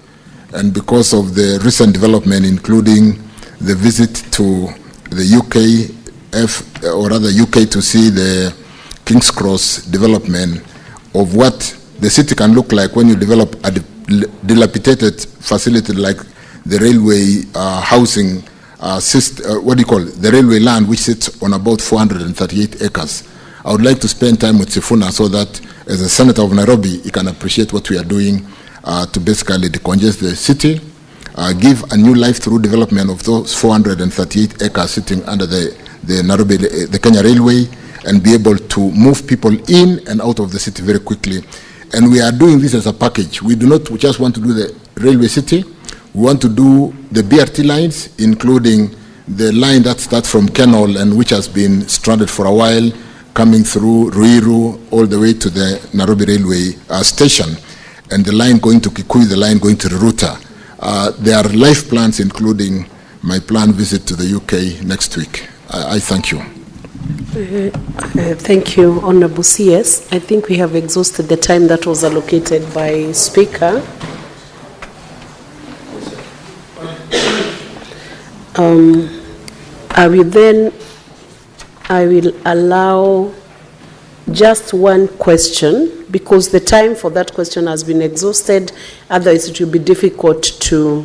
and because of the recent development, including the visit to the UK to see the King's Cross development of what the city can look like when you develop a dilapidated facility like the railway housing system, the railway land, which sits on about 438 acres. I would like to spend time with Sifuna so that as a senator of Nairobi, he can appreciate what we are doing to basically decongest the city, give a new life through development of those 438 acres sitting under the Nairobi, the Kenya Railway, and be able to move people in and out of the city very quickly. And we are doing this as a package. We do not just want to do the railway city. We want to do the BRT lines, including the line that starts from Kenol and which has been stranded for a while, coming through Ruiru all the way to the Nairobi Railway station, and the line going to Kikuyu, the line going to Ruruta. There are life plans, including my planned visit to the UK next week. I thank you. Thank you, Honorable CS. I think we have exhausted the time that was allocated by Speaker. I will allow just one question, because the time for that question has been exhausted. Otherwise, it will be difficult to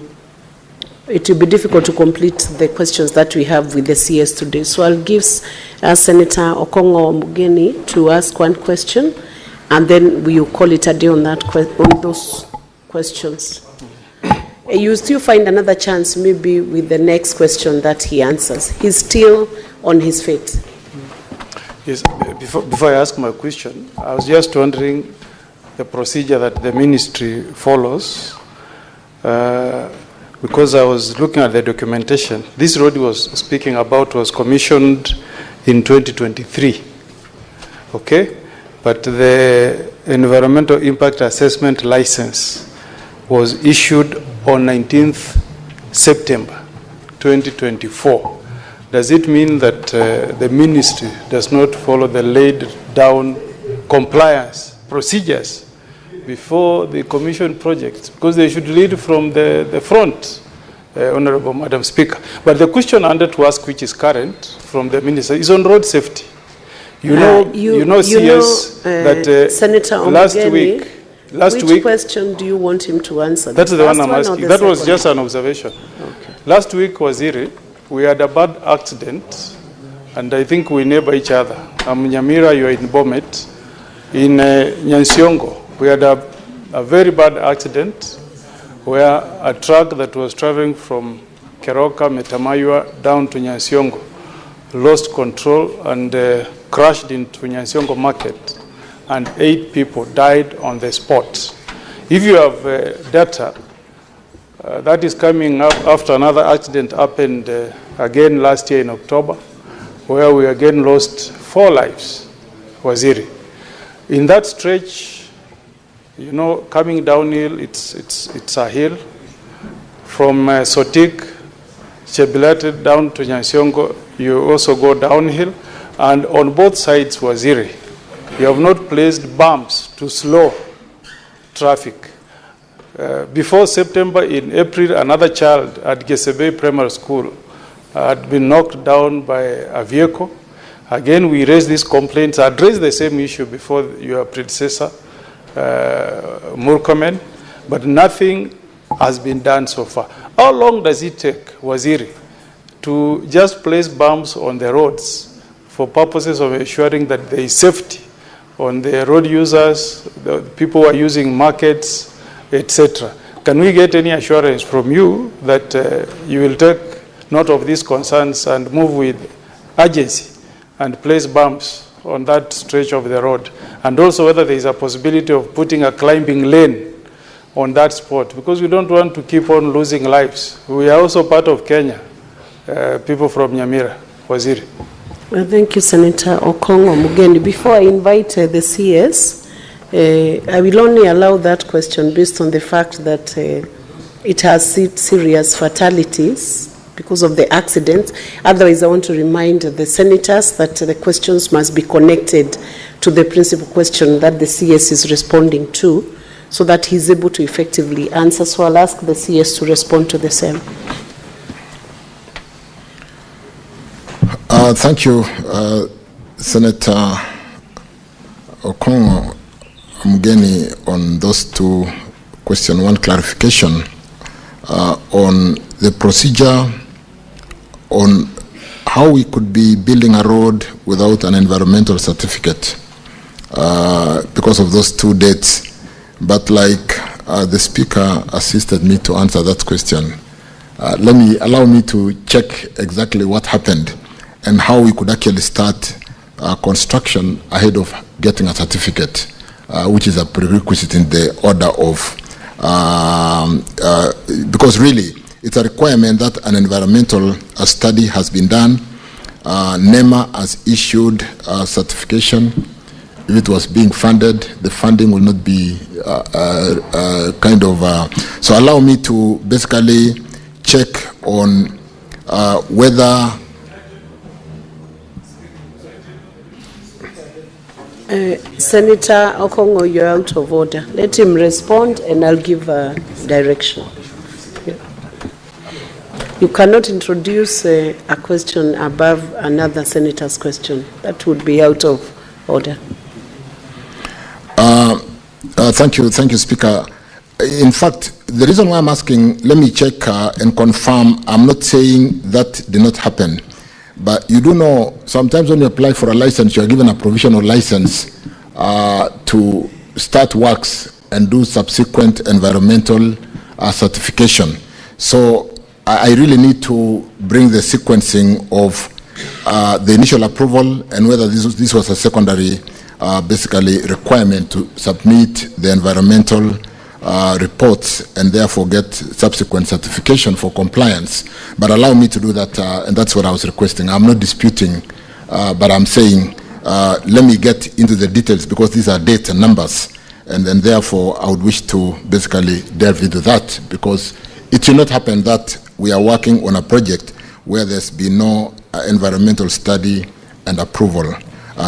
complete the questions that we have with the CS today. So I'll give Senator Okongo Omugeni to ask one question, and then we will call it a day on those questions. You still find another chance maybe with the next question that he answers. He's still on his feet. Yes, before I ask my question, I was just wondering the procedure that the ministry follows, because I was looking at the documentation. This road he was speaking about was commissioned in 2023, okay? But the environmental impact assessment license was issued on 19th September 2024. Does it mean that the ministry does not follow the laid down compliance procedures before the commission projects? Because they should lead from the front, Honorable Madam Speaker. But the question I wanted to ask, which is current from the minister, is on road safety. CS, that Senator Omugeni, which question do you want him to answer? That's the one I'm asking. That was just an observation. Okay. Last week, Waziri, we had a bad accident, and I think we neighbor each other. I'm Nyamira, you are in Bomet. In Nyansiongo, we had a very bad accident where a truck that was traveling from Keroka, Metamayua, down to Nyansiongo lost control and crashed into Nyansiongo market, and 8 people died on the spot. If you have data, that is coming up after another accident happened again last year in October, where we again lost 4 lives, Waziri. In that stretch, you know, coming downhill, it's a hill. From Sotik, Chebilate down to Nyansiongo, you also go downhill. And on both sides, Waziri, you have not placed bumps to slow traffic. Before September, in April, another child at Gesebe Primary School had been knocked down by a vehicle. Again, we raised these complaints, addressed the same issue before your predecessor, Murkomen, but nothing has been done so far. How long does it take, Waziri, to just place bumps on the roads for purposes of ensuring that there is safety on the road users, the people who are using markets, etc.? Can we get any assurance from you that you will take note of these concerns and move with urgency and place bumps on that stretch of the road? And also whether there is a possibility of putting a climbing lane on that spot, because we don't want to keep on losing lives. We are also part of Kenya, people from Nyamira. Waziri. Well, thank you, Senator Okongo Omugeni. Before I invite the CS, I will only allow that question based on the fact that it has serious fatalities because of the accident. Otherwise, I want to remind the senators that the questions must be connected to the principal question that the CS is responding to, so that he's able to effectively answer. So I'll ask the CS to respond to the same. Thank you, Senator Okongo Omugeni, on those 2 questions. One clarification on the procedure on how we could be building a road without an environmental certificate because of those 2 dates. But like the speaker assisted me to answer that question, allow me to check exactly what happened and how we could actually start construction ahead of getting a certificate, which is a prerequisite in the order of, because really it's a requirement that an environmental study has been done. NEMA has issued certification. If it was being funded, the funding will not be so allow me to basically check on whether Senator Okongo, you're out of order. Let him respond and I'll give direction. You cannot introduce a question above another senator's question. That would be out of order. Thank you, Speaker. In fact, the reason why I'm asking, let me check and confirm, I'm not saying that did not happen. But you do know, sometimes when you apply for a license, you are given a provisional license to start works and do subsequent environmental certification. So I really need to bring the sequencing of the initial approval and whether this was a secondary basically requirement to submit the environmental reports and therefore get subsequent certification for compliance. But allow me to do that, and that's what I was requesting. I'm not disputing, but I'm saying let me get into the details because these are dates and numbers, and then therefore I would wish to basically delve into that because it should not happen that we are working on a project where there's been no environmental study and approval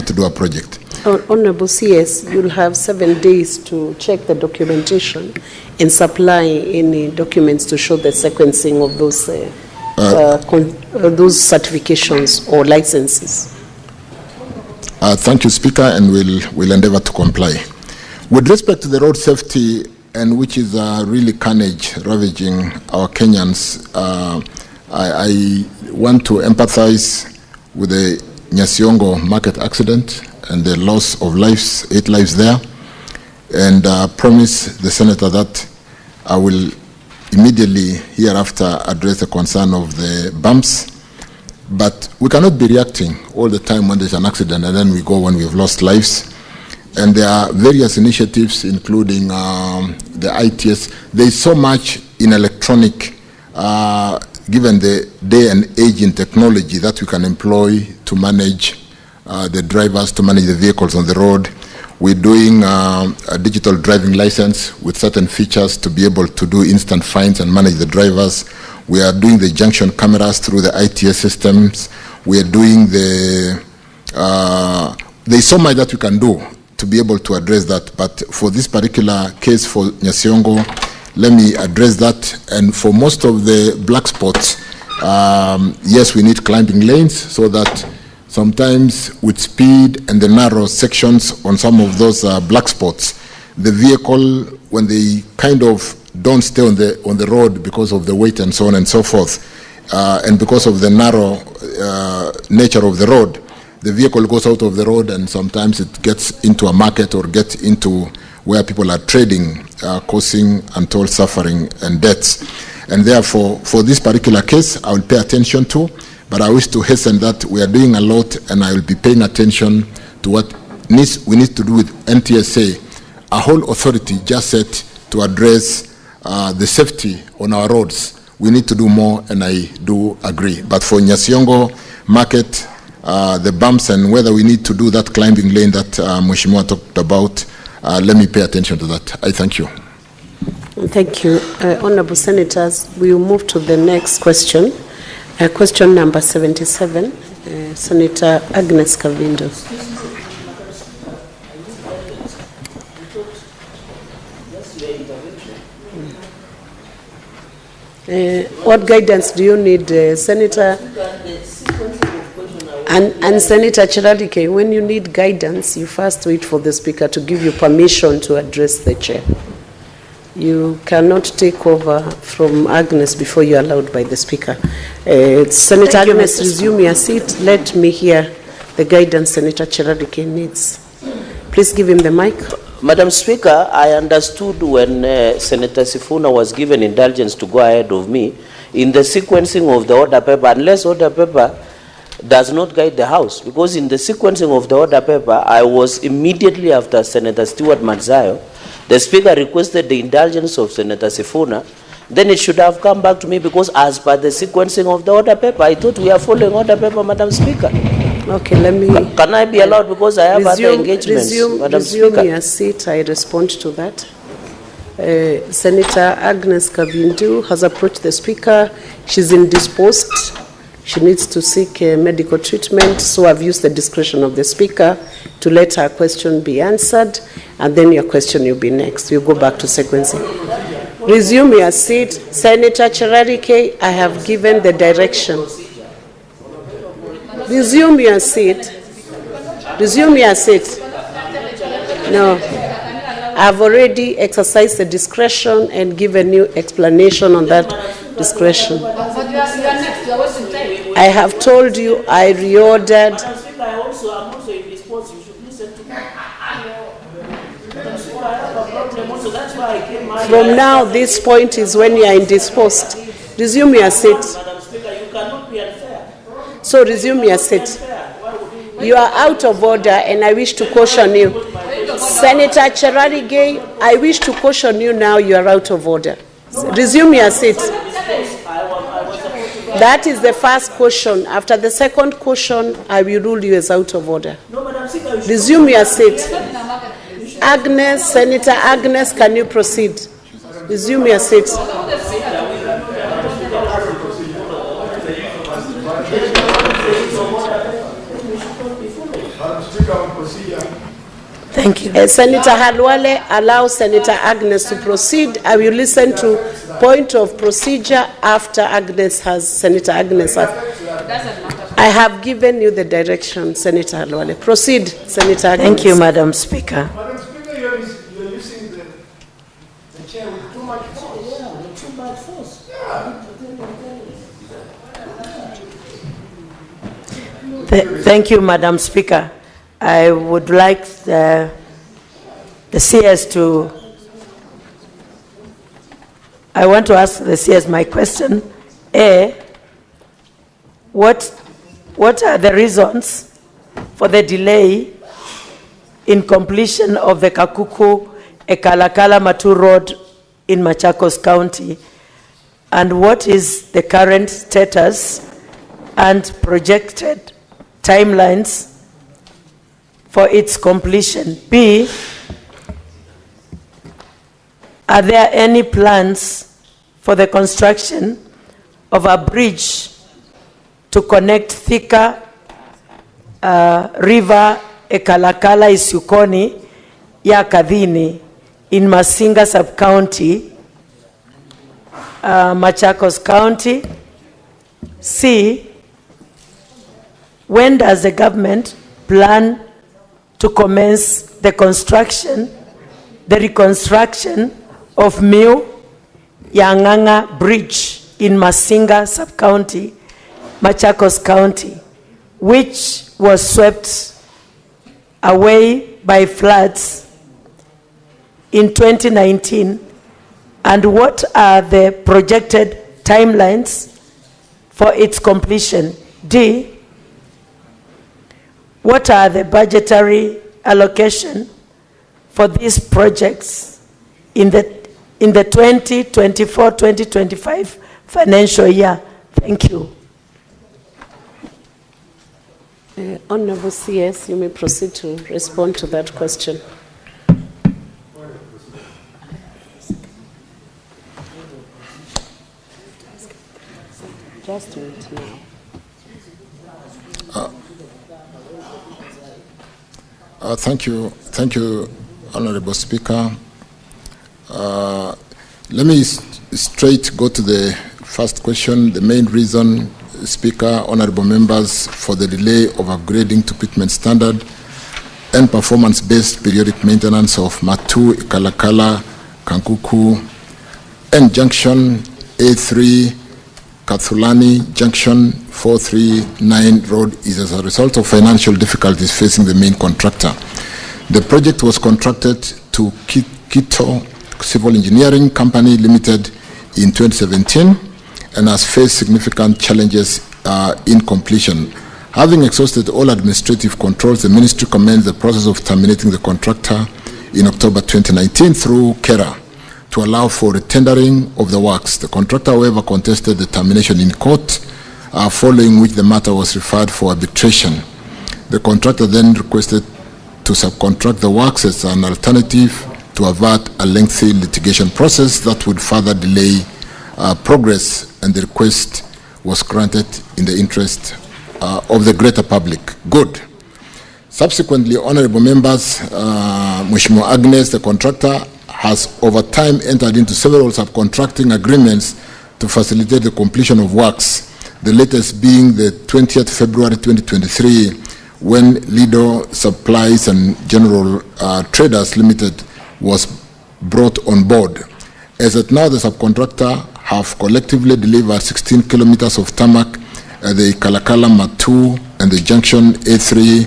to do a project. Honorable CS, you'll have 7 days to check the documentation and supply any documents to show the sequencing of those certifications or licenses. Thank you, Speaker, and we'll endeavor to comply. With respect to the road safety, and which is really carnage ravaging our Kenyans, I want to empathize with the Nyasiongo market accident and the loss of lives, 8 lives there, and promise the Senator that I will immediately hereafter address the concern of the bumps. But we cannot be reacting all the time when there's an accident and then we go when we've lost lives. And there are various initiatives, including the ITS. There's so much in electronic, given the day and age in technology that we can employ to manage the drivers, to manage the vehicles on the road. We're doing a digital driving license with certain features to be able to do instant fines and manage the drivers. We are doing the junction cameras through the ITS systems. We are doing there's so much that we can do to be able to address that. But for this particular case for Nyasiongo, let me address that. And for most of the black spots, yes, we need climbing lanes so that sometimes with speed and the narrow sections on some of those black spots, the vehicle, when they kind of don't stay on the road because of the weight and so on and so forth, and because of the narrow nature of the road, the vehicle goes out of the road and sometimes it gets into a market or gets into where people are trading, causing untold suffering and deaths. And therefore, for this particular case, I will pay attention to, but I wish to hasten that we are doing a lot and I will be paying attention to what we need to do with NTSA, a whole authority just set to address the safety on our roads. We need to do more, and I do agree. But for Nyasiongo market, the bumps and whether we need to do that climbing lane that Mheshimiwa talked about, let me pay attention to that. I thank you. Thank you. Honorable Senators, we will move to the next question. Question number 77, Senator Agnes Kavindo. What guidance do you need, Senator? And Senator Chiradike, when you need guidance, you first wait for the Speaker to give you permission to address the Chair. You cannot take over from Agnes before you are allowed by the Speaker. Senator Agnes, resume your seat. Let me hear the guidance Senator Chiradike needs. Please give him the mic. Madam Speaker, I understood when Senator Sifuna was given indulgence to go ahead of me in the sequencing of the order paper, unless order paper does not guide the House, because in the sequencing of the order paper, I was immediately after Senator Stewart Manzayo. The Speaker requested the indulgence of Senator Sifuna. Then it should have come back to me because as per the sequencing of the order paper, I thought we are following order paper, Madam Speaker. Okay, let me... Can I be allowed because I have other engagements, Madam Speaker? Resume your seat. I respond to that. Senator Agnes Kavindu has approached the Speaker. She's indisposed. She needs to seek medical treatment, so I've used the discretion of the Speaker to let her question be answered, and then your question will be next. We'll go back to sequencing. Resume your seat. Senator Cherarike, I have given the direction. Resume your seat. Resume your seat. No. I've already exercised the discretion and given you explanation on that discretion. I have told you I reordered. From now, this point is when you are indisposed. Resume your seat. So resume your seat. You are out of order and I wish to caution you. Senator Cherarike, I wish to caution you now, you are out of order. Resume your seat. That is the first caution. After the second caution, I will rule you as out of order. Resume your seat. Agnes, Senator Agnes, can you proceed? Resume your seat. Thank you. Senator Halwale, allow Senator Agnes to proceed. I will listen to point of procedure after Senator Agnes has. I have given you the direction, Senator Halwale. Proceed, Senator Agnes. Thank you, Madam Speaker. Madam Speaker, you are using the chair with too much force. Too much force. Thank you, Madam Speaker. I would like the CS to, I want to ask the CS my question. A, what are the reasons for the delay in completion of the Kakuku-Ekalakala-Matu Road in Machakos County? And what is the current status and projected timelines for its completion? B, are there any plans for the construction of a bridge to connect Thika River Ekalakala Isukoni ya Kadhini in Masinga Sub-County, Machakos County? C, when does the government plan to commence the reconstruction of Miu Yanganga Bridge in Masinga Sub-County, Machakos County, which was swept away by floods in 2019? And what are the projected timelines for its completion? D, what are the budgetary allocation for these projects in the 2024-2025 financial year? Thank you. Honorable CS, you may proceed to respond to that question. Just wait now. Thank you, Honorable Speaker. Let me straight go to the first question. The main reason, Speaker, honorable members, for the delay of upgrading to pitment standard and performance-based periodic maintenance of Matu, Ikalakala, Kankuku, and Junction A3, Kathulani, Junction 439 Road is as a result of financial difficulties facing the main contractor. The project was contracted to Kito Civil Engineering Company Limited in 2017 and has faced significant challenges in completion. Having exhausted all administrative controls, the ministry commenced the process of terminating the contractor in October 2019 through KERA to allow for the tendering of the works. The contractor, however, contested the termination in court, following which the matter was referred for arbitration. The contractor then requested to subcontract the works as an alternative to avert a lengthy litigation process that would further delay progress, and the request was granted in the interest of the greater public good. Subsequently, honorable members, Mheshimiwa Agnes, the contractor, has over time entered into several subcontracting agreements to facilitate the completion of works, the latest being the 20th February 2023, when Lido Supplies and General Traders Limited was brought on board. As at now, the subcontractor have collectively delivered 16 kilometers of tarmac at the Kalakala Matu and the junction A3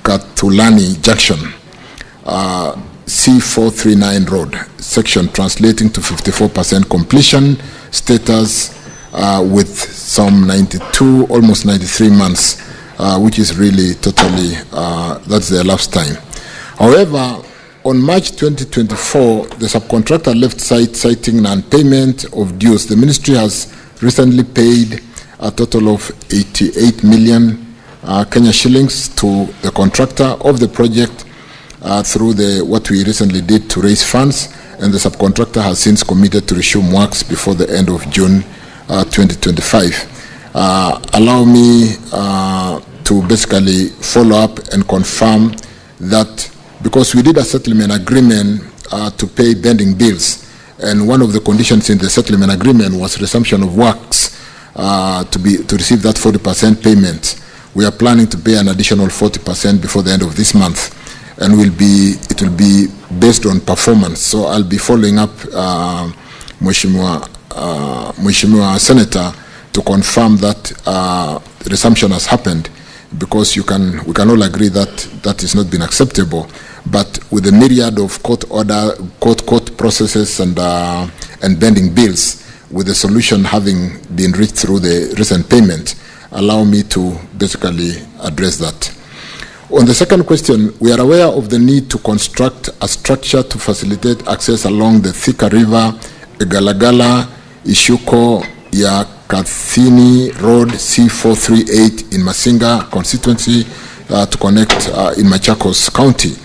Katulani Junction, C439 road section, translating to 54% completion status with some 92, almost 93 months, which is really totally, that's the elapsed time. However, on March 2024, the subcontractor left site citing non-payment of dues. The ministry has recently paid a total of 88 million Kenya shillings to the contractor of the project through what we recently did to raise funds, and the subcontractor has since committed to resume works before the end of June 2025. Allow me to basically follow up and confirm that, because we did a settlement agreement to pay pending bills, and one of the conditions in the settlement agreement was resumption of works to receive that 40% payment. We are planning to pay an additional 40% before the end of this month, and it will be based on performance. So I'll be following up, Mheshimiwa Senator, to confirm that resumption has happened, because we can all agree that that has not been acceptable. But with the myriad of court processes and pending bills, with the solution having been reached through the recent payment, allow me to basically address that. On the second question, we are aware of the need to construct a structure to facilitate access along the Thika River, Galagala, Ishuko, Yakathini Road, C438 in Masinga constituency to connect in Machakos County.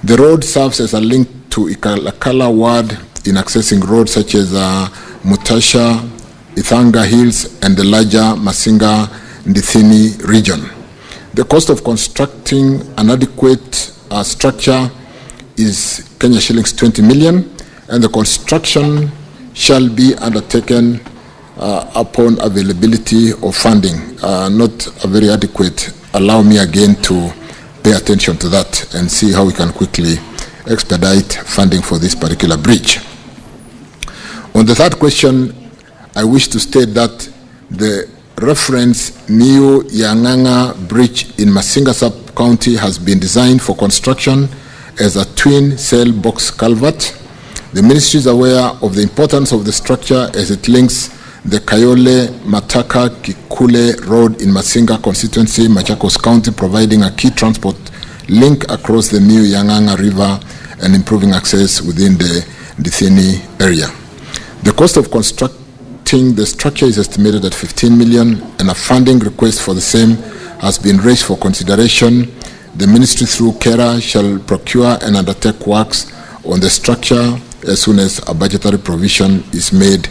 The road serves as a link to Ikalakala ward in accessing roads such as Mutasha, Ithanga Hills, and the larger Masinga Ndithini region. The cost of constructing an adequate structure is Kenya shillings 20 million, and the construction shall be undertaken upon availability of funding. Not a very adequate. Allow me again to pay attention to that and see how we can quickly expedite funding for this particular bridge. On the third question, I wish to state that the reference New Yanganga Bridge in Masinga Sub-County has been designed for construction as a twin cell box culvert. The ministry is aware of the importance of the structure as it links the Kayole Mataka Kikule Road in Masinga constituency, Machakos County, providing a key transport link across the New Yanganga River and improving access within the Ndithini area. The cost of constructing the structure is estimated at 15 million, and a funding request for the same has been raised for consideration. The ministry through KERA shall procure and undertake works on the structure as soon as a budgetary provision is made,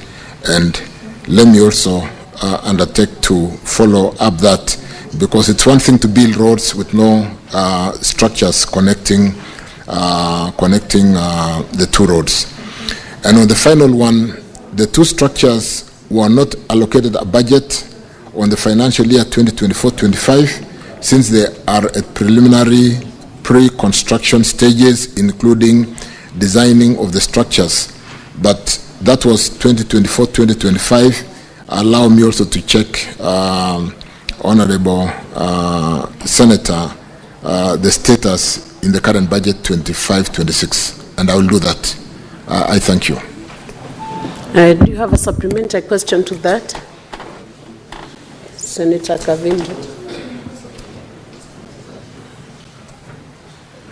and let me also undertake to follow up that, because it's one thing to build roads with no structures connecting the two roads. And on the final one, the two structures were not allocated a budget on the financial year 2024-25, since they are at preliminary pre-construction stages, including designing of the structures. But that was 2024-2025. Allow me also to check, Honorable Senator, the status in the current budget 25-26, and I will do that. I thank you. Do you have a supplementary question to that? Senator Kavimbo.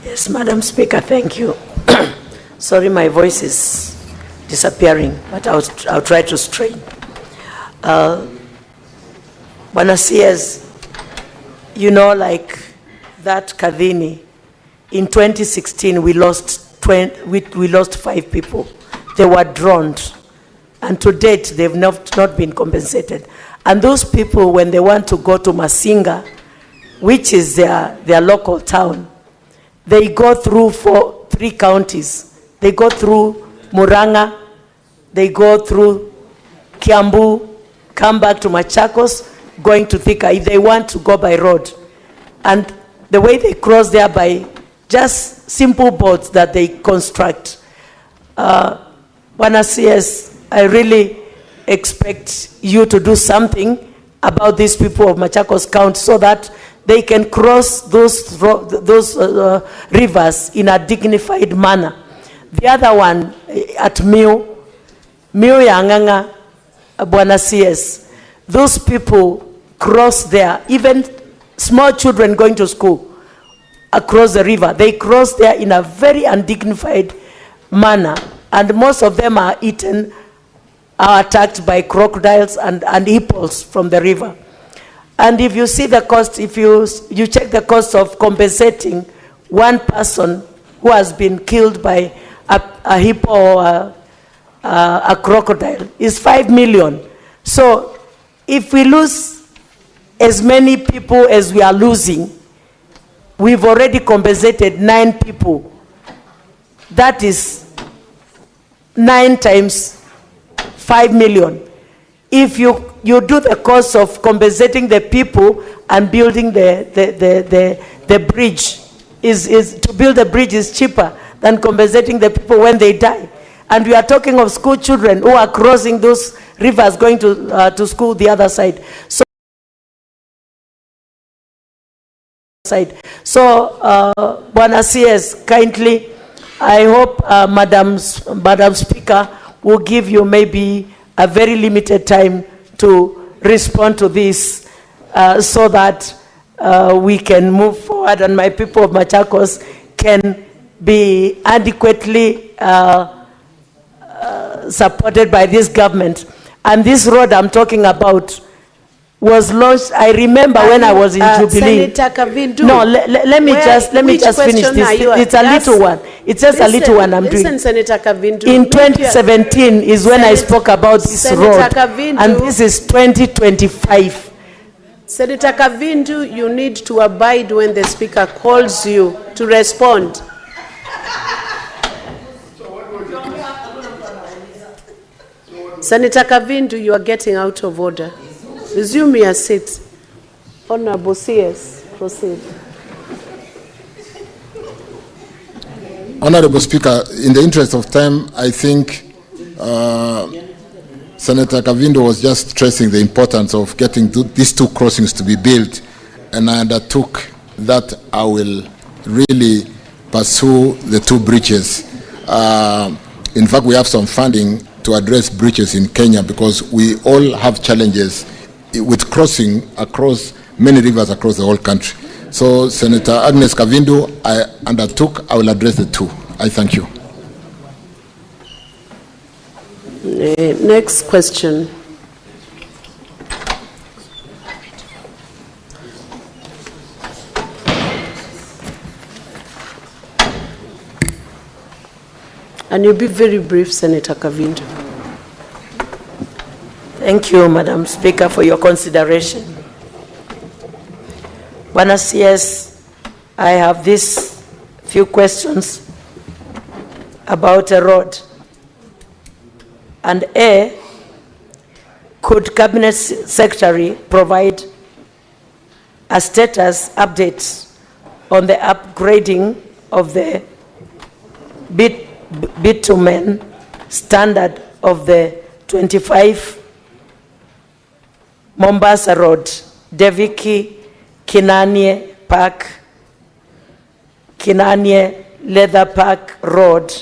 Yes, Madam Speaker, thank you. Sorry, my voice is disappearing, but I'll try to strain. Bwana CS, you know, like that Kadhini, in 2016 we lost 5 people. They were drowned, and to date they've not been compensated. And those people, when they want to go to Masinga, which is their local town, they go through 3 counties. They go through Muranga, they go through Kiambu, come back to Machakos, going to Thika if they want to go by road. And the way they cross there by just simple boats that they construct. Bwana CS, I really expect you to do something about these people of Machakos County so that they can cross those rivers in a dignified manner. The other one at Miu Yanganga, Bwana CS, those people cross there, even small children going to school across the river, they cross there in a very undignified manner, and most of them are eaten, are attacked by crocodiles and hippos from the river. And if you see the cost, if you check the cost of compensating one person who has been killed by a hippo or a crocodile, is 5 million. So if we lose as many people as we are losing, we've already compensated 9 people. That is 9 times 5 million. If you do the cost of compensating the people and building the bridge, is to build a bridge is cheaper than compensating the people when they die. And we are talking of school children who are crossing those rivers going to school the other side. So Bwana CS, kindly, I hope Madam Speaker will give you maybe a very limited time to respond to this so that we can move forward and my people of Machakos can be adequately supported by this government. And this road I'm talking about was launched, I remember when I was in Jubilee. Senator Kavindu. No, let me just finish this. It's a little one. It's just a little one I'm doing. Listen, Senator Kavindu. In 2017 is when I spoke about this road. Kavindu, and this is 2025. Senator Kavindu, you need to abide when the Speaker calls you to respond. Senator Kavindu, you are getting out of order. Resume your seat. Honorable CS, proceed. Honorable Speaker, in the interest of time, I think Senator Kavindu was just stressing the importance of getting these 2 crossings to be built, and I undertook that I will really pursue the 2 bridges. In fact, we have some funding to address bridges in Kenya because we all have challenges with crossing across many rivers across the whole country. So, Senator Agnes Kavindu, I undertook, I will address the 2. I thank you. Next question. And you'll be very brief, Senator Kavindu. Thank you, Madam Speaker, for your consideration. Bwana CS, I have these few questions about a road. And A, could Cabinet Secretary provide a status update on the upgrading of the bitumen standard of the 25 Mombasa Road, Deviki, Kinanie Park, Kinanie Leather Park Road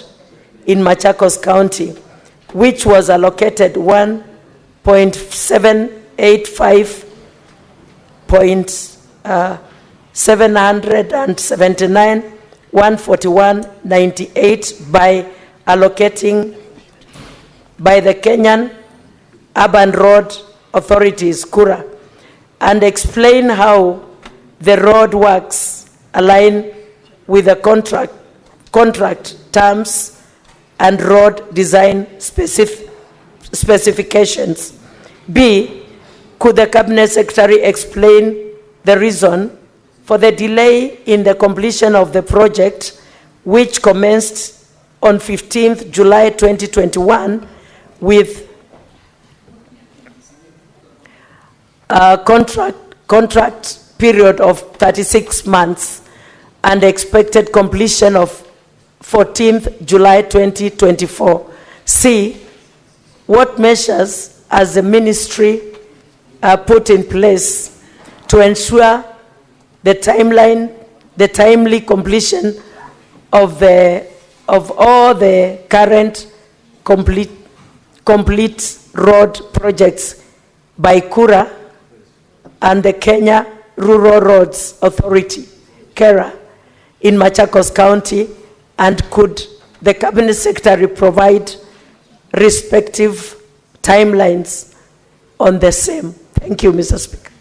in Machakos County, which was allocated 1.785.779,141.98 by allocating by the Kenyan Urban Road Authorities, KURA, and explain how the road works align with the contract terms and road design specifications. B, could the Cabinet Secretary explain the reason for the delay in the completion of the project which commenced on 15th July 2021 with a contract period of 36 months and expected completion of 14th July 2024. C, what measures has the ministry put in place to ensure the timely completion of all the current complete road projects by Kura and the Kenya Rural Roads Authority, KERA, in Machakos County, and could the Cabinet Secretary provide respective timelines on the same? Thank you, Mr. Speaker.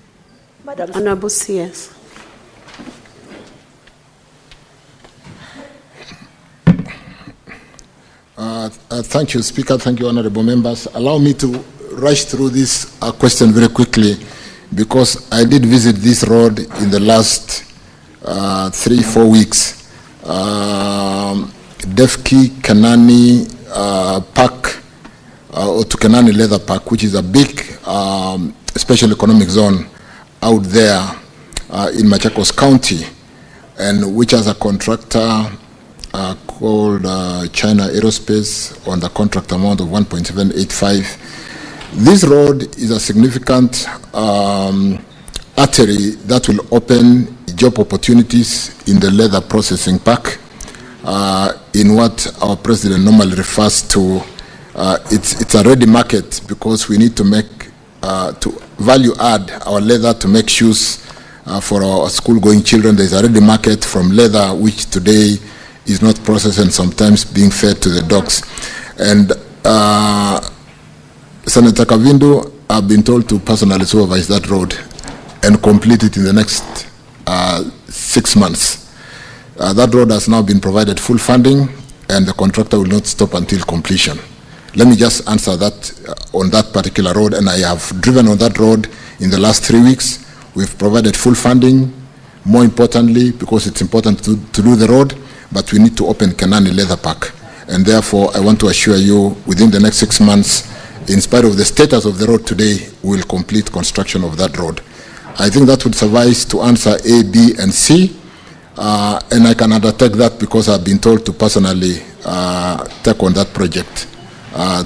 Madam Honorable CS. Thank you, Speaker. Thank you, honorable members. Allow me to rush through this question very quickly, because I did visit this road in the last 3-4 weeks. Defki Kanani Park, or to Kanani Leather Park, which is a big special economic zone out there in Machakos County, and which has a contractor called China Aerospace on the contract amount of 1.785. This road is a significant artery that will open job opportunities in the leather processing park, in what our president normally refers to. It's a ready market, because we need to make to value add our leather to make shoes for our school-going children. There's a ready market from leather, which today is not processed and sometimes being fed to the dogs. And Senator Kavindu, I've been told to personally supervise that road and complete it in the next 6 months. That road has now been provided full funding, and the contractor will not stop until completion. Let me just answer that on that particular road, and I have driven on that road in the last 3 weeks. We've provided full funding. More importantly, because it's important to do the road, but we need to open Kanani Leather Park. And therefore, I want to assure you, within the next 6 months, in spite of the status of the road today, we will complete construction of that road. I think that would suffice to answer A, B, and C. And I can undertake that because I've been told to personally take on that project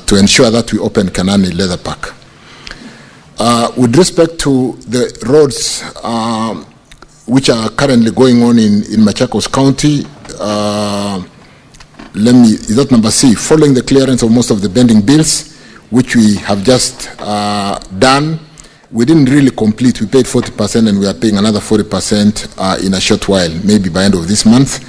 to ensure that we open Kanani Leather Park. With respect to the roads which are currently going on in Machakos County, is that number C? Following the clearance of most of the pending bills, which we have just done, we didn't really complete. We paid 40%, and we are paying another 40% in a short while, maybe by end of this month.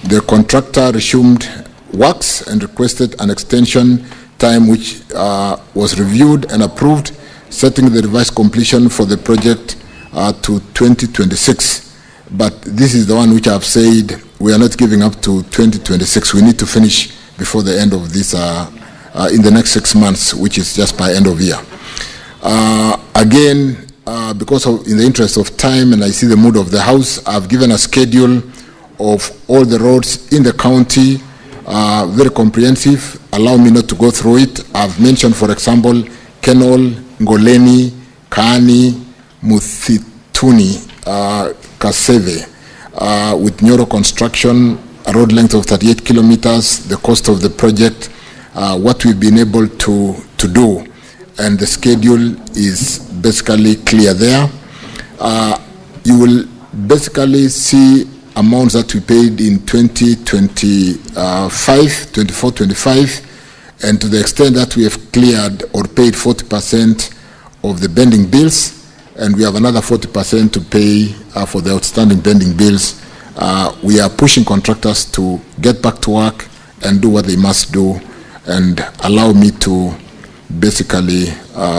The contractor resumed works and requested an extension time, which was reviewed and approved, setting the revised completion for the project to 2026. But this is the one which I've said we are not giving up to 2026. We need to finish before the end of this, in the next 6 months, which is just by end of year. Again, because of, in the interest of time, and I see the mood of the House, I've given a schedule of all the roads in the county, very comprehensive. Allow me not to go through it. I've mentioned, for example, Kenol, Ngoleni, Kaani, Muthituni, Kaseve, with Nyoro construction, a road length of 38 kilometers, the cost of the project, what we've been able to do, and the schedule is basically clear there. You will basically see amounts that we paid in 24-25, and to the extent that we have cleared or paid 40% of the pending bills, and we have another 40% to pay for the outstanding pending bills. We are pushing contractors to get back to work and do what they must do, and allow me to basically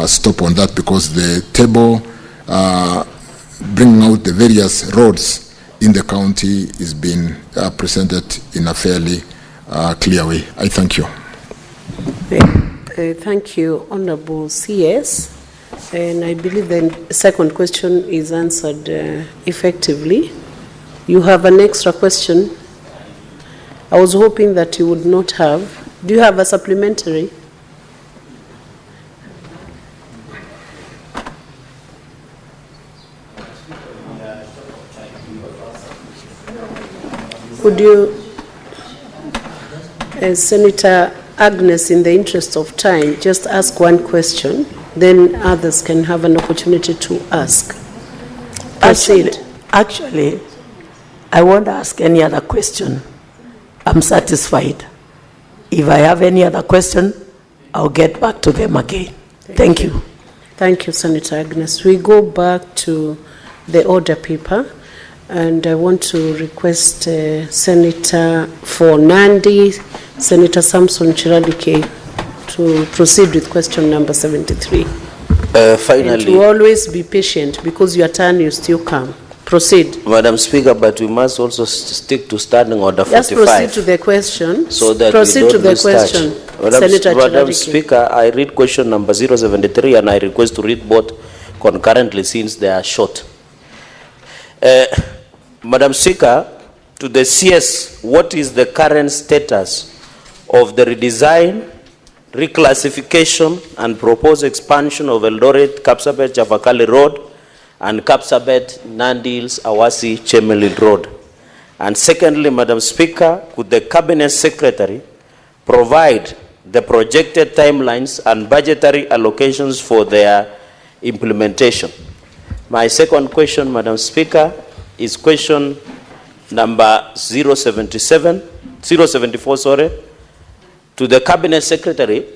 stop on that, because the table bringing out the various roads in the county is being presented in a fairly clear way. I thank you. Thank you, Honorable CS. And I believe the second question is answered effectively. You have an extra question. I was hoping that you would not have. Do you have a supplementary? Would you, Senator Agnes, in the interest of time, just ask one question, then others can have an opportunity to ask. Proceed. Actually, I won't ask any other question. I'm satisfied. If I have any other question, I'll get back to them again. Thank you. Thank you, Senator Agnes. We go back to the order paper, and I want to request Senator for Nandi, Senator Samson Chiradike, to proceed with question number 73. Finally, and to always be patient, because your turn will still come. Proceed. Madam Speaker, but we must also stick to standing order 45. Just proceed to the question. So that proceed we to don't the lose question. touch. Senator Madam Chiradike. Speaker, I read question number 073 and I request to read both concurrently since they are short. Madam Speaker, to the CS, what is the current status of the redesign, reclassification and proposed expansion of Eldoret, Kapsabet, Chavakali Road and Kapsabet, Nandils, Awasi, Chemelil Road? And secondly, Madam Speaker, could the Cabinet Secretary provide the projected timelines and budgetary allocations for their implementation? My second question, Madam Speaker, is question number 074, sorry. To the Cabinet Secretary,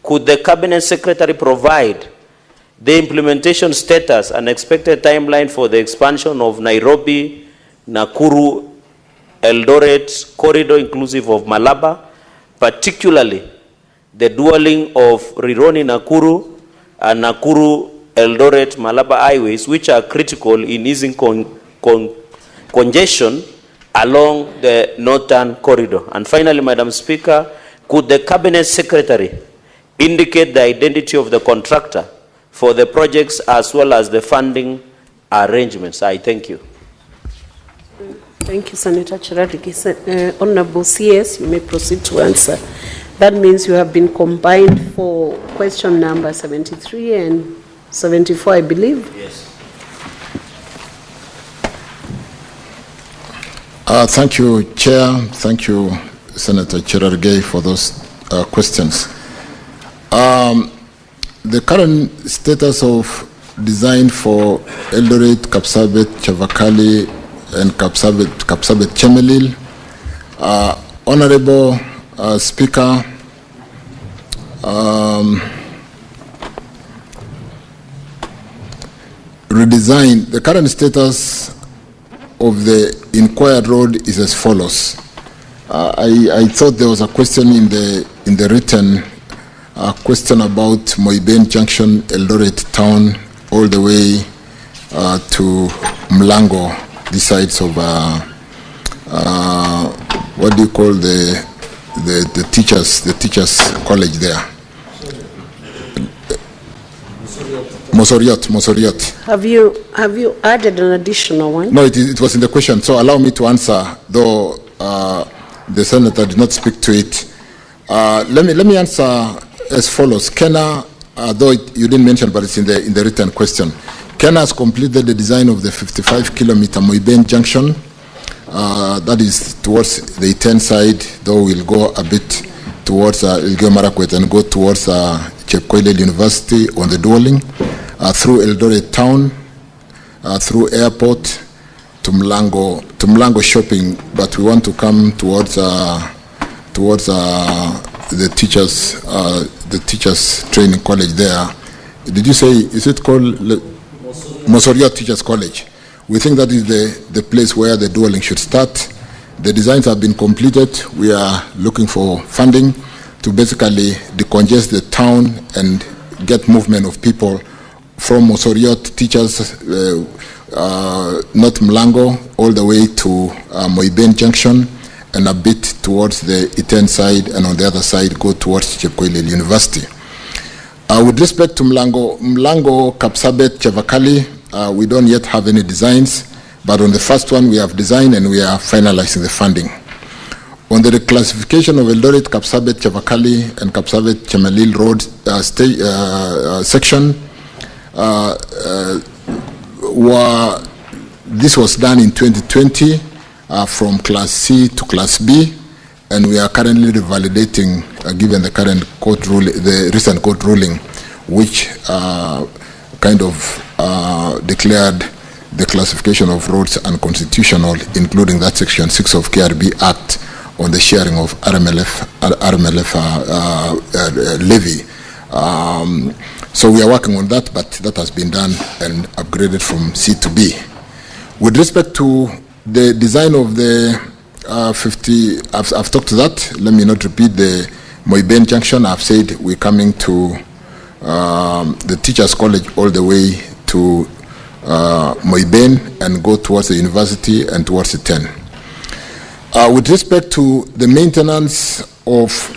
could the Cabinet Secretary provide the implementation status and expected timeline for the expansion of Nairobi, Nakuru, Eldoret corridor inclusive of Malaba, particularly the dualling of Rironi Nakuru and Nakuru Eldoret Malaba highways, which are critical in easing congestion along the northern corridor? And finally, Madam Speaker, could the Cabinet Secretary indicate the identity of the contractor for the projects as well as the funding arrangements? I thank you. Thank you, Senator Chiradike. Honorable CS, you may proceed to answer. That means you have been combined for question number 73 and 74, I believe. Yes. Thank you, Chair. Thank you, Senator Chiradike, for those questions. The current status of design for Eldoret, Kapsabet, Chavakali, and Kapsabet Chemelil. Honorable Speaker, redesign, the current status of the inquired road is as follows. I thought there was a question in the written question about Moiben Junction, Eldoret Town, all the way to Mlango, the sides of what do you call the teachers college there? Mosoriot. Have you added an additional one? No, it was in the question, so allow me to answer, though the senator did not speak to it. Let me answer as follows. Kenya, though you didn't mention, but it's in the written question. Kenya has completed the design of the 55-kilometer Moiben Junction. That is towards the Iten side, though we'll go a bit towards Elgeyo Marakwet and go towards Chepkoilel University on the dualling, through Eldoret Town, through airport to Mlango shopping, but we want to come towards the teachers training college there. Did you say, is it called Mosoriot Teachers College? We think that is the place where the dualling should start. The designs have been completed. We are looking for funding to basically decongest the town and get movement of people from Mosoriot Teachers, North Mlango, all the way to Moiben Junction, and a bit towards the Iten side, and on the other side go towards Chepkoilel University. With respect to Mlango, Kapsabet, Chavakali, we don't yet have any designs, but on the first one we have designed and we are finalizing the funding. On the reclassification of Eldoret, Kapsabet, Chavakali, and Kapsabet, Chemelil Road section, this was done in 2020 from Class C to Class B, and we are currently revalidating, given the current court ruling, the recent court ruling, which kind of declared the classification of roads unconstitutional, including that Section 6 of KRB Act on the sharing of RMLF levy. So we are working on that, but that has been done and upgraded from C to B. With respect to the design of the 50, I've talked to that. Let me not repeat the Moiben Junction. I've said we're coming to the Teachers College all the way to Moiben and go towards the university and towards the 10. With respect to the maintenance of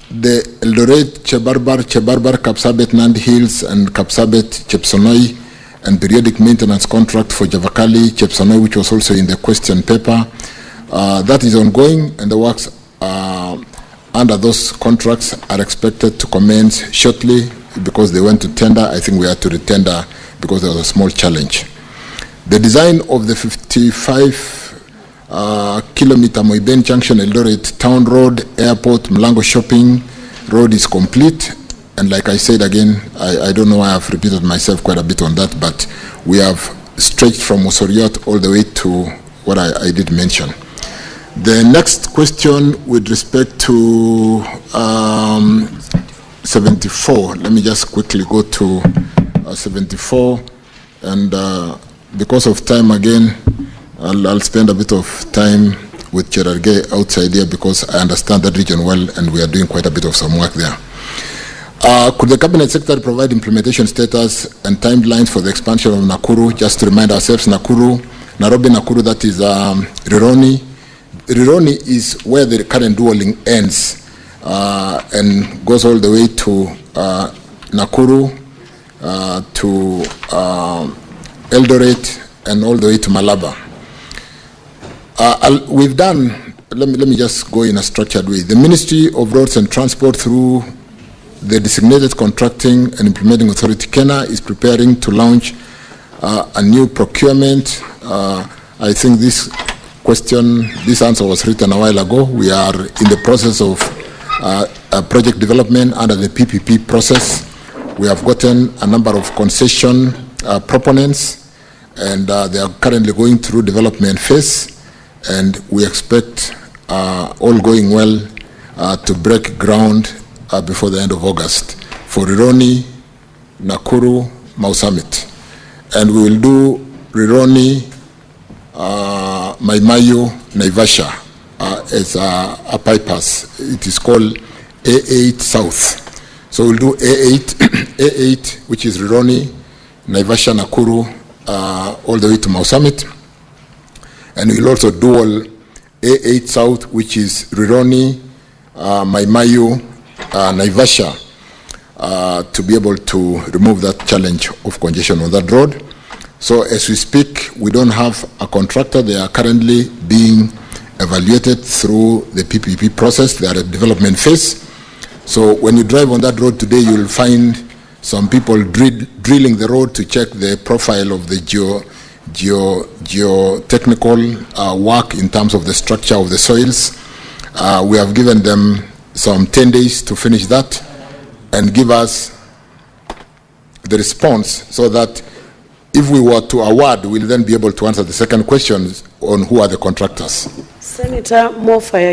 the Eldoret, Chebarbar, Kapsabet, Nandi Hills, and Kapsabet, Chepsonoi, and periodic maintenance contract for Javakali, Chepsonoi, which was also in the question paper, that is ongoing, and the works under those contracts are expected to commence shortly because they went to tender. I think we had to retender because there was a small challenge. The design of the 55 kilometer Moiben Junction, Eldoret Town Road, Airport, Mlango Shopping Road is complete. And like I said again, I don't know why I've repeated myself quite a bit on that, but we have stretched from Osoriot all the way to what I did mention. The next question with respect to 74, let me just quickly go to 74, and because of time again, I'll spend a bit of time with Cherargei outside here because I understand that region well and we are doing quite a bit of some work there. Could the Cabinet Secretary provide implementation status and timelines for the expansion of Nakuru? Just to remind ourselves, Nairobi, Nakuru, that is Rironi. Rironi is where the current dual link ends and goes all the way to Nakuru, to Eldoret, and all the way to Malaba. We've done, let me just go in a structured way. The Ministry of Roads and Transport, through the designated contracting and implementing authority, Kenya, is preparing to launch a new procurement. I think this answer was written a while ago. We are in the process of project development under the PPP process. We have gotten a number of concession proponents, and they are currently going through development phase, and we expect, all going well, to break ground before the end of August for Rironi, Nakuru, Mau Summit. And we will do Rironi, Maimayu, Naivasha as a bypass. It is called A8 South. So we'll do A8, which is Rironi, Naivasha, Nakuru, all the way to Mau Summit. And we'll also dual A8 South, which is Rironi, Maimayu, Naivasha, to be able to remove that challenge of congestion on that road. So as we speak, we don't have a contractor. They are currently being evaluated through the PPP process. They are at development phase. So when you drive on that road today, you will find some people drilling the road to check the profile of the geotechnical work in terms of the structure of the soils. We have given them some 10 days to finish that and give us the response, so that if we were to award, we'll then be able to answer the second question on who are the contractors. Senator Mofaya,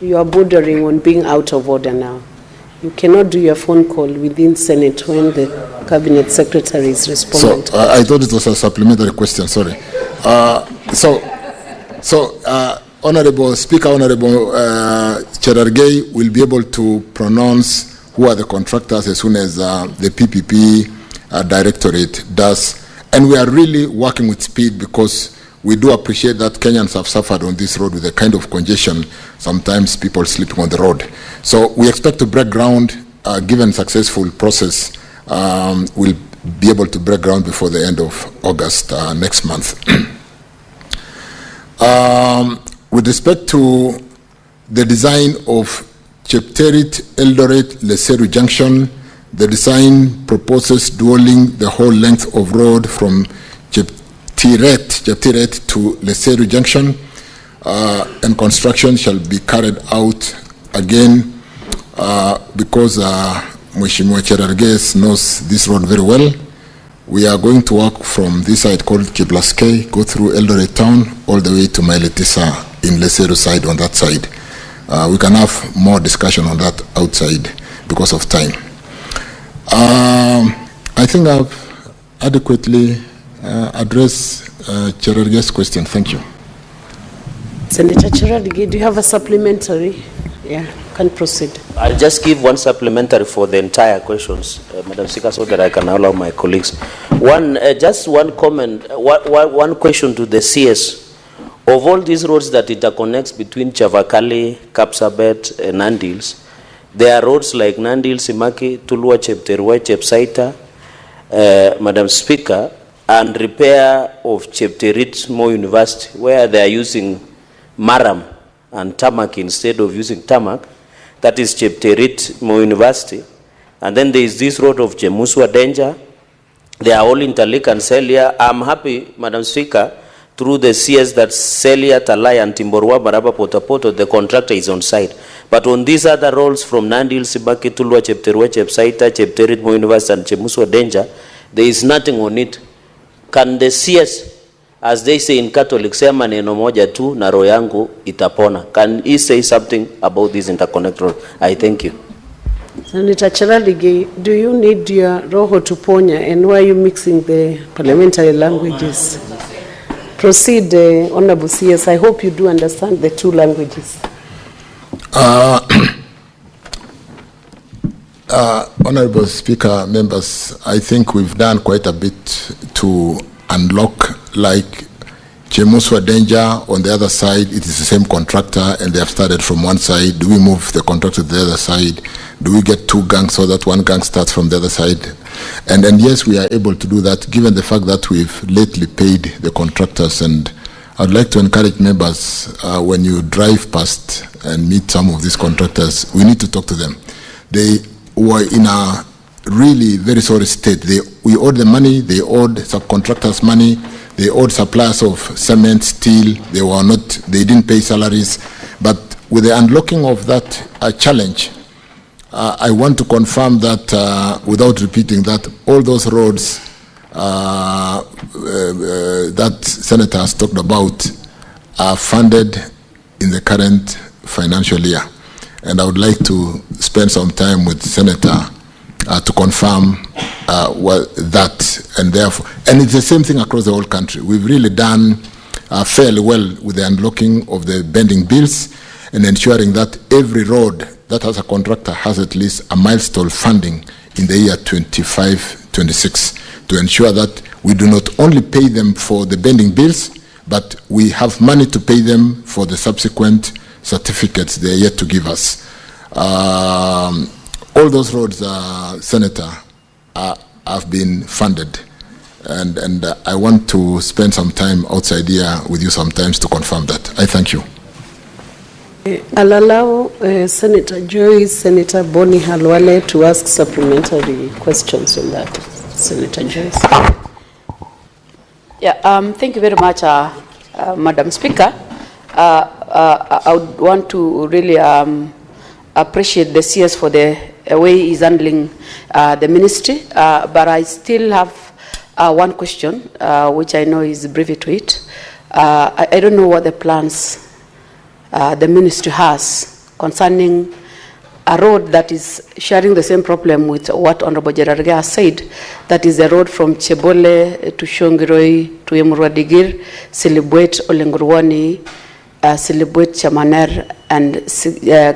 you are bordering on being out of order now. You cannot do your phone call within Senate when the Cabinet Secretary is responding. So I thought it was a supplementary question, sorry. Honorable Speaker, Honorable Cherargei will be able to pronounce who are the contractors as soon as the PPP Directorate does. And we are really working with speed because we do appreciate that Kenyans have suffered on this road with the kind of congestion, sometimes people sleeping on the road. So we expect to break ground, given successful process, we'll be able to break ground before the end of August next month. with respect to the design of Chepterit Eldoret Leseru Junction, the design proposes dualing the whole length of road from Chepteret to Leseru Junction, and construction shall be carried out again because Mheshimiwa Cherarges knows this road very well. We are going to work from this side called Kiblaskei, go through Eldoret town, all the way to Mailetisa in Leseru side on that side. We can have more discussion on that outside because of time. I think I've adequately addressed Cherarges' question. Thank you. Senator Cherarges, do you have a supplementary? Yeah, can proceed. I'll just give one supplementary for the entire questions, Madam Speaker, so that I can allow my colleagues. Just one comment, one question to the CS. Of all these roads that interconnects between Chavakali, Kapsabet, and Nandils, there are roads like Nandil, Simaki, Tulua, Chepterua, Chepsaita, Madam Speaker, and repair of Chepterit Mo University, where they are using Maram and Tamak instead of using Tamak. That is Chepterit Mo University. And then there is this road of Jemuswa Danger. They are all interlinked and Celia. I'm happy, Madam Speaker, through the CS that Celia, Talai, and Timborwa, Baraba, Potapoto, the contractor is on site. But on these other roads from Nandil, Sibaki, Tulua, Chepterua, Chepsaita, Chepterit Mo University, and Jemuswa Danger, there is nothing on it. Can the CS, as they say in Catholic, sema neno moja tu na roho yangu itapona? Can he say something about this interconnect road? I thank you. Senator Cherarges, do you need your roho to ponya, and why are you mixing the parliamentary languages? Proceed, Honorable CS. I hope you do understand the two languages. Honorable Speaker, members, I think we've done quite a bit to unlock, like Chemuswa Danger on the other side, it is the same contractor and they have started from one side. Do we move the contractor to the other side? Do we get two gangs so that one gang starts from the other side? And yes, we are able to do that given the fact that we've lately paid the contractors. And I'd like to encourage members, when you drive past and meet some of these contractors, we need to talk to them. They were in a really very sorry state. We owed them money, they owed subcontractors money, they owed suppliers of cement, steel, they didn't pay salaries. But with the unlocking of that challenge, I want to confirm that, without repeating, that all those roads that Senator has talked about are funded in the current financial year. And I would like to spend some time with Senator to confirm that, and therefore, and it's the same thing across the whole country. We've really done fairly well with the unlocking of the bending bills and ensuring that every road that has a contractor has at least a milestone funding in the year 25-26 to ensure that we do not only pay them for the bending bills, but we have money to pay them for the subsequent certificates they are yet to give us. All those roads, Senator, have been funded, and I want to spend some time outside here with you sometimes to confirm that. I thank you. I'll allow Senator Joyce, Senator Boni Halwale to ask supplementary questions on that. Senator Joyce. Yeah, thank you very much, Madam Speaker. I would want to really appreciate the CS for the way he's handling the ministry, but I still have one question, which I know is brief to it. I don't know what the plans the ministry has concerning a road that is sharing the same problem with what Honorable Cherarges has said, that is the road from Chebole to Shongiroi to Emurwadigir, Silibwet, Olengurwani, Silibwet, Chamaner, and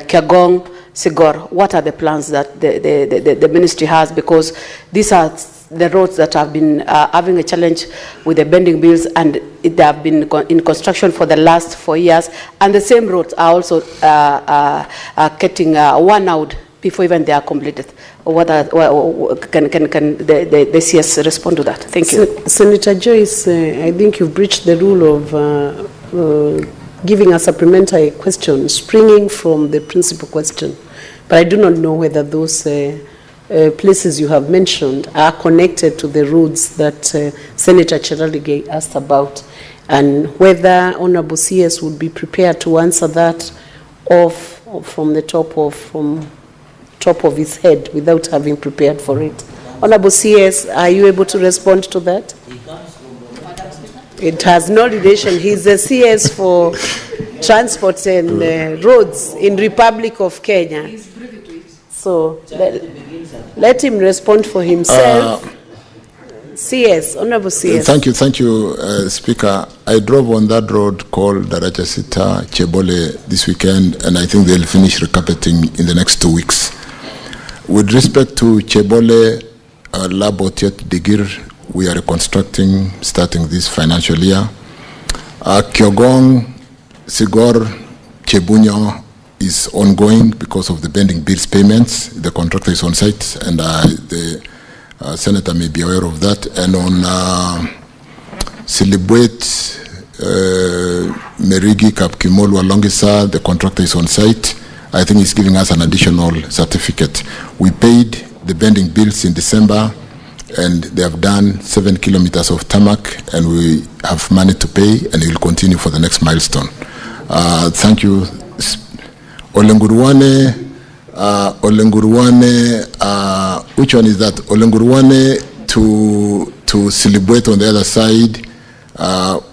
Kiagong, Sigor. What are the plans that the ministry has? Because these are the roads that have been having a challenge with the bending bills, and they have been in construction for the last 4 years, and the same roads are also getting worn out before even they are completed. Can the CS respond to that? Thank you. Senator Joyce, I think you've breached the rule of giving a supplementary question springing from the principal question. But I do not know whether those places you have mentioned are connected to the roads that Senator Cherargei asked about, and whether Honorable CS would be prepared to answer that from the top of his head without having prepared for it. Honorable CS, are you able to respond to that? It has no relation. He's the CS for transport and roads in Republic of Kenya. So let him respond for himself. CS, Honorable CS. Thank you, Speaker. I drove on that road called Daraja Sita, Chebole this weekend, and I think they'll finish recarpeting in the next 2 weeks. With respect to Chebole, Labotiet Digir, we are reconstructing starting this financial year. Kyogong, Sigor, Chebunyo is ongoing because of the pending bills payments. The contractor is on site, and the Senator may be aware of that. And on Silibwet, Merigi, Kapkimolwa, Longisa, the contractor is on site. I think he's giving us an additional certificate. We paid the pending bills in December, and they have done 7 kilometers of tarmac, and we have money to pay, and it will continue for the next milestone. Thank you. Olenguruwane, which one is that? Olenguruwane to Silibwet on the other side.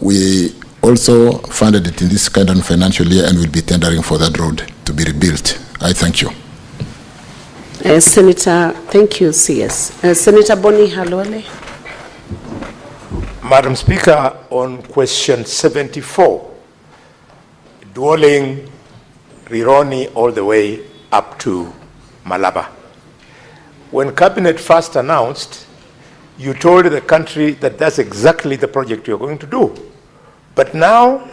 We also funded it in this kind of financial year, and will be tendering for that road to be rebuilt. I thank you. Senator, thank you, CS. Senator Boni Halole. Madam Speaker, on question 74, dwelling Rironi all the way up to Malaba. When Cabinet first announced, you told the country that that's exactly the project you're going to do. But now,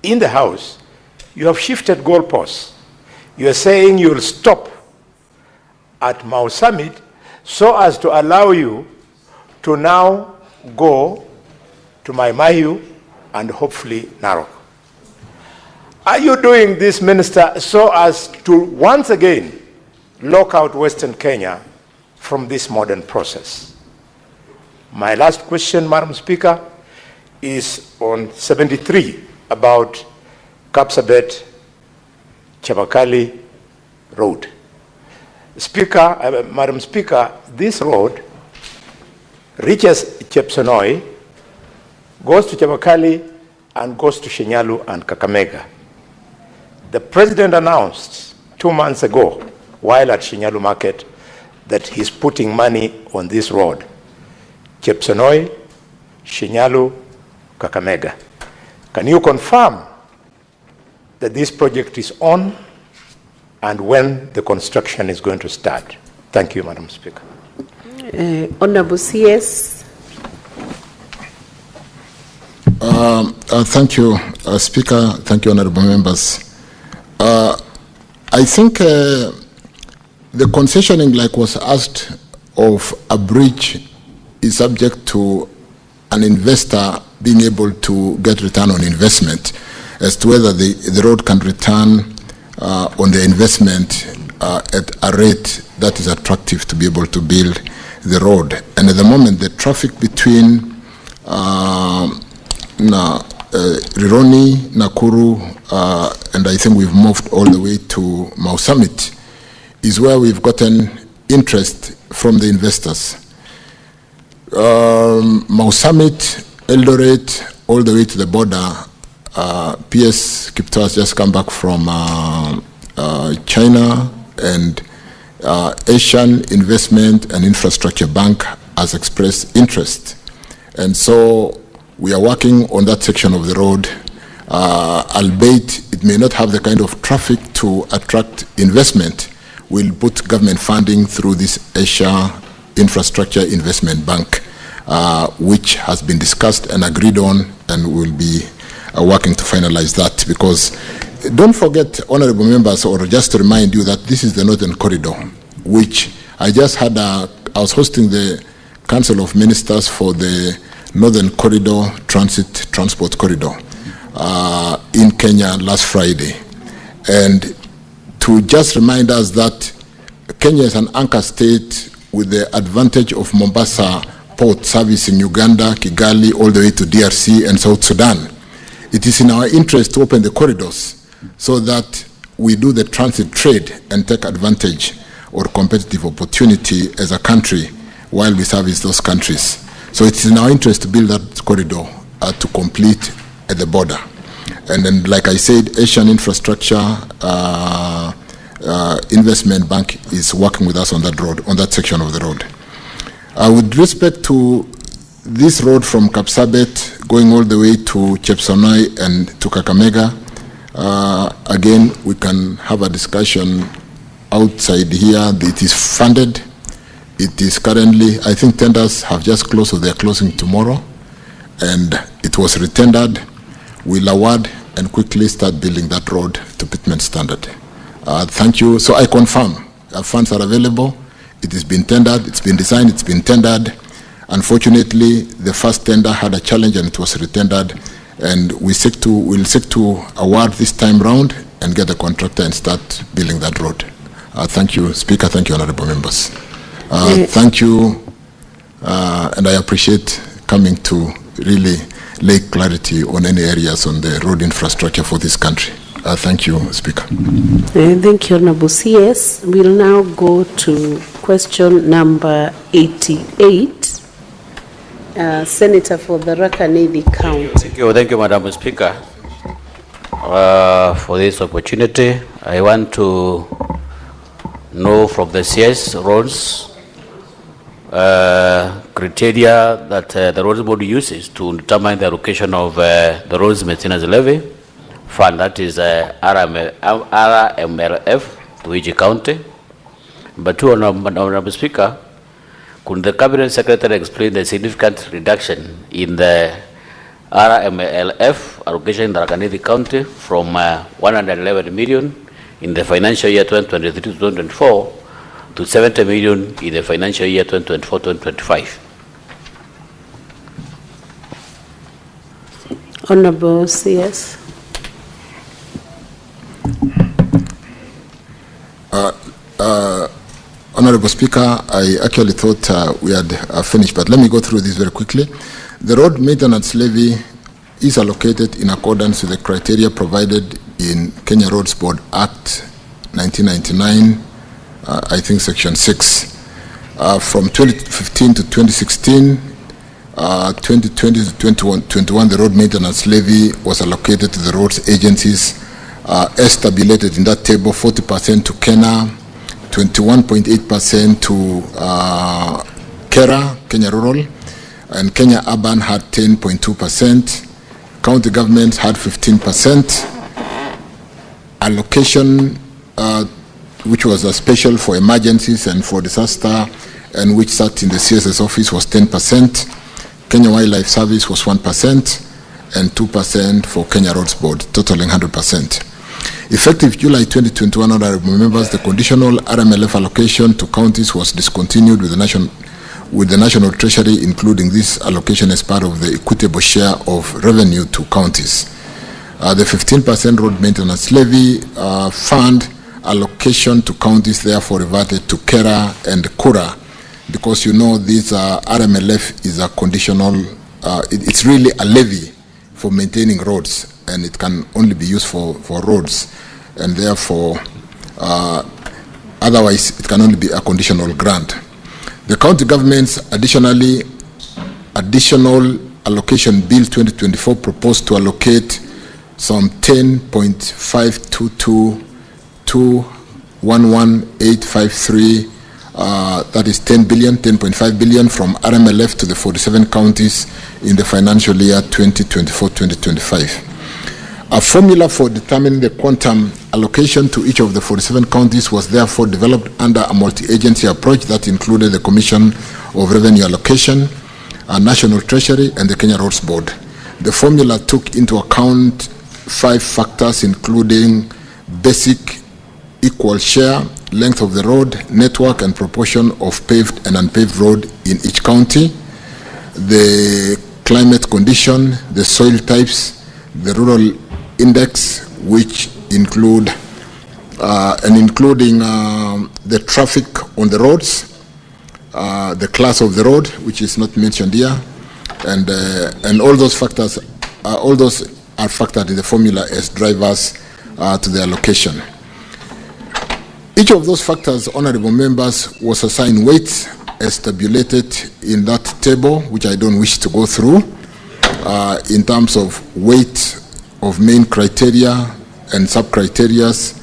in the House, you have shifted goalposts. You are saying you'll stop at Mau Summit so as to allow you to now go to Mai Mahiu and hopefully Narok. Are you doing this, Minister, so as to once again lock out Western Kenya from this modern process? My last question, Madam Speaker, is on 73 about Kapsabet Chabakali Road. Madam Speaker, this road reaches Chepsonoi, goes to Chabakali, and goes to Shinyalu and Kakamega. The President announced 2 months ago, while at Shinyalu Market, that he's putting money on this road. Chepsonoi, Shinyalu, Kakamega. Can you confirm that this project is on and when the construction is going to start? Thank you, Madam Speaker. Honorable CS. Thank you, Speaker. Thank you, honorable members. I think the concessioning, like was asked, of a bridge is subject to an investor being able to get return on investment as to whether the road can return on the investment at a rate that is attractive to be able to build the road. And at the moment, the traffic between Rironi, Nakuru, and I think we've moved all the way to Mau Summit, is where we've gotten interest from the investors. Mau Summit, Eldoret, all the way to the border. PS Kipto has just come back from China, and Asian Investment and Infrastructure Bank has expressed interest. And so we are working on that section of the road, albeit it may not have the kind of traffic to attract investment. We'll put government funding through this Asia Infrastructure Investment Bank, which has been discussed and agreed on, and we'll be working to finalize that. Because don't forget, honorable members, or just to remind you that this is the Northern Corridor, which I just had I was hosting the Council of Ministers for the Northern Corridor Transport Corridor. in Kenya last Friday. And to just remind us that Kenya is an anchor state with the advantage of Mombasa port servicing Uganda, Kigali, all the way to DRC and South Sudan. It is in our interest to open the corridors so that we do the transit trade and take advantage or competitive opportunity as a country while we service those countries. So it's in our interest to build that corridor to complete at the border. And then, like I said, Asian Infrastructure Investment Bank is working with us on that road, on that section of the road. With respect to this road from Kapsabet going all the way to Chepsonai and to Kakamega, again, we can have a discussion outside here. It is funded. It is currently, I think tenders have just closed, so they are closing tomorrow. And it was retendered. We'll award and quickly start building that road to pitment standard. Thank you. So I confirm funds are available. It has been tendered, it's been designed, it's been tendered. Unfortunately, the first tender had a challenge and it was retendered. And we'll seek to award this time round and get the contractor and start building that road. Thank you, Speaker. Thank you, honorable members. Thank you, and I appreciate coming to really lay clarity on any areas on the road infrastructure for this country. Thank you, Speaker. Thank you, Honorable CS. We'll now go to question number 88. Senator for the Rakanidi County. Thank you, Madam Speaker, for this opportunity. I want to know from the CS roads criteria that the roads board uses to determine the allocation of the roads maintenance levy fund, that is RMLF to each county. But two, Honorable Speaker, could the Cabinet Secretary explain the significant reduction in the RMLF allocation in the Rakanidi County from 111 million in the financial year 2023 to 2024 to 70 million in the financial year 2024-2025. Honorable CS. Honorable Speaker, I actually thought we had finished, but let me go through this very quickly. The road maintenance levy is allocated in accordance with the criteria provided in Kenya Roads Board Act 1999, I think Section 6. From 2015 to 2016, 2020 to 2021, the road maintenance levy was allocated to the roads agencies as tabulated in that table: 40% to Kenya, 21.8% to Kenya Rural, and Kenya Urban had 10.2%. County governments had 15%. Allocation, which was a special for emergencies and for disaster, and which sat in the CSS office, was 10%. Kenya Wildlife Service was 1%, and 2% for Kenya Roads Board, totaling 100%. Effective July 2021, honorable members, the conditional RMLF allocation to counties was discontinued with the National Treasury, including this allocation as part of the equitable share of revenue to counties. The 15% road maintenance levy fund allocation to counties therefore reverted to Kera and Kura, because you know this RMLF is a conditional, it's really a levy for maintaining roads, and it can only be used for roads, and therefore otherwise it can only be a conditional grant. The county governments additional allocation bill 2024 proposed to allocate some 10.522211853, that is 10.5 billion from RMLF to the 47 counties in the financial year 2024-2025. A formula for determining the quantum allocation to each of the 47 counties was therefore developed under a multi-agency approach that included the Commission of Revenue Allocation, a National Treasury, and the Kenya Roads Board. The formula took into account 5 factors, including basic equal share, length of the road, network, and proportion of paved and unpaved road in each county, the climate condition, the soil types, the rural index, which include including the traffic on the roads, the class of the road, which is not mentioned here, and all those factors, all those are factored in the formula as drivers to the allocation. Each of those factors, honorable members, was assigned weights as tabulated in that table, which I don't wish to go through, in terms of weight of main criteria and sub-criterias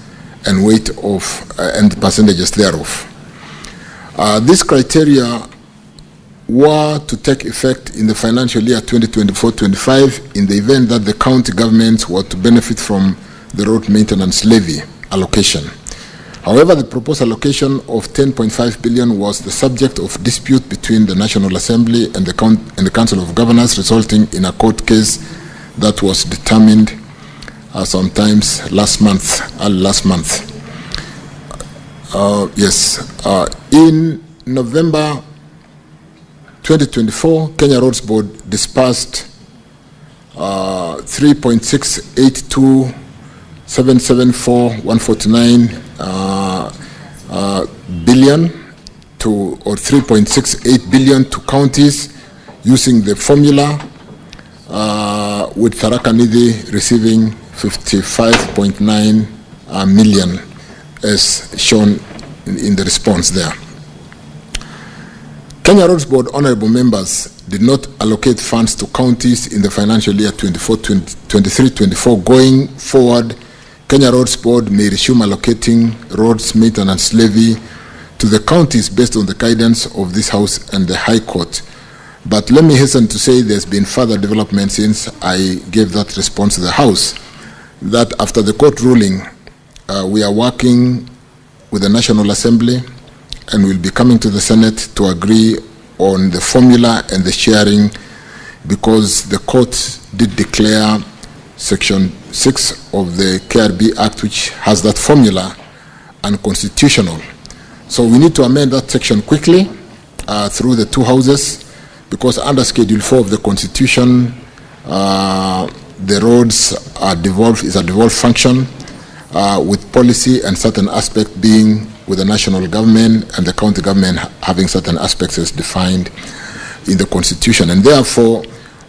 and weight of and percentages thereof. These criteria were to take effect in the financial year 2024-25 in the event that the county governments were to benefit from the road maintenance levy allocation. However, the proposed allocation of 10.5 billion was the subject of dispute between the National Assembly and the Council of Governors, resulting in a court case that was determined sometimes last month. In November 2024, Kenya Roads Board disbursed 3.682,774,149 billion to, or 3.68 billion to counties using the formula, with Tharaka Nithi receiving 55.9 million as shown in the response there. Kenya Roads Board honorable members did not allocate funds to counties in the financial year 23-24. Going forward, Kenya Roads Board may resume allocating roads maintenance levy to the counties based on the guidance of this House and the High Court. But let me hasten to say there's been further development since I gave that response to the House, that after the court ruling, we are working with the National Assembly and will be coming to the Senate to agree on the formula and the sharing, because the court did declare Section 6 of the KRB Act, which has that formula, unconstitutional. So we need to amend that section quickly through the two houses, because under Schedule 4 of the Constitution, the roads are devolved, is a devolved function, with policy and certain aspect being with the national government and the county government having certain aspects as defined in the Constitution. And therefore,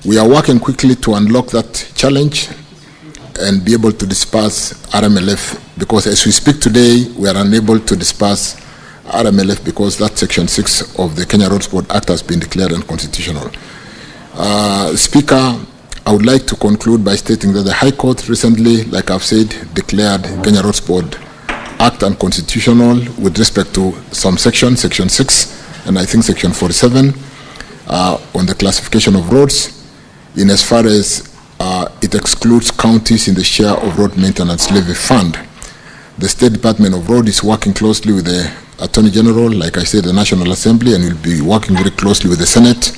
we are working quickly to unlock that challenge and be able to disperse RMLF, because as we speak today, we are unable to disperse RMLF because that Section 6 of the Kenya Roads Board Act has been declared unconstitutional. Speaker, I would like to conclude by stating that the High Court recently, like I've said, declared Kenya Roads Board Act unconstitutional with respect to some sections, Section 6 and I think Section 47, on the classification of roads, in as far as it excludes counties in the share of road maintenance levy fund. The State Department of Road is working closely with the Attorney General, like I said, the National Assembly, and will be working very closely with the Senate,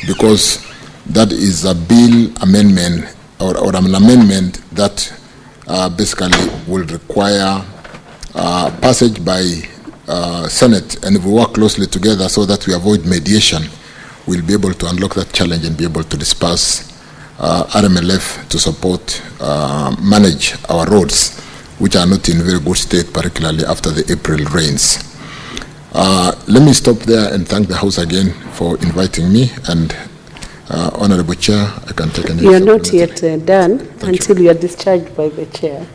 because that is a bill amendment or an amendment that basically will require passage by Senate, and if we work closely together so that we avoid mediation, we'll be able to unlock that challenge and be able to disperse RMLF to support, manage our roads, which are not in very good state, particularly after the April rains. Let me stop there and thank the House again for inviting me, and Honorable Chair, I can take any. You are not yet done until you are discharged by the Chair.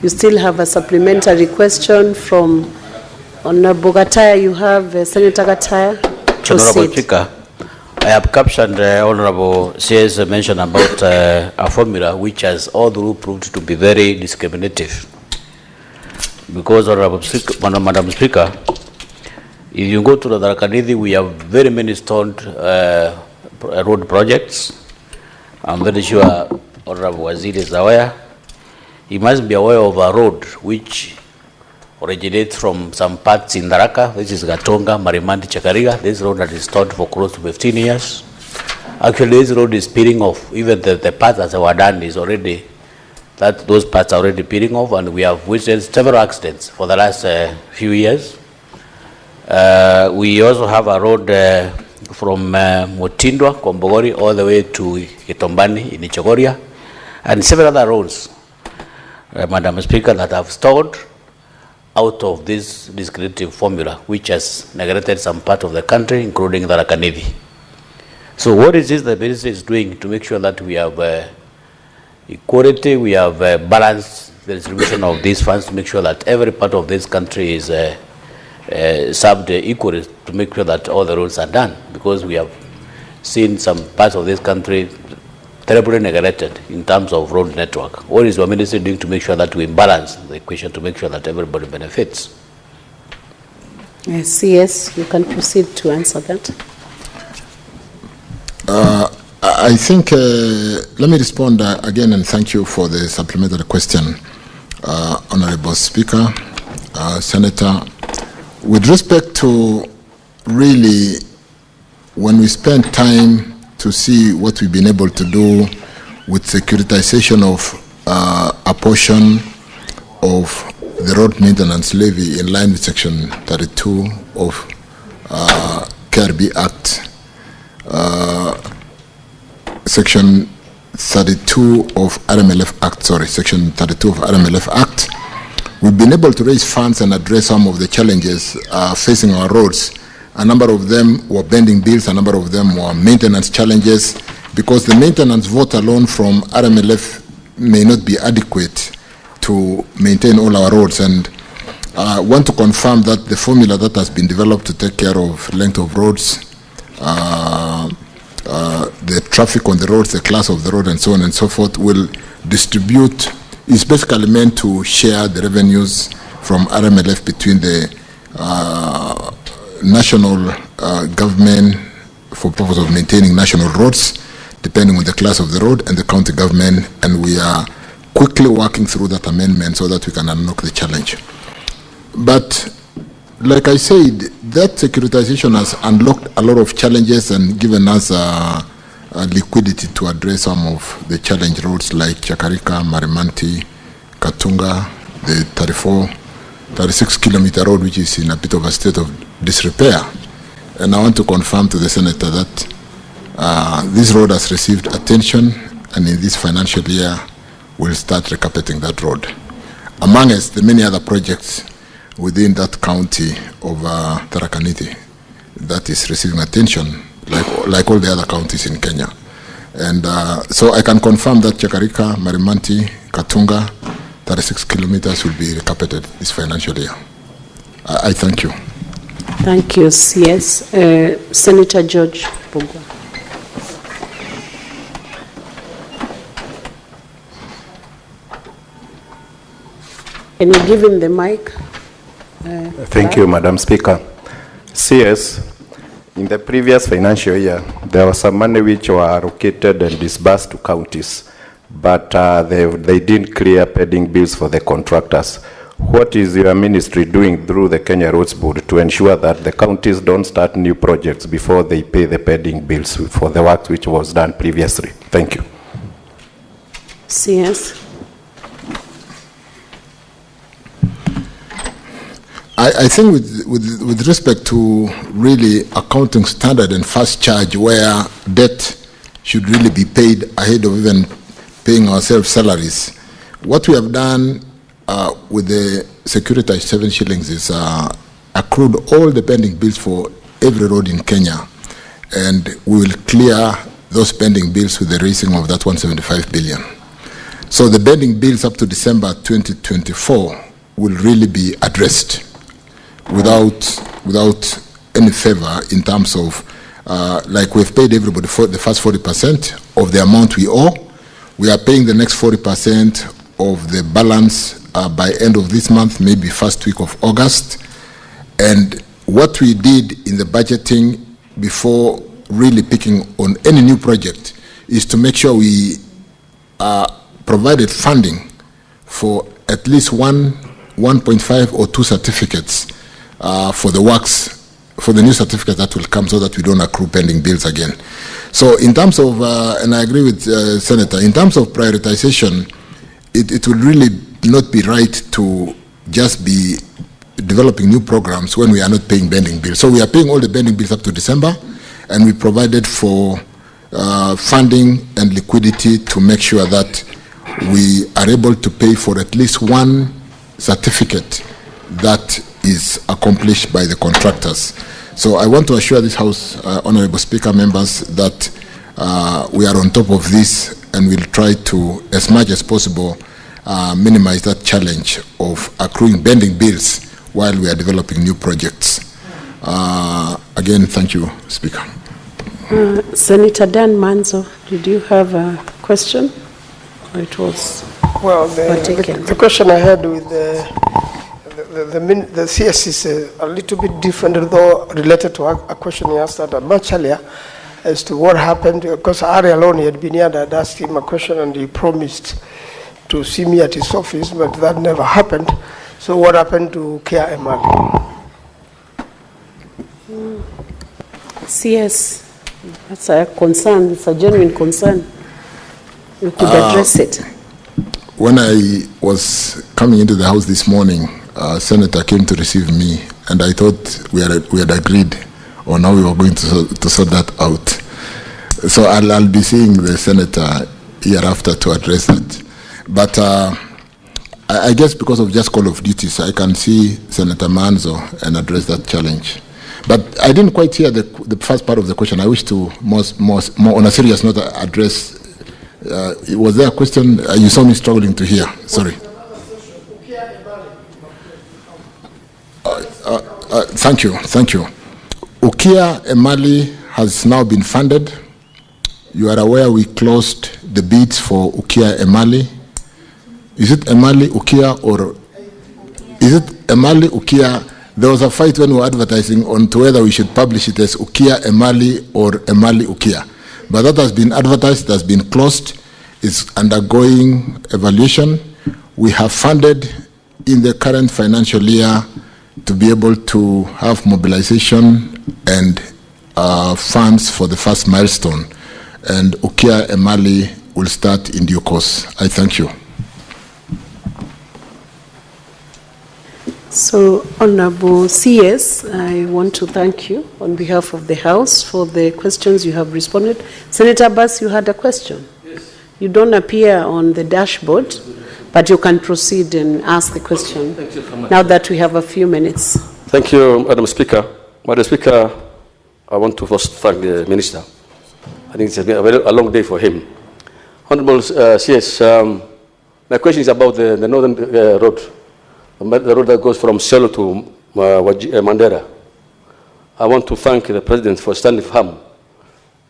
You still have a supplementary question from Honorable Gataya. You have Senator Gataya. Honorable Speaker, I have captioned Honorable CS mention about a formula which has all through proved to be very discriminative. Because, Honorable Speaker, Madam Speaker, if you go to the Tharaka Nithi, we have very many stoned road projects. I'm very sure Honorable Waziri is aware. He must be aware of a road which originates from some parts in Tharaka. This is Gatonga, Marimandi, Chakariga. This road has been stored for close to 15 years. Actually, this road is peeling off. Even the parts that were done is already, those parts are already peeling off, and we have witnessed several accidents for the last few years. We also have a road from Motindwa, Kombogori, all the way to Kitombani in Ichogoria. and several other roads, Madam Speaker, that have stalled out of this discredited formula, which has neglected some part of the country, including the Rakanithi. So what is this the ministry is doing to make sure that we have equality, we have balanced the distribution of these funds to make sure that every part of this country is served equally, to make sure that all the roads are done, because we have seen some parts of this country terribly neglected in terms of road network. What is your ministry doing to make sure that we balance the equation, to make sure that everybody benefits? CS, you can proceed to answer that. I think, let me respond again, and thank you for the supplementary question, Honorable Speaker, Senator. With respect to really, when we spend time to see what we've been able to do with securitization of a portion of the road maintenance levy in line with Section 32 of KRB Act, Section 32 of RMLF Act, Section 32 of RMLF Act, we've been able to raise funds and address some of the challenges facing our roads. A number of them were bending bills, a number of them were maintenance challenges, because the maintenance vote alone from RMLF may not be adequate to maintain all our roads. And I want to confirm that the formula that has been developed to take care of length of roads, the traffic on the roads, the class of the road, and so on and so forth, will distribute, is basically meant to share the revenues from RMLF between the national government for purpose of maintaining national roads, depending on the class of the road, and the county government, and we are quickly working through that amendment so that we can unlock the challenge. But like I said, that securitization has unlocked a lot of challenges and given us liquidity to address some of the challenge roads like Chakarika, Marimanti, Katunga, the 36-kilometer road, which is in a bit of a state of disrepair. And I want to confirm to the Senator that this road has received attention, and in this financial year, we'll start recarpeting that road. Among us, the many other projects within that county of Tharaka-Nithi that is receiving attention, like all the other counties in Kenya. And so I can confirm that Chakarika, Marimanti, Katunga, 36 kilometers will be recarpeted this financial year. I thank you. Thank you, CS. Senator George Bugwa. Can you give him the mic? Thank you, Madam Speaker. CS, in the previous financial year, there was some money which were allocated and disbursed to counties, but they didn't clear pending bills for the contractors. What is your ministry doing through the Kenya Roads Board to ensure that the counties don't start new projects before they pay the pending bills for the work which was done previously? Thank you. CS. I think with respect to really accounting standard and fast charge, where debt should really be paid ahead of even paying ourselves salaries, what we have done with the securitized 7 shillings is accrued all the pending bills for every road in Kenya, and we will clear those pending bills with the raising of that 175 billion. So the pending bills up to December 2024 will really be addressed without any favor in terms of, like we've paid everybody for the first 40% of the amount we owe. We are paying the next 40% of the balance by end of this month, maybe first week of August. And what we did in the budgeting before really picking on any new project is to make sure we provided funding for at least 1.5 or 2 certificates for the works, for the new certificates that will come, so that we don't accrue pending bills again. So in terms of, and I agree with Senator, in terms of prioritization, it would really not be right to just be developing new programs when we are not paying pending bills. So we are paying all the pending bills up to December, and we provided for funding and liquidity to make sure that we are able to pay for at least one certificate that is accomplished by the contractors. So I want to assure this House, Honorable Speaker, members, that we are on top of this and we'll try to, as much as possible, minimize that challenge of accruing bending bills while we are developing new projects. Again, thank you, Speaker. Senator Dan Manzo, did you have a question? Or it was well, the question I had with the CS is a little bit different, although related to a question he asked that much earlier as to what happened, because Ari alone had been here and I'd asked him a question and he promised to see me at his office, but that never happened. So what happened to Kia Emali? CS, that's a concern, it's a genuine concern. You could address it. When I was coming into the House this morning, Senator came to receive me, and I thought we had agreed on how we were going to sort that out. So I'll be seeing the Senator hereafter to address that. But I guess because of just call of duties, I can see Senator Manzo and address that challenge. But I didn't quite hear the first part of the question. I wish to more on a serious note address. Was there a question? You saw me struggling to hear. Sorry. Thank you. Ukia Emali has now been funded. You are aware we closed the bids for Ukia Emali. Is it Emali Ukia or is it Emali Ukia? There was a fight when we were advertising on to whether we should publish it as Ukia Emali or Emali Ukia. But that has been advertised, it has been closed, it's undergoing evaluation. We have funded in the current financial year to be able to have mobilization and funds for the first milestone. And Ukia Emali will start in due course. I thank you. So, Honorable CS, I want to thank you on behalf of the House for the questions you have responded. Senator Abbas, you had a question? Yes. You don't appear on the dashboard, but you can proceed and ask the question. Thank you so much. Now that we have a few minutes. Thank you, Madam Speaker. Madam Speaker, I want to first thank the Minister. I think it's been a long day for him. Honorable CS, my question is about the northern road. The road that goes from Selo to Mandera. I want to thank the President for standing firm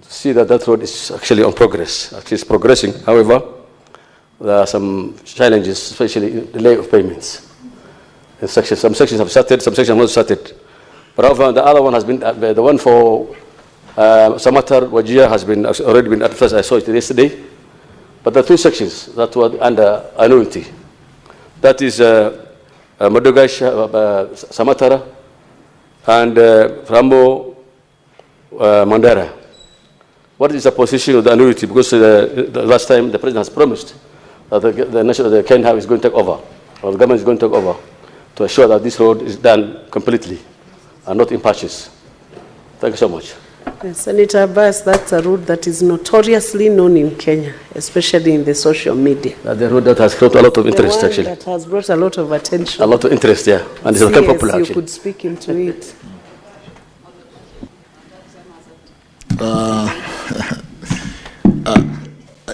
to see that that road is actually on progress. Actually, it's progressing. However, there are some challenges, especially delay of payments. Some sections have started, some sections have not started. But however, the other one has been, the one for Samatar Wajir has been already been advertised. I saw it yesterday. But the two sections that were under annuity, that is Modogash, Samatara, and Rambo Mandara. What is the position of the annuity? Because the last time the President has promised that the Kenya is going to take over, or the government is going to take over, to assure that this road is done completely and not in patches. Thank you so much. Senator Abbas, that's a road that is notoriously known in Kenya, especially in the social media. The road that has brought a lot of interest, actually. That has brought a lot of attention. A lot of interest, yeah. And it's become popular, actually. You could speak into it.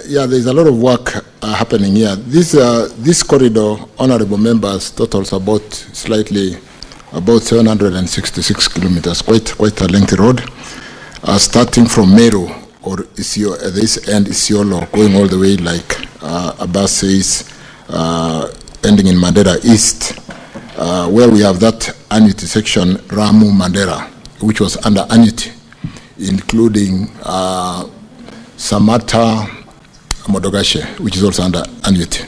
Yeah, there's a lot of work happening here. This corridor, honorable members, totals about 766 kilometers, quite a lengthy road. Starting from Meru or Isio, at this end Isiolo, going all the way like Abbas says, ending in Mandera East, where we have that annuity section, Ramu Mandera, which was under annuity, including Samata Modogashe, which is also under annuity.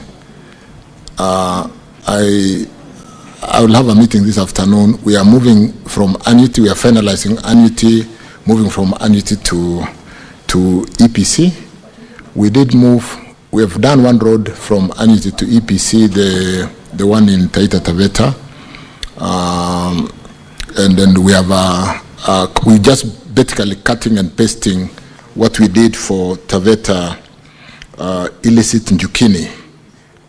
I will have a meeting this afternoon. We are moving from annuity, we are finalizing annuity, moving from annuity to EPC. We have done one road from annuity to EPC, the one in Taita Taveta. And then we have, we just basically cutting and pasting what we did for Taveta illicit Njukini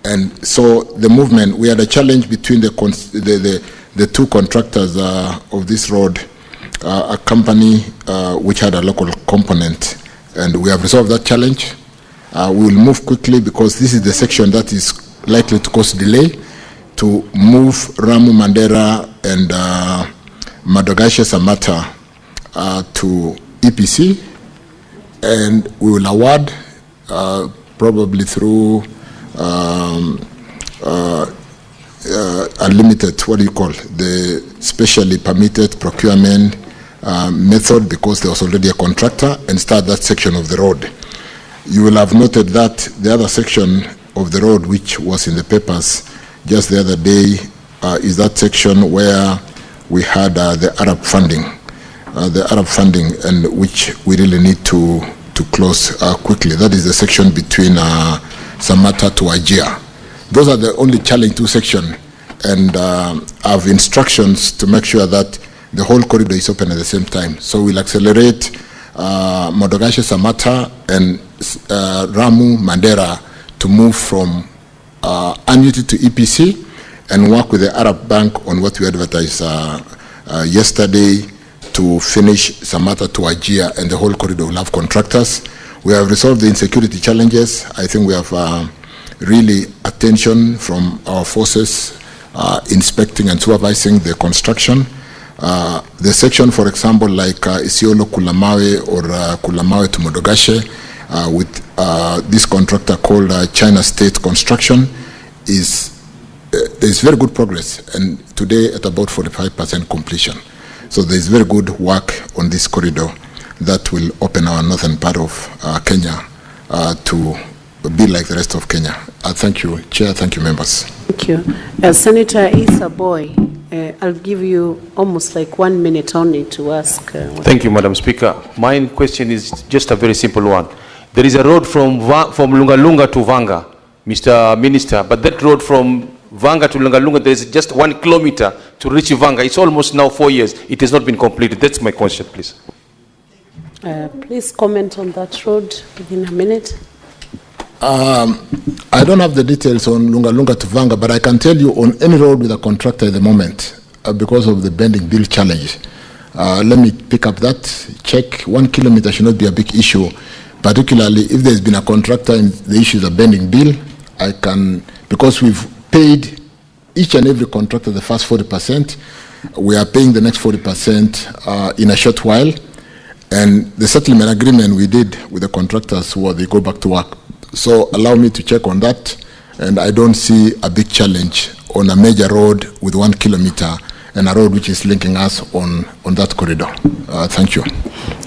And so the movement, we had a challenge between the two contractors of this road, a company which had a local component, and we have resolved that challenge. We will move quickly because this is the section that is likely to cause delay to move Ramu Mandera and Madogashe Samata to EPC, and we will award probably through unlimited, what do you call, the specially permitted procurement method, because there was already a contractor, and start that section of the road. You will have noted that the other section of the road, which was in the papers just the other day, is that section where we had the Arab funding, and which we really need to close quickly. That is the section between Samata to Ajia. Those are the only challenge two sections, and I have instructions to make sure that the whole corridor is open at the same time. So we'll accelerate Madogashe Samata and Ramu Mandera to move from annuity to EPC, and work with the Arab Bank on what we advertised yesterday to finish Samata to Ajia, and the whole corridor will have contractors. We have resolved the insecurity challenges. I think we have really attention from our forces inspecting and supervising the construction. The section, for example, like Isiolo Kulamawe or Kulamawe to Madogashe, with this contractor called China State Construction, there's very good progress, and today at about 45% completion. So there's very good work on this corridor that will open our northern part of Kenya to be like the rest of Kenya. Thank you, Chair. Thank you, members. Thank you. Senator Issa Boy, I'll give you almost like 1 minute only to ask. Thank you, Madam Speaker. My question is just a very simple one. There is a road from Lungalunga to Vanga, Mr. Minister, but that road from Vanga to Lungalunga, there is just 1 kilometer to reach Vanga. It's almost now 4 years. It has not been completed. That's my question, please. Please comment on that road within a minute. I don't have the details on Lungalunga to Vanga, but I can tell you on any road with a contractor at the moment, because of the bending bill challenge. Let me pick up that. Check 1 kilometer should not be a big issue, particularly if there's been a contractor and the issue is a bending bill. I can, because we've paid each and every contractor the first 40%, we are paying the next 40% in a short while. And the settlement agreement we did with the contractors where they go back to work. So allow me to check on that, and I don't see a big challenge on a major road with 1 kilometer and a road which is linking us on that corridor. Thank you.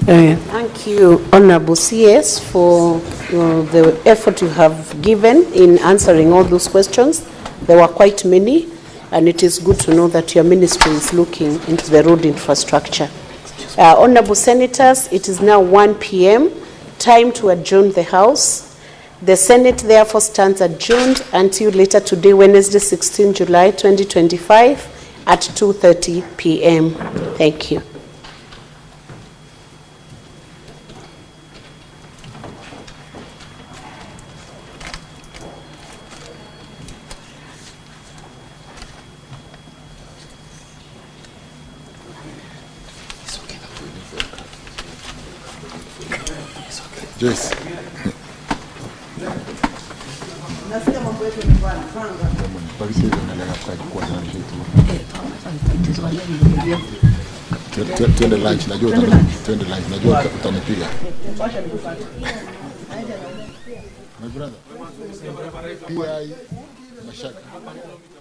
Thank you, Honorable CS, for the effort you have given in answering all those questions. There were quite many, and it is good to know that your ministry is looking into the road infrastructure. Honorable Senators, it is now 1 p.m., time to adjourn the House. The Senate therefore stands adjourned until later today, Wednesday, 16 July 2025 at 2:30 p.m. Thank you. Yes. Twende lunch, najua utanipiga. My brother, PI Machakos.